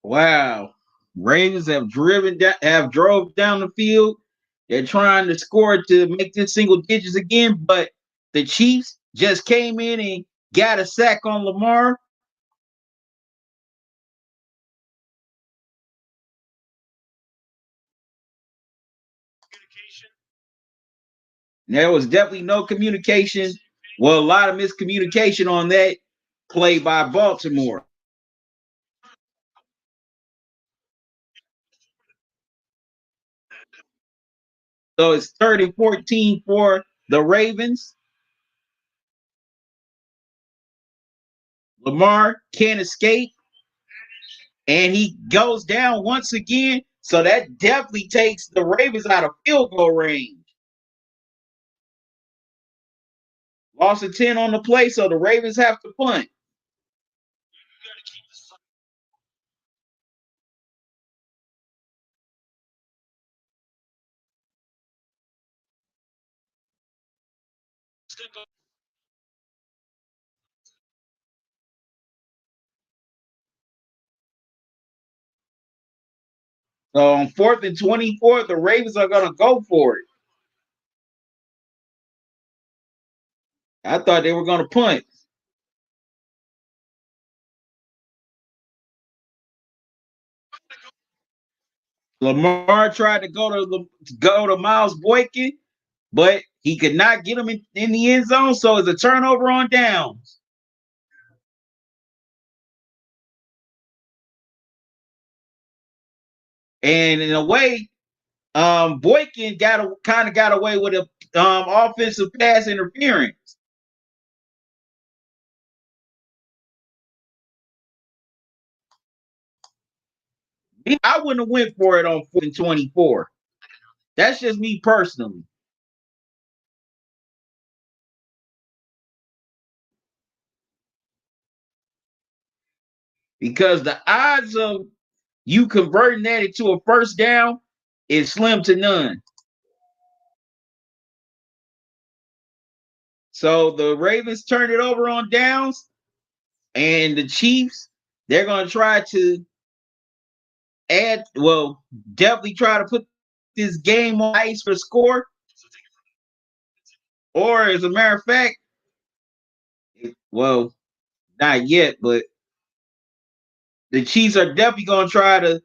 A: Wow. Ravens have drove down the field. They're trying to score to make this single digits again, but the Chiefs just came in and got a sack on Lamar. There was definitely no communication. Well, a lot of miscommunication on that play by Baltimore. So it's 30-14 for the Ravens. Lamar can't escape, and he goes down once again. So that definitely takes the Ravens out of field goal range. Lost of 10 on the play, so the Ravens have to punt. So on 4th and 24, the Ravens are going to go for it. I thought they were going to punt. Lamar tried to go to Miles Boykin, but he could not get him in the end zone. So it's a turnover on downs. And in a way, Boykin kind of got away with a offensive pass interference. I wouldn't have went for it on 4th and 24. That's just me personally. Because the odds of you converting that into a first down is slim to none. So the Ravens turned it over on downs, and the Chiefs, they're going to try to definitely try to put this game on ice for score. Or, as a matter of fact, well, not yet, but the Chiefs are definitely going to try to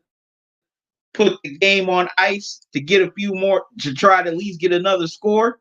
A: put the game on ice to get a few more, to try to at least get another score.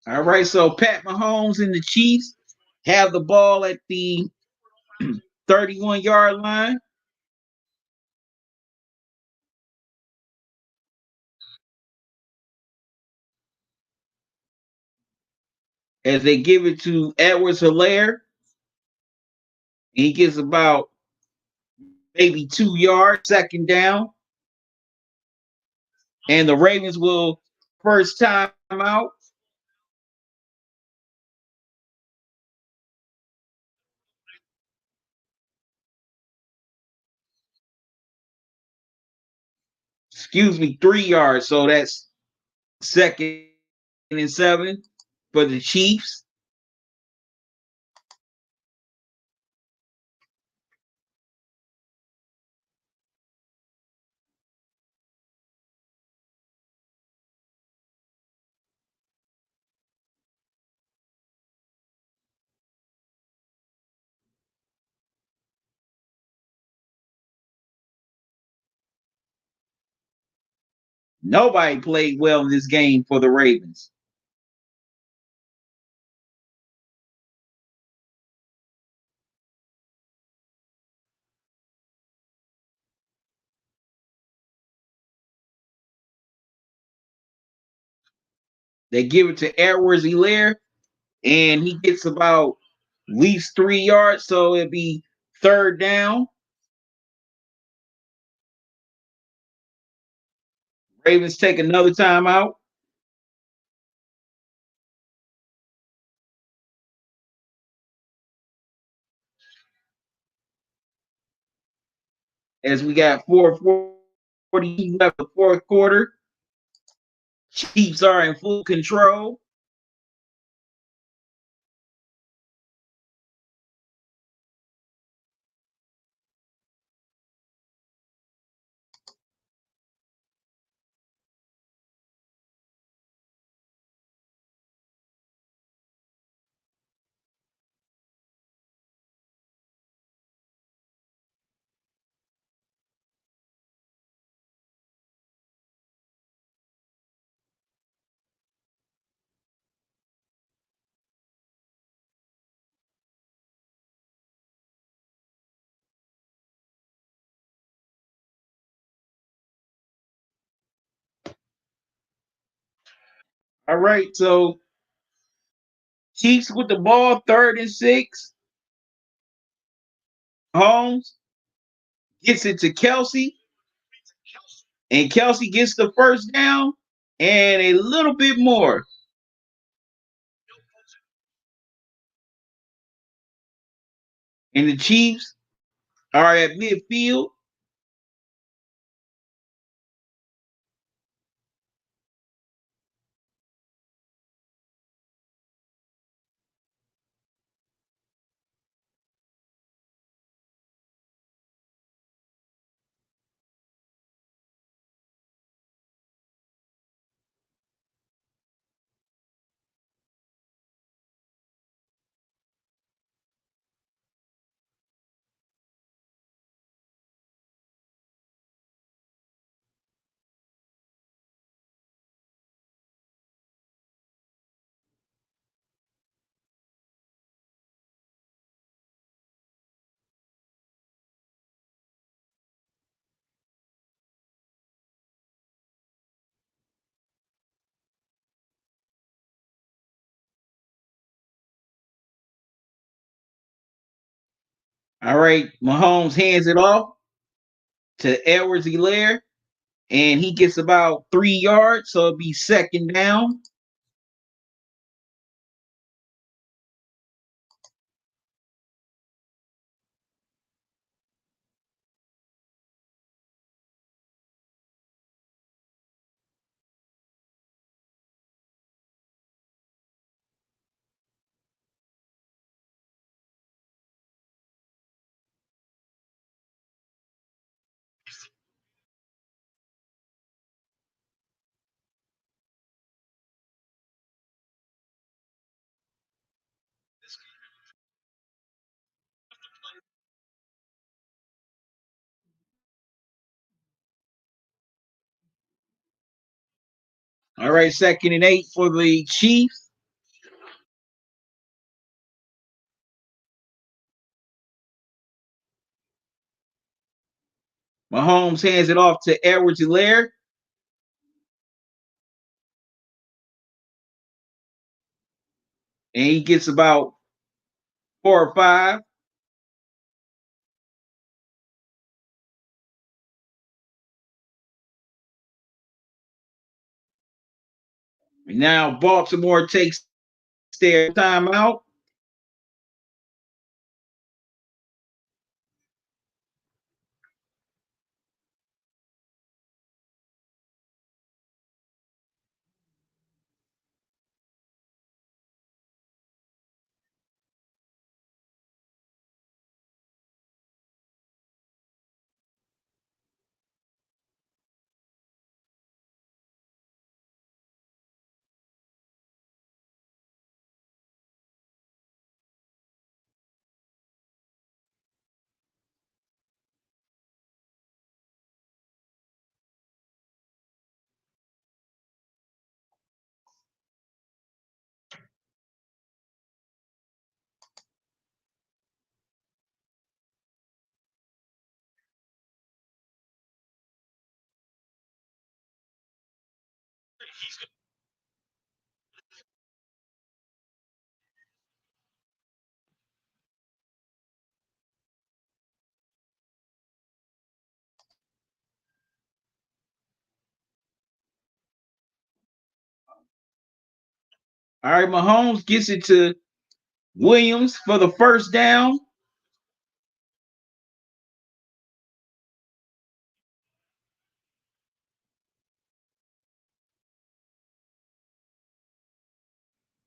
A: All right, so Pat Mahomes and the Chiefs have the ball at the 31-yard line as they give it to Edwards Hilaire. He gets about maybe 2 yards, second down, and the Ravens will first time out. Excuse me, 3 yards. So that's 2nd and 7 for the Chiefs. Nobody played well in this game for the Ravens. They give it to Edwards Hilaire, and he gets about at least 3 yards, so it'd be third down. Ravens take another timeout. As we got 4:40 left the fourth quarter. Chiefs are in full control. All right, so Chiefs with the ball, 3rd and 6. Holmes gets it to Kelsey, and Kelsey gets the first down and a little bit more. And the Chiefs are at midfield. All right, Mahomes hands it off to Edwards Hilaire, and he gets about 3 yards, so it'll be second down. All right, 2nd and 8 for the Chiefs. Mahomes hands it off to Edwards Hilaire, and he gets about 4 or 5. And now Baltimore takes their timeout. All right, Mahomes gets it to Williams for the first down.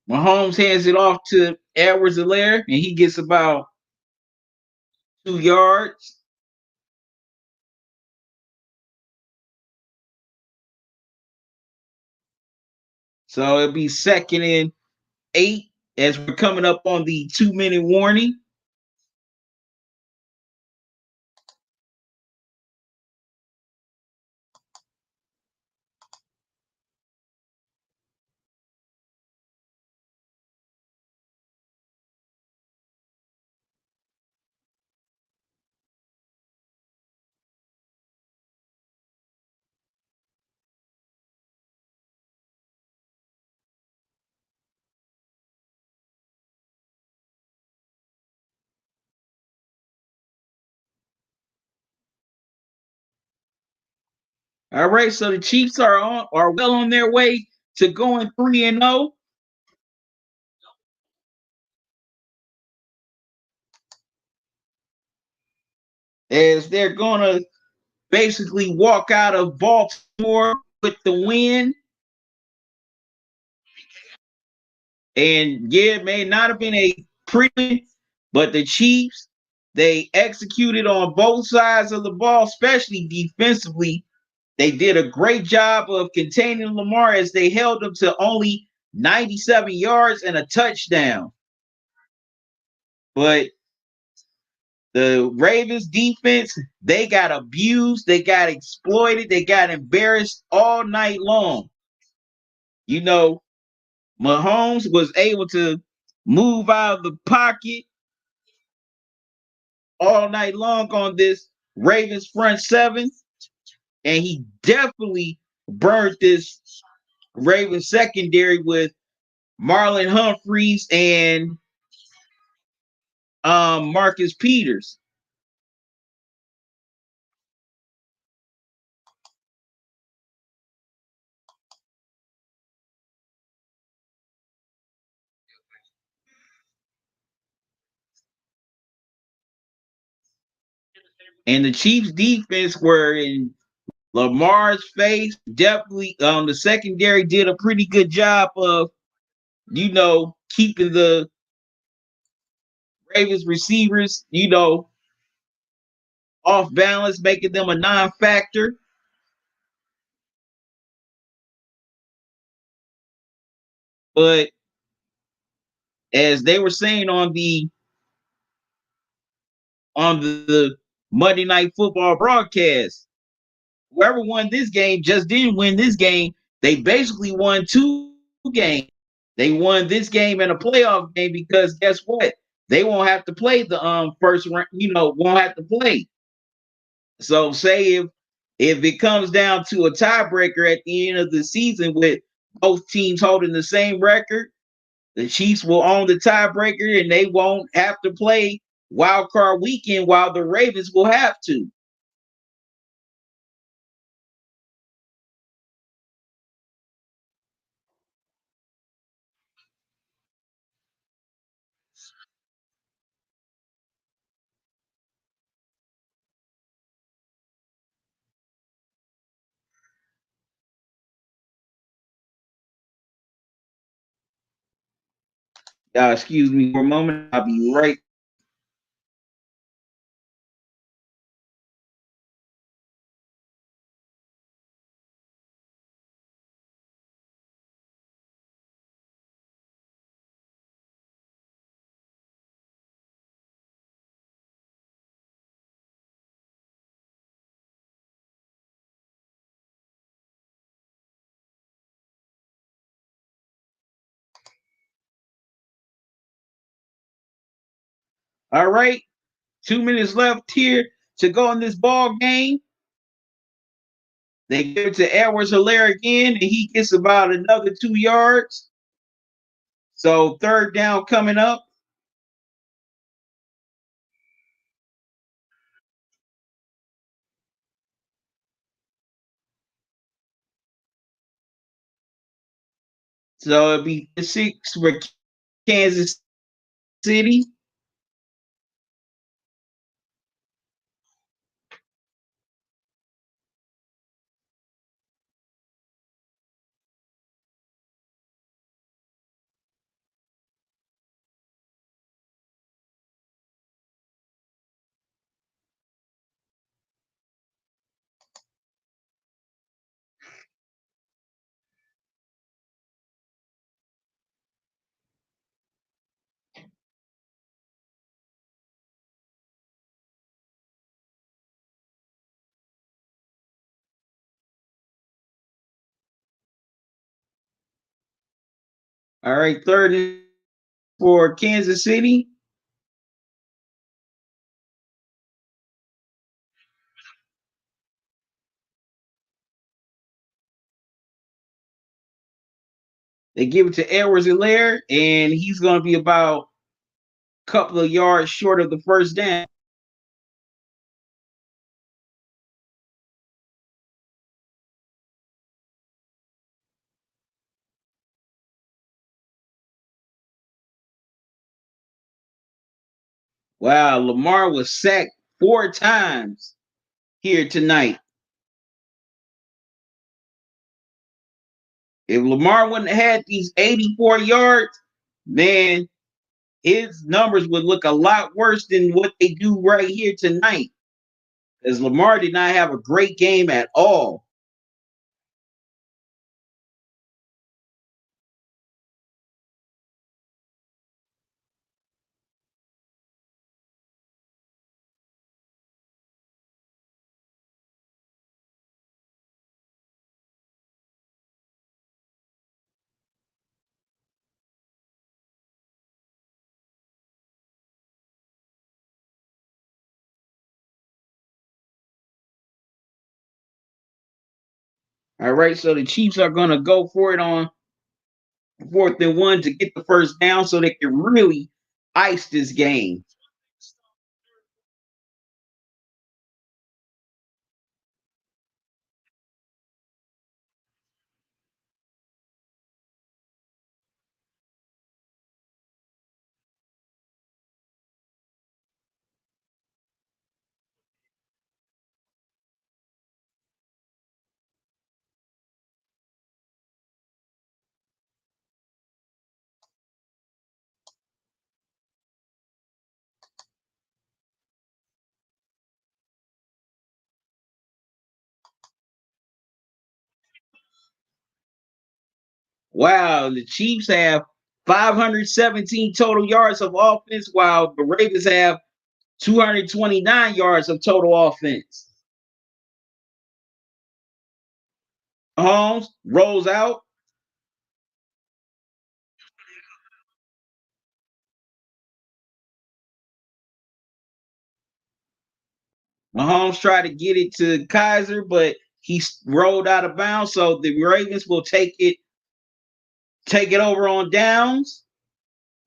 A: Mahomes hands it off to Edwards-Helaire, and he gets about 2 yards. So it'll be 2nd and 8 as we're coming up on the 2-minute warning. All right, so the Chiefs are well on their way to going 3-0. As they're gonna basically walk out of Baltimore with the win. And yeah, it may not have been a pretty, but the Chiefs, they executed on both sides of the ball, especially defensively. They did a great job of containing Lamar as they held him to only 97 yards and a touchdown. But the Ravens defense, they got abused, they got exploited, they got embarrassed all night long. You know, Mahomes was able to move out of the pocket all night long on this Ravens front seven, and he definitely burned this Ravens secondary with Marlon Humphreys and Marcus Peters. And the Chiefs defense were in Lamar's face. Definitely the secondary did a pretty good job of, keeping the Ravens receivers, off balance, making them a non-factor. But as they were saying on the Monday Night Football broadcast, whoever won this game just didn't win this game. They basically won two games. They won this game and a playoff game because guess what? They won't have to play the first round. Won't have to play. So say if it comes down to a tiebreaker at the end of the season with both teams holding the same record, the Chiefs will own the tiebreaker and they won't have to play wild card weekend while the Ravens will have to. Excuse me for a moment. I'll be right. All right. 2 minutes left here to go in this ball game. They give it to Edwards-Helaire again, and he gets about another 2 yards. So third down coming up. So it'd be 6 for Kansas City. All right, third for Kansas City. They give it to Edwards-Helaire, and he's going to be about a couple of yards short of the first down. Wow, Lamar was sacked 4 times here tonight. If Lamar wouldn't have had these 84 yards, man, his numbers would look a lot worse than what they do right here tonight. Because Lamar did not have a great game at all. All right, so the Chiefs are going to go for it on 4th and 1 to get the first down so they can really ice this game. Wow, the Chiefs have 517 total yards of offense, while the Ravens have 229 yards of total offense. Mahomes rolls out. Mahomes tried to get it to Kaiser, but he rolled out of bounds. So the Ravens will take it over on downs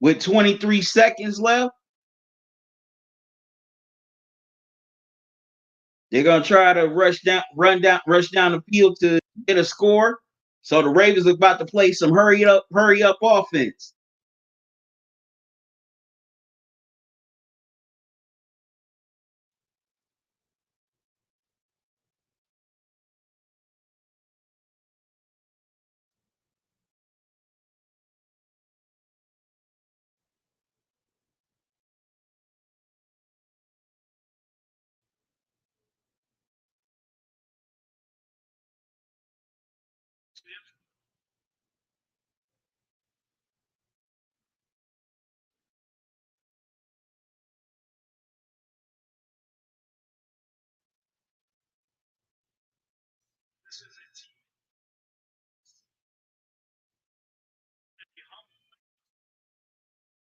A: with 23 seconds left. They're gonna try to rush down the field to get a score. So the Ravens are about to play some hurry up offense.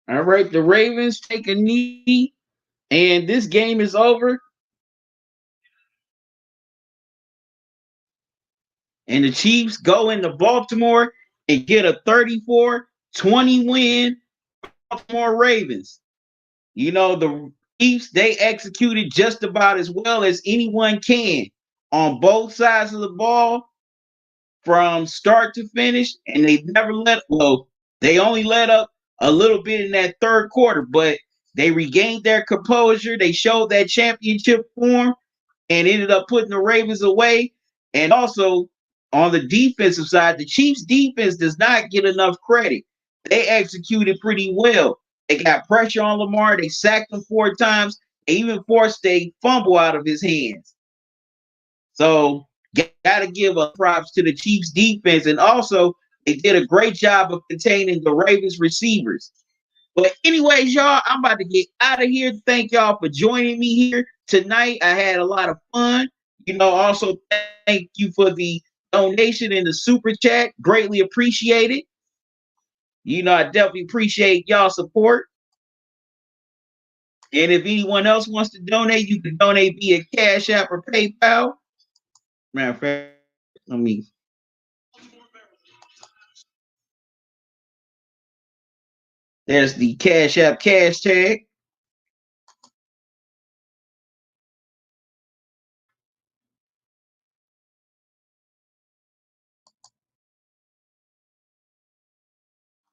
A: All right, the Ravens take a knee, and this game is over. And the Chiefs go into Baltimore and get a 34-20 win. Baltimore Ravens. You know, the Chiefs, they executed just about as well as anyone can on both sides of the ball. from start to finish, and they never they only let up a little bit in that third quarter, but they regained their composure. They showed that championship form and ended up putting the Ravens away. And also on the defensive side, the Chiefs defense does not get enough credit. They executed pretty well. They got pressure on Lamar. They sacked him 4 times. They even forced a fumble out of his hands. So got to give a props to the Chiefs defense. And also they did a great job of containing the Ravens receivers. But anyways, y'all, I'm about to get out of here. Thank y'all for joining me here tonight. I had a lot of fun. Also thank you for the donation in the super chat. Greatly appreciated. I definitely appreciate y'all support. And if anyone else wants to donate, you can donate via Cash App or PayPal. Matter of fact, let me. There's the Cash App cash tag.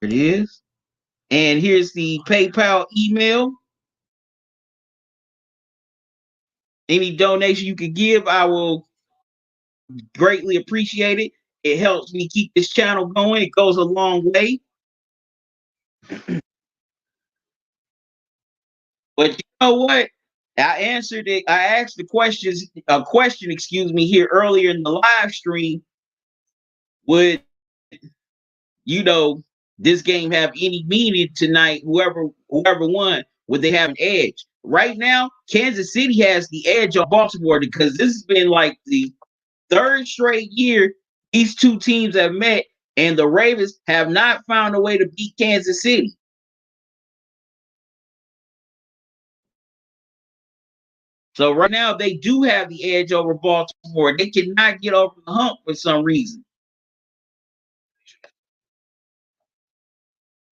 A: It is. And here's the PayPal email. Any donation you can give, I will greatly appreciate it. It helps me keep this channel going. It goes a long way. But you know what? I answered it. I asked a question, here earlier in the live stream. Would this game have any meaning tonight? Whoever won, would they have an edge? Right now, Kansas City has the edge on Baltimore because this has been like the third straight year these two teams have met, and the Ravens have not found a way to beat Kansas City. So right now they do have the edge over Baltimore. They cannot get over the hump for some reason.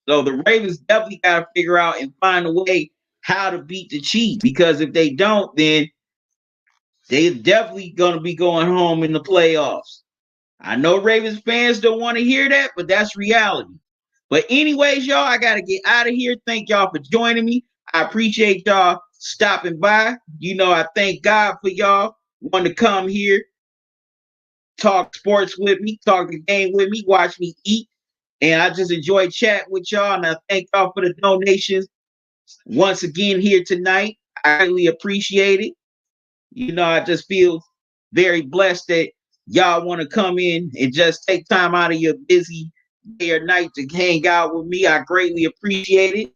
A: So the Ravens definitely got to figure out and find a way how to beat the Chiefs, because if they don't, then they're definitely going to be going home in the playoffs. I know Ravens fans don't want to hear that, but that's reality. But anyways, y'all, I got to get out of here. Thank y'all for joining me. I appreciate y'all stopping by. I thank God for y'all wanting to come here, talk sports with me, talk the game with me, watch me eat. And I just enjoy chatting with y'all. And I thank y'all for the donations once again here tonight. I really appreciate it. I just feel very blessed that y'all want to come in and just take time out of your busy day or night to hang out with me. I greatly appreciate it.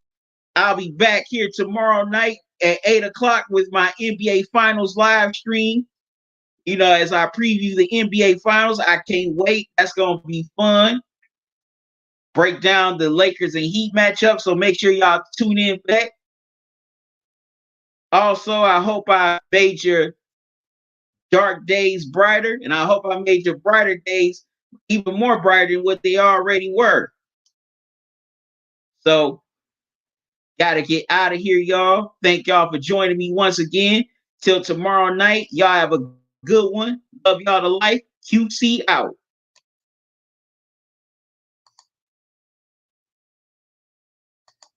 A: I'll be back here tomorrow night at 8 o'clock with my NBA Finals live stream. As I preview the NBA Finals, I can't wait. That's going to be fun. Break down the Lakers and Heat matchup, so make sure y'all tune in for that. Also, I hope I made your dark days brighter, and I hope I made your brighter days even more brighter than what they already were. So, gotta get out of here, y'all. Thank y'all for joining me once again. Till tomorrow night, y'all have a good one. Love y'all to life. QC out.